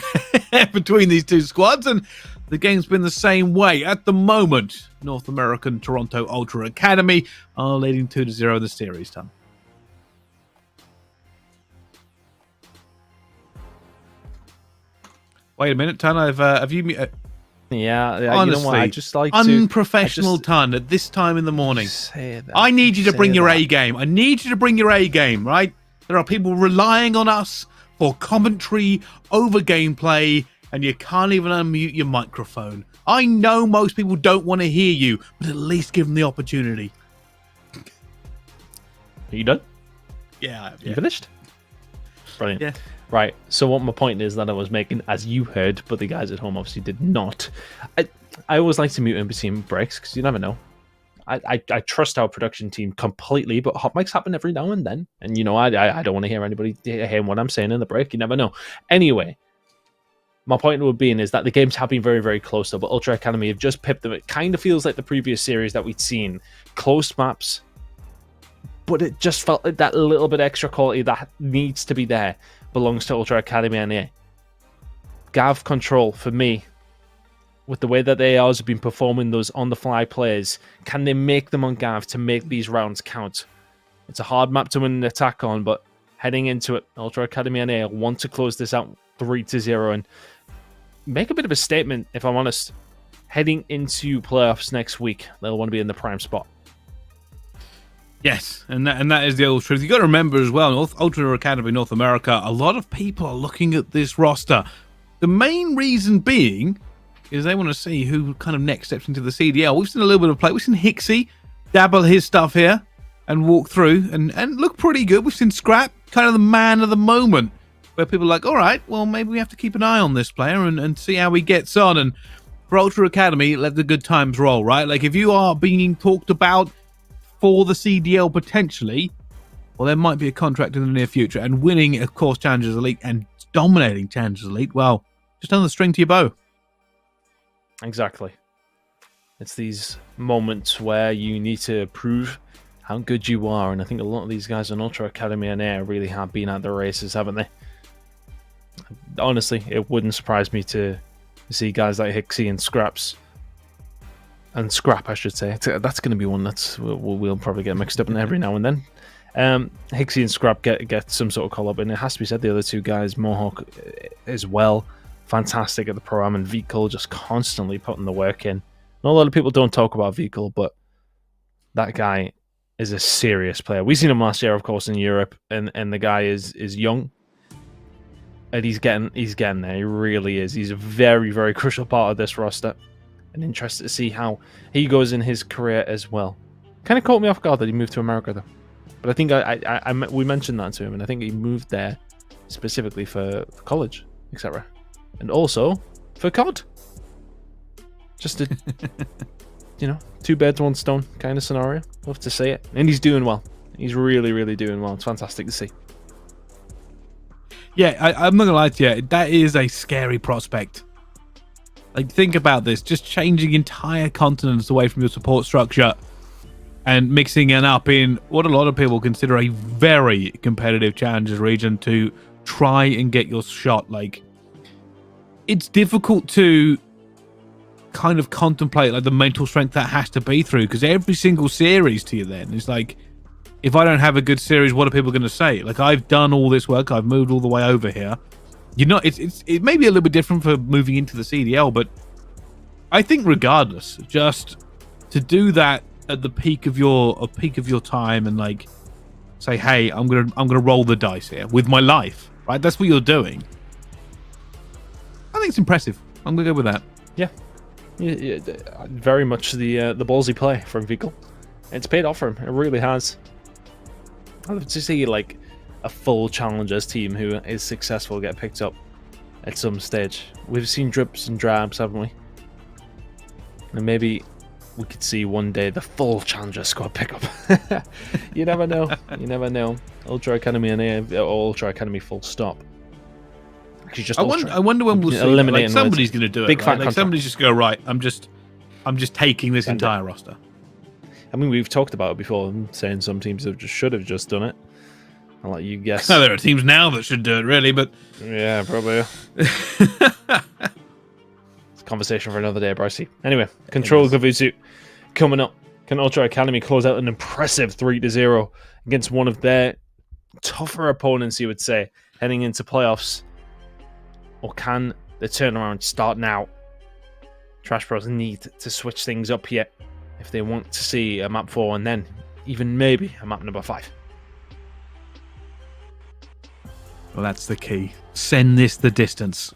there between these two squads, and the game's been the same way. At the moment, North American Toronto Ultra Academy are leading 2-0 in the series, Tom. Wait a minute, Ton. Have you... Yeah, honestly, you know what? I just like unprofessional Ton at this time in the morning. I need you to bring your A game. I need you to bring your A game, right? There are people relying on us for commentary over gameplay, and you can't even unmute your microphone. I know most people don't want to hear you, but at least give them the opportunity. Are you done? Yeah, I have, You finished? Brilliant. Yeah. Right, so what my point is that I was making, as you heard, but the guys at home obviously did not. I always like to mute in between breaks, because you never know. I trust our production team completely, but hot mics happen every now and then. And, you know, I don't want to hear anybody hearing what I'm saying in the break. You never know. Anyway, my point would be is that the games have been very, very close, though, but Ultra Academy have just pipped them. It kind of feels like the previous series that we'd seen. Close maps, but it just felt like that little bit extra quality that needs to be there belongs to Ultra Academy and EA. Gav Control, for me, with the way that the ARs have been performing those on-the-fly plays, can they make them on Gav to make these rounds count? It's a hard map to win an attack on, but heading into it, Ultra Academy and EA want to close this out 3-0 and make a bit of a statement, if I'm honest. Heading into playoffs next week, they'll want to be in the prime spot. Yes, and that is the old truth. You got to remember as well, Ultra Academy North America, a lot of people are looking at this roster. The main reason being is they want to see who kind of next steps into the CDL. We've seen a little bit of play. We've seen Hixie dabble his stuff here and walk through and look pretty good. We've seen Scrap, kind of the man of the moment, where people are like, all right, well, maybe we have to keep an eye on this player and see how he gets on. And for Ultra Academy, let the good times roll, right? Like, if you are being talked about for the CDL potentially, well, there might be a contract in the near future. And winning, of course, Challengers Elite and dominating Challengers Elite, well, just another string to your bow. Exactly. It's these moments where you need to prove how good you are, and I think a lot of these guys on Ultra Academy and Air really have been at the races, haven't they? Honestly, it wouldn't surprise me to see guys like Hixie and Scrap, I should say. That's going to be one that's we'll probably get mixed up in every now and then. Hixie and Scrap get some sort of call up, and it has to be said the other two guys, Mohawk as well, fantastic at the pro-am, and Vikul just constantly putting the work in. Not a lot of people don't talk about Vikul, but that guy is a serious player. We've seen him last year, of course, in Europe, and the guy is young, and he's getting there. He really is. He's a very, very crucial part of this roster, and interested to see how he goes in his career as well. Kind of caught me off guard that he moved to America, though. But I think we mentioned that to him, and I think he moved there specifically for college, etc. And also for COD. Just a, two birds, one stone kind of scenario. Love to see it. And he's doing well. He's really, really doing well. It's fantastic to see. Yeah, I'm not going to lie to you. That is a scary prospect. Like, think about this. Just changing entire continents away from your support structure and mixing it up in what a lot of people consider a very competitive Challengers region to try and get your shot. Like, it's difficult to kind of contemplate like the mental strength that has to be through, because every single series to you then is like, if I don't have a good series, what are people going to say? Like, I've done all this work, I've moved all the way over here. It may be a little bit different for moving into the CDL, but I think regardless, just to do that at the peak of your time and like say, hey, I'm gonna roll the dice here with my life, right? That's what you're doing. I think it's impressive. I'm gonna go with that. Yeah, very much the ballsy play from Vikul. It's paid off for him. It really has. I'd love to see like a full Challengers team who is successful get picked up at some stage. We've seen drips and drabs, haven't we? And maybe we could see one day the full Challenger squad pick up. You never know. You never know. Ultra Academy and Ultra Academy full stop because you just I wonder when we'll see. Like, eliminating somebody's going to do it. Big Right? fat Like, contract. somebody's just go right. I'm just taking this Spend it. entire roster. I mean, we've talked about it before, saying some teams should have just done it. I'll let you guess. No, there are teams now that should do it, really, but Yeah, probably. It's a conversation for another day, Brycey. Anyway, Control Kavuzu coming up. Can Ultra Academy close out an impressive 3-0 against one of their tougher opponents, you would say, heading into playoffs? Or can the turnaround start now? Trash Bros need to switch things up here if they want to see a map 4 and then even maybe a map number 5. well, that's the key. Send this the distance.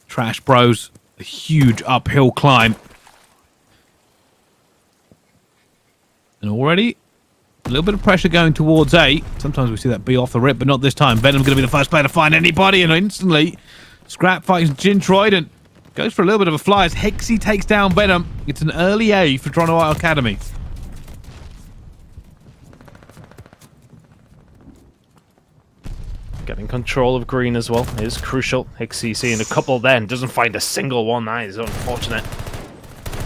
Trash Bros, a huge uphill climb. And already, a little bit of pressure going towards A. Sometimes we see that B off the rip, but not this time. Venom going to be the first player to find anybody, and instantly, Scrap fights Gintroid and goes for a little bit of a fly as Hexy takes down Venom. It's an early A for Toronto Academy. Getting control of green as well is crucial. Hixie seeing a couple then, doesn't find a single one. That is unfortunate.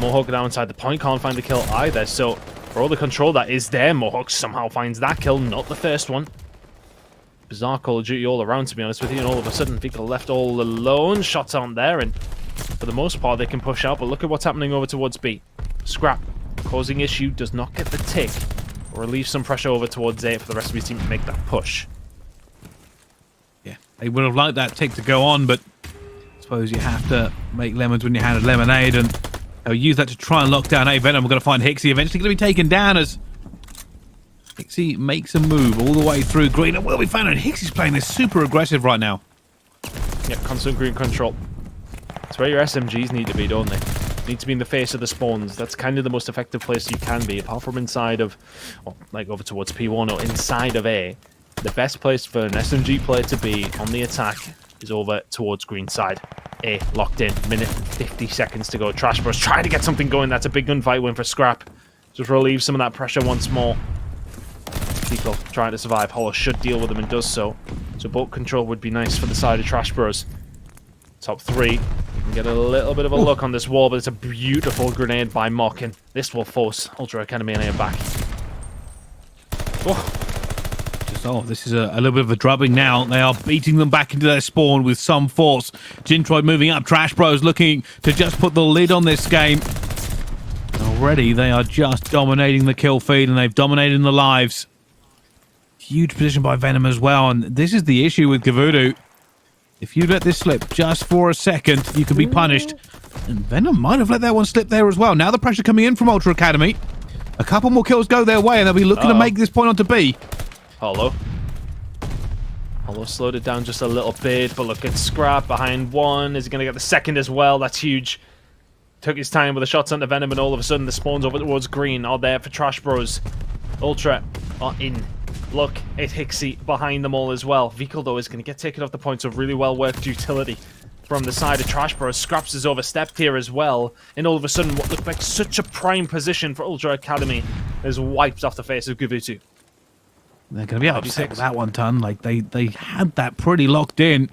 Mohawk now inside the point, can't find the kill either. So, for all the control that is there, Mohawk somehow finds that kill, not the first one. Bizarre Call of Duty all around, to be honest with you, and all of a sudden, Vico left all alone. Shots aren't there, and for the most part, they can push out. But look at what's happening over towards B. Scrap, causing issue, does not get the tick, or relieve some pressure over towards A for the rest of his team to make that push. Yeah, they would have liked that tick to go on, but I suppose you have to make lemons when you handed lemonade, and they'll use that to try and lock down A. Venom. We're going to find Hixie eventually going to be taken down as Hixie makes a move all the way through green. And will be found, and Hixie's playing this super aggressive right now. Yeah, constant green control. That's where your SMGs need to be, don't they? Need to be in the face of the spawns. That's kind of the most effective place you can be, apart from inside of, well, like over towards P1 or inside of A. The best place for an SMG player to be on the attack is over towards green side. A locked in, minute 50 seconds to go. Trash Bros trying to get something going. That's a big gunfight win for Scrap. Just relieve some of that pressure once more. People trying to survive. Hollow should deal with them and does so. So boat control would be nice for the side of Trash Bros. Top 3. You can get a little bit of a look on this wall, but it's a beautiful grenade by Mock, and this will force Ultra Academy and A back. Oh. Oh, this is a little bit of a drubbing now. They are beating them back into their spawn with some force. Gintroid moving up. Trash Bros looking to just put the lid on this game. Already, they are just dominating the kill feed, and they've dominated the lives. Huge position by Venom as well, and this is the issue with Gavudu. If you let this slip just for a second, you can be punished. And Venom might have let that one slip there as well. Now the pressure coming in from Ultra Academy. A couple more kills go their way, and they'll be looking to make this point onto B. Hollow slowed it down just a little bit, but look at Scrap behind one. Is he going to get the second as well? That's huge. Took his time with the shots onto Venom, and all of a sudden the spawns over towards green are there for Trash Bros. Ultra are in. Look at Hixie behind them all as well. Vico, though, is going to get taken off the point, so really well-worked utility from the side of Trash Bros. Scraps is overstepped here as well, and all of a sudden what looked like such a prime position for Ultra Academy is wiped off the face of Gavutu. They're going to be upset with that one, Ton. Like, they had that pretty locked in.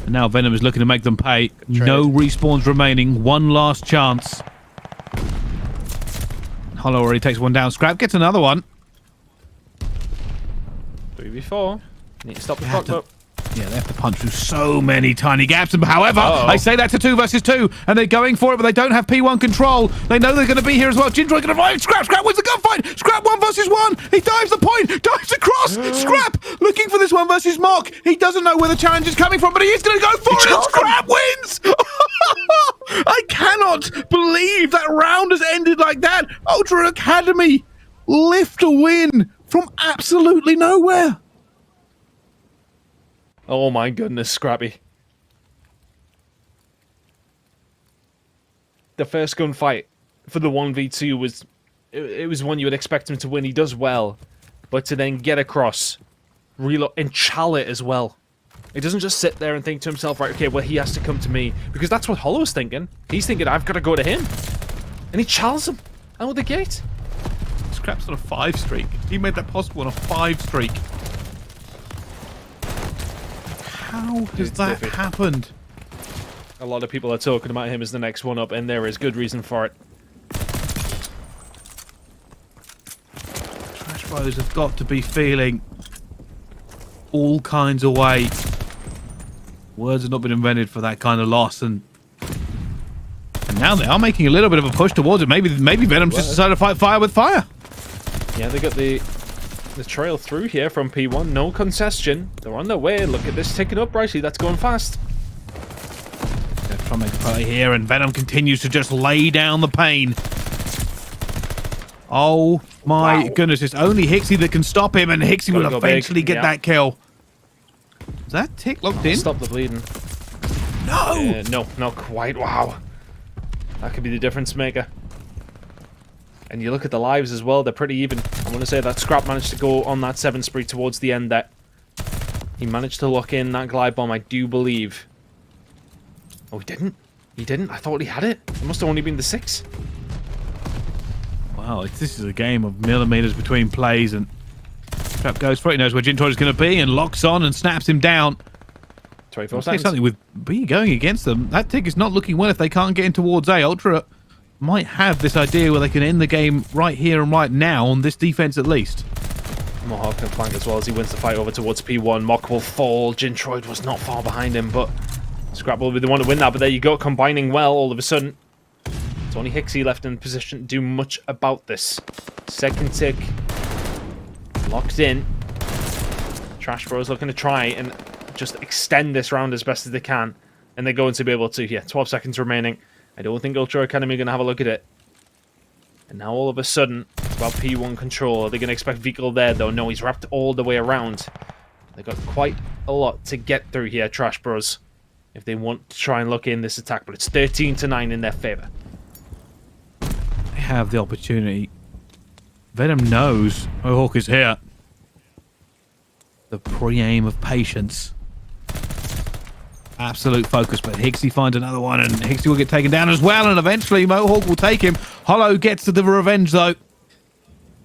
And now Venom is looking to make them pay. No respawns remaining. One last chance. Hollow already takes one down. Scrap gets another one. 3v4. Need to stop the clock, though. Yeah, they have to punch through so many tiny gaps. However, I say that's a 2 versus 2, and they're going for it, but they don't have P1 control. They know they're going to be here as well. Gintroid going to revive Scrap. Scrap wins the gunfight. Scrap 1 versus 1. He dives the point, dives across. Scrap looking for this 1 versus Mock. He doesn't know where the challenge is coming from, but he is going to go for it, and Scrap wins. I cannot believe that round has ended like that. Ultra Academy lift a win from absolutely nowhere. Oh my goodness, Scrappy. The first gunfight for the 1v2 was... It was one you would expect him to win. He does well. But to then get across, reload, and chal it as well. He doesn't just sit there and think to himself, right, okay, well, he has to come to me. Because that's what Hollow's thinking. He's thinking, I've got to go to him. And he chals him out of the gate. Scrap's on a 5 streak. He made that possible on a 5 streak. How has It's that Diffie. happened? A lot of people are talking about him as the next one up, and there is good reason for it. Trash Bros have got to be feeling all kinds of way. Words have not been invented for that kind of loss, and now they are making a little bit of a push towards it. Maybe Venom's just decided to fight fire with fire. Yeah, they got the trail through here from P1. No concession. They're on their way. Look at this ticking up, Bricey. That's going fast. They're trying to make a play here, and Venom continues to just lay down the pain. Oh my goodness, it's only Hixie that can stop him, and Hixie Gotta will go eventually big, get yeah. that kill. Is that tick locked in? Stop the bleeding. No! No, not quite. Wow. That could be the difference maker. And you look at the lives as well, they're pretty even. I want to say that Scrap managed to go on that 7 spree towards the end there. He managed to lock in that glide bomb, I do believe. Oh, he didn't? He didn't? I thought he had it. It must have only been the 6. Wow, this is a game of millimeters between plays, and Trap goes for it. He knows where Jintroid is going to be and locks on and snaps him down. 24 I'll say seconds. something with B going against them. That tick is not looking well if they can't get in towards A. Ultra might have this idea where they can end the game right here and right now on this defense at least. Mohawk can flank as well as he wins the fight over towards P1. Mock will fall. Jintroid was not far behind him, but Scrap will be the one to win that. But there you go, combining well all of a sudden. It's only Hixie left in position to do much about this. Second tick. Locked in. Trash Bros looking to try and just extend this round as best as they can. And they're going to be able to. Yeah, 12 seconds remaining. I don't think Ultra Academy are going to have a look at it. And now all of a sudden, it's about P1 control. Are they going to expect Vikal there, though? No, he's wrapped all the way around. They've got quite a lot to get through here, Trash Bros, if they want to try and lock in this attack. But it's 13-9 in their favor. They have the opportunity. Venom knows Mohawk is here. The pre-aim of patience. Absolute focus, but Hixie finds another one, and Hixie will get taken down as well, and eventually Mohawk will take him. Hollow gets to the revenge, though,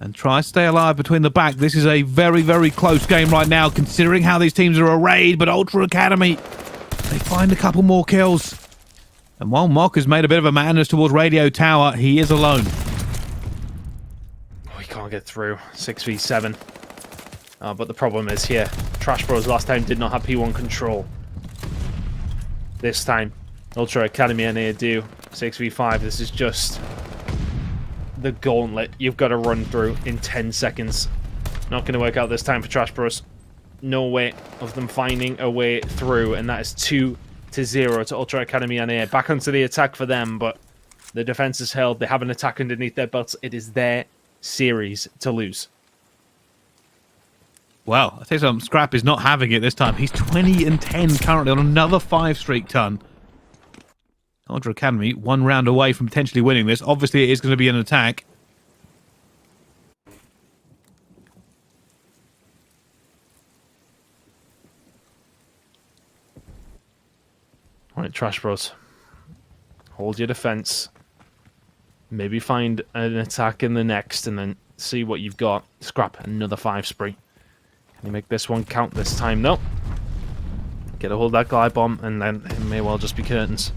and tries to stay alive between the back. This is a very, very close game right now, considering how these teams are arrayed, but Ultra Academy, they find a couple more kills. And while Mock has made a bit of a madness towards Radio Tower, he is alone. Oh, he can't get through. 6v7. But the problem is here, Trash Bros last time did not have P1 control. This time, Ultra Academy and they do 6v5. This is just the gauntlet you've got to run through in 10 seconds. Not going to work out this time for Trash Bros. No way of them finding a way through, and that is 2-0 to Ultra Academy and A. Back onto the attack for them, but the defense is held. They have an attack underneath their belts. It is their series to lose. Well, I tell you something, Scrap is not having it this time. He's 20-10 currently on another 5-streak ton. Ultra Academy, 1 round away from potentially winning this. Obviously, it is going to be an attack. Alright, Trash Bros. Hold your defense. Maybe find an attack in the next and then see what you've got. Scrap, another 5 spree. Can you make this one count this time? No. Get a hold of that glide bomb and then it may well just be curtains.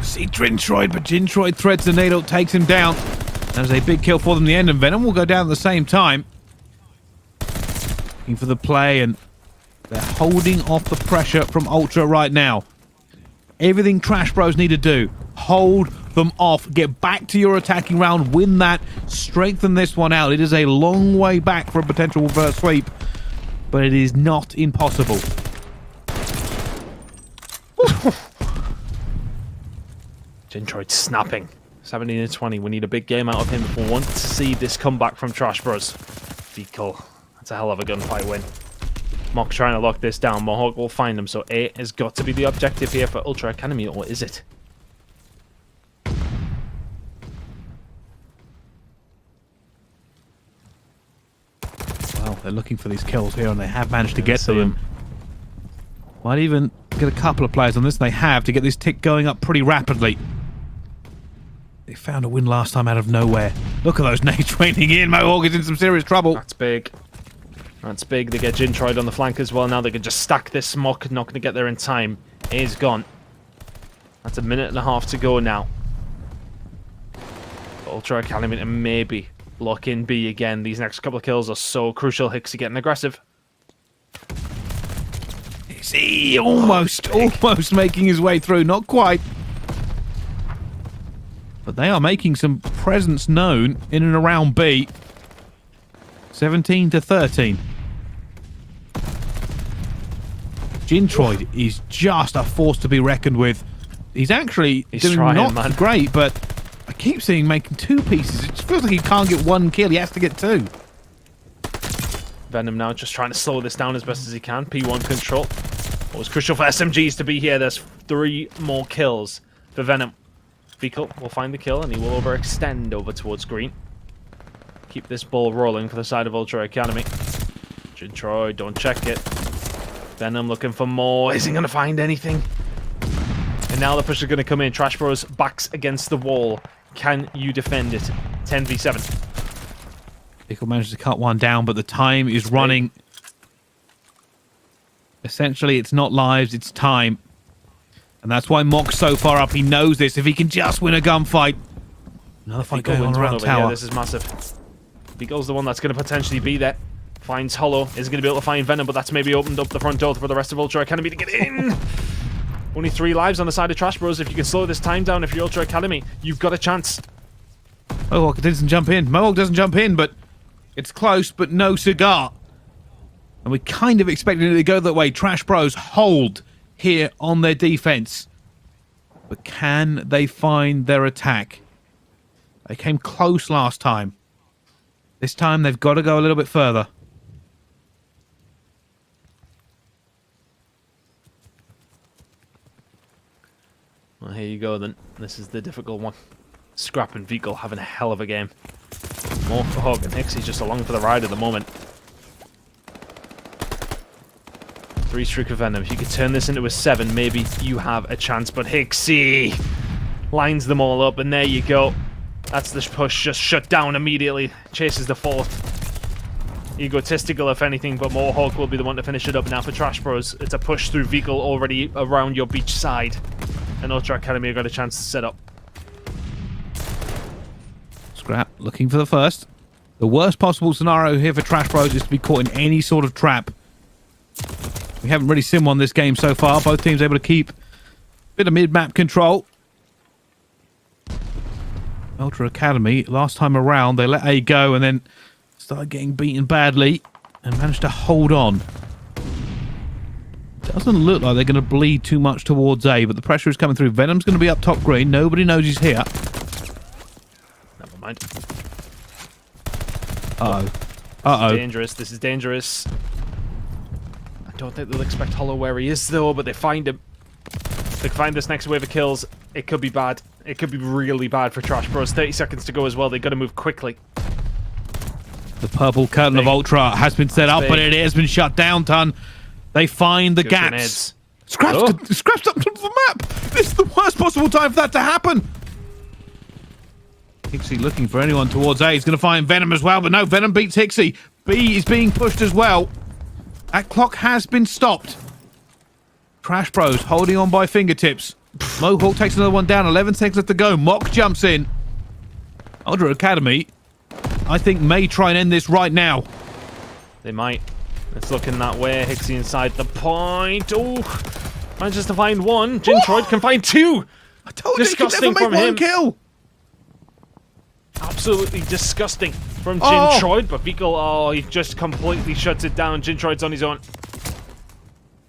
See Jintroid, but Jintroid threads the needle, takes him down. That was a big kill for them in the end, and Venom will go down at the same time. Looking for the play, and they're holding off the pressure from Ultra right now. Everything Trash Bros need to do, hold them off, get back to your attacking round, win that, strengthen this one out. It is a long way back for a potential reverse sweep, but it is not impossible. Jintroid snapping. 17-20. We need a big game out of him if we want to see this comeback from Trash Bros. Vikal. That's a hell of a gunfight win. Mock trying to lock this down. Mohawk will find him, so A has got to be the objective here for Ultra Academy, or is it? Well, they're looking for these kills here, and they have managed to get to see them. Might even get a couple of players on this, and they have, to get this tick going up pretty rapidly. They found a win last time out of nowhere. Look at those nades raining in. Mohawk is in some serious trouble. That's big. That's big. They get Gintroid on the flank as well. Now they can just stack this Mok. Not going to get there in time. A's gone. That's a minute and a half to go now. Ultra Academy to maybe lock in B again. These next couple of kills are so crucial. Hixie getting aggressive. Hixie almost making his way through. Not quite. But they are making some presence known in and around B. 17 to 13. Gintroid is just a force to be reckoned with. He's actually doing trying, not man. great, but I keep seeing him making 2 pieces. It just feels like he can't get 1 kill. He has to get 2. Venom now just trying to slow this down as best as he can. P1 control. It was crucial for SMGs to be here. There's 3 more kills for Venom. Fecal will find the kill and he will overextend over towards green. Keep this ball rolling for the side of Ultra Academy. Gintroid, don't check it. Venom looking for more. Isn't going to find anything. And now the push is going to come in. Trash Bros backs against the wall. Can you defend it? 10v7. Fecal manages to cut one down, but the time is running. Essentially, it's not lives, it's time. And that's why Mok's so far up. He knows this. If he can just win a gunfight. Another fight going on around tower. Yeah, this is massive. Fekal's the one that's going to potentially be there. Finds Hollow. Isn't going to be able to find Venom, but that's maybe opened up the front door for the rest of Ultra Academy to get in. Only 3 lives on the side of Trash Bros. If you can slow this time down, if you're Ultra Academy, you've got a chance. Mohawk doesn't jump in. Mohawk doesn't jump in, but it's close, but no cigar. And we kind of expected it to go that way. Trash Bros hold here on their defense. But can they find their attack? They came close last time. This time they've got to go a little bit further. Well, here you go then. This is the difficult one. Scrap and Fecal having a hell of a game. Mohawk and Hixie just along for the ride at the moment. 3 streak of Venom. If you could turn this into a 7, maybe you have a chance. But Hixie lines them all up, and there you go. That's the push just shut down immediately. Chases the 4th. Egotistical, if anything, but Mohawk will be the one to finish it up now for Trash Bros. It's a push through Fecal already around your beach side. And Ultra Academy have got a chance to set up. Scrap looking for the first. The worst possible scenario here for Trash Bros is to be caught in any sort of trap. We haven't really seen one this game so far. Both teams able to keep a bit of mid-map control. Ultra Academy, last time around, they let A go and then started getting beaten badly and managed to hold on. Doesn't look like they're going to bleed too much towards A, but the pressure is coming through. Venom's going to be up top green. Nobody knows he's here. Never mind. Uh-oh. Uh-oh. Dangerous. This is dangerous. I don't think they'll expect Hollow where he is, though, but they find him. They find this next wave of kills. It could be bad. It could be really bad for Trash Bros. 30 seconds to go as well. They've got to move quickly. The purple curtain of Ultra has been set up, but it has been shut down, Ton. They find the gaps. Scraps up to the map. This is the worst possible time for that to happen. Hixie looking for anyone towards A. He's going to find Venom as well, but no, Venom beats Hixie. B is being pushed as well. That clock has been stopped. Trash Bros holding on by fingertips. Mohawk takes another one down. 11 seconds left to go. Mok jumps in. Ultra Academy, I think, may try and end this right now. They might. It's looking that way. Hixie inside the point. Oh, manages to find 1. Gintroid can find 2. I told you he could never make 1 kill. Absolutely disgusting from Gintroid, but Fecal, he just completely shuts it down. Gintroid's on his own.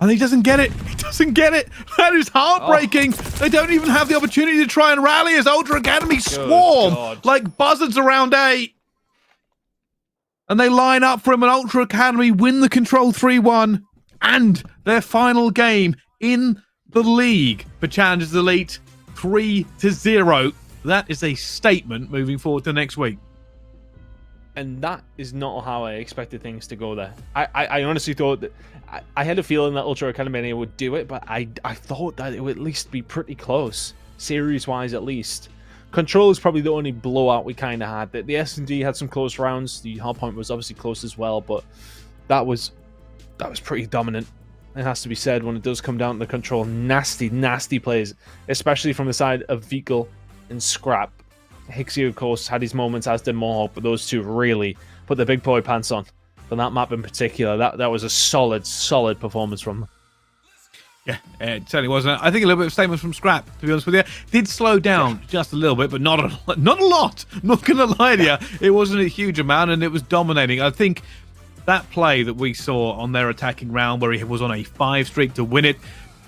And he doesn't get it. He doesn't get it. That is heartbreaking. They don't even have the opportunity to try and rally as Ultra Academy swarm like buzzards around A. And they line up for him, and Ultra Academy win the control 3-1 and their final game in the league for Challengers Elite 3-0. That is a statement moving forward to next week. And that is not how I expected things to go there. I honestly thought that... I had a feeling that Ultra Academy would do it, but I thought that it would at least be pretty close. Series-wise, at least. Control is probably the only blowout we kind of had. The S&D had some close rounds. The Hardpoint was obviously close as well, but that was pretty dominant. It has to be said when it does come down to the control. Nasty, nasty plays, especially from the side of Vikel and Scrap. Hixie, of course, had his moments, as did Mohawk, but those two really put the big boy pants on for that map in particular. That was a solid performance from them. Yeah, it certainly was. I think a little bit of statement from Scrap, to be honest with you. Did slow down just a little bit, but not a lot. Not going to lie to you. It wasn't a huge amount, and it was dominating. I think that play that we saw on their attacking round, where he was on a 5 streak to win it,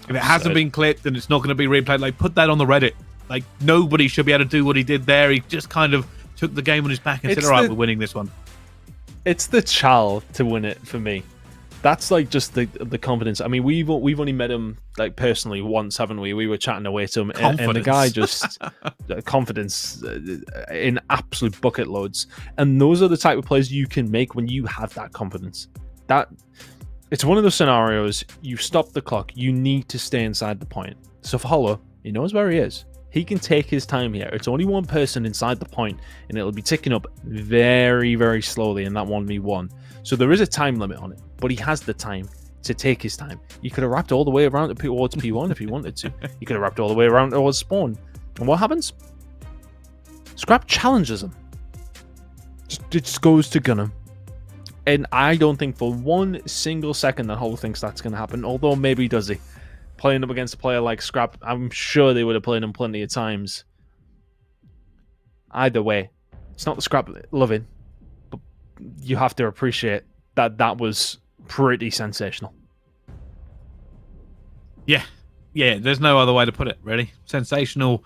if it hasn't been clipped and it's not going to be replayed, like, put that on the Reddit. Like, nobody should be able to do what he did there. He just kind of took the game on his back and said, all right, we're winning this one. It's the Chal to win it for me. That's like just the confidence. I mean, we've only met him like personally once, haven't we? We were chatting away to him, and the guy just confidence in absolute bucket loads. And those are the type of plays you can make when you have that confidence. That it's one of those scenarios. You stop the clock. You need to stay inside the point. So for Hollow, he knows where he is. He can take his time here. It's only one person inside the point, and it'll be ticking up very, very slowly in that 1v1. So there is a time limit on it, but he has the time to take his time. He could have wrapped all the way around towards P1 if he wanted to. He could have wrapped all the way around towards Spawn. And what happens? Scrap challenges him. Just goes to gun him. And I don't think for one single second that Hollow thinks that's going to happen, although maybe does he. Playing up against a player like Scrap, I'm sure they would have played him plenty of times. Either way, it's not the Scrap loving, but you have to appreciate that was pretty sensational. Yeah, there's no other way to put it, really. Sensational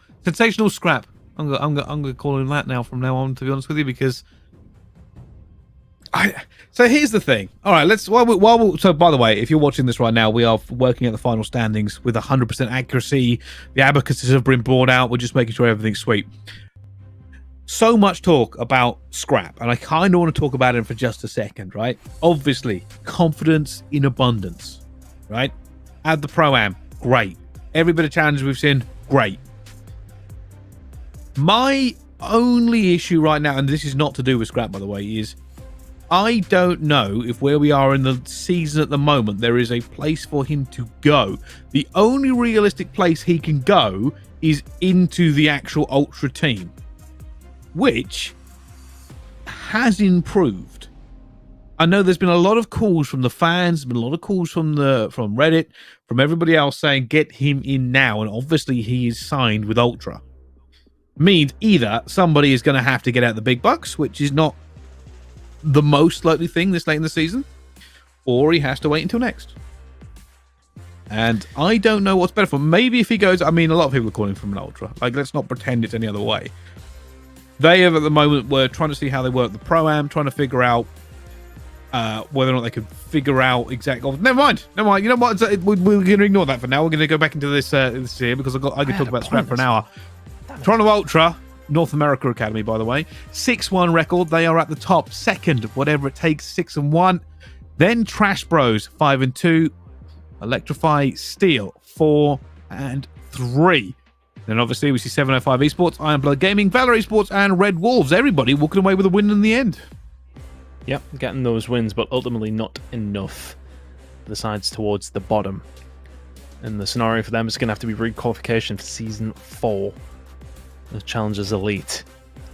Scrap. I'm gonna call him that now from now on, to be honest with you, because so here's the thing. All right, so by the way, if you're watching this right now, we are working at the final standings with 100% accuracy. The abacuses have been brought out. We're just making sure everything's sweet. So much talk about Scrap, and I kind of want to talk about him for just a second, right? Obviously, confidence in abundance, right? At the Pro-Am, great. Every bit of challenge we've seen, great. My only issue right now, and this is not to do with Scrap, by the way, is I don't know if where we are in the season at the moment, there is a place for him to go. The only realistic place he can go is into the actual Ultra team, which has improved. I know there's been a lot of calls from the fans, been a lot of calls from Reddit, from everybody else saying get him in now, and obviously he is signed with Ultra. Means either somebody is going to have to get out the big bucks, which is not the most likely thing this late in the season, or he has to wait until next. And I don't know what's better for him. Maybe if he goes, I mean, a lot of people are calling from an Ultra. Like, let's not pretend it's any other way. They have at the moment were trying to see how they work the Pro-Am, trying to figure out whether or not they could figure out exactly. Oh, never mind. You know what? We're going to ignore that for now. We're going to go back into this here because I could talk about Scrap for an hour. Toronto Ultra, North America Academy, by the way, 6-1 record. They are at the top. Second, whatever it takes, 6-1. Then Trash Bros, 5-2. Electrify Steel, 4-3. Then obviously we see 705 Esports, Iron Blood Gaming, Valor Esports, and Red Wolves. Everybody walking away with a win in the end. Yep, getting those wins, but ultimately not enough. The sides towards the bottom. And the scenario for them is going to have to be re-qualification for Season 4. The Challengers Elite.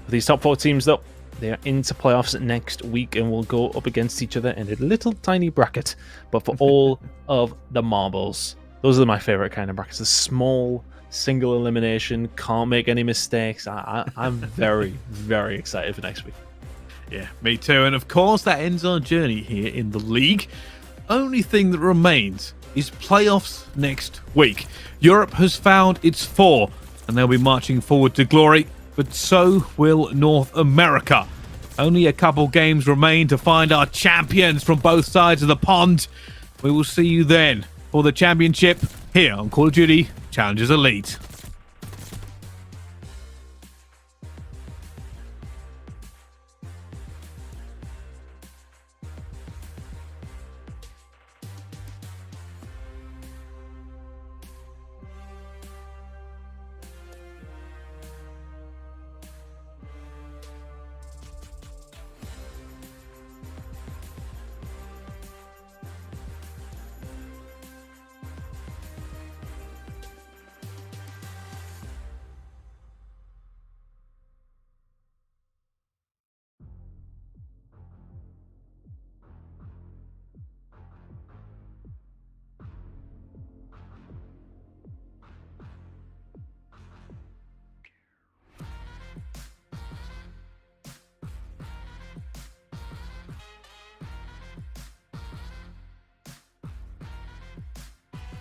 For these top 4 teams, though, they are into playoffs next week and will go up against each other in a little tiny bracket. But for all of the marbles, those are my favorite kind of brackets. The small, single elimination, can't make any mistakes. I'm very, very excited for next week. Yeah, me too. And of course, that ends our journey here in the league. Only thing that remains is playoffs next week. Europe has found its 4, and they'll be marching forward to glory, but so will North America. Only a couple games remain to find our champions from both sides of the pond. We will see you then for the championship here on Call of Duty Challengers Elite.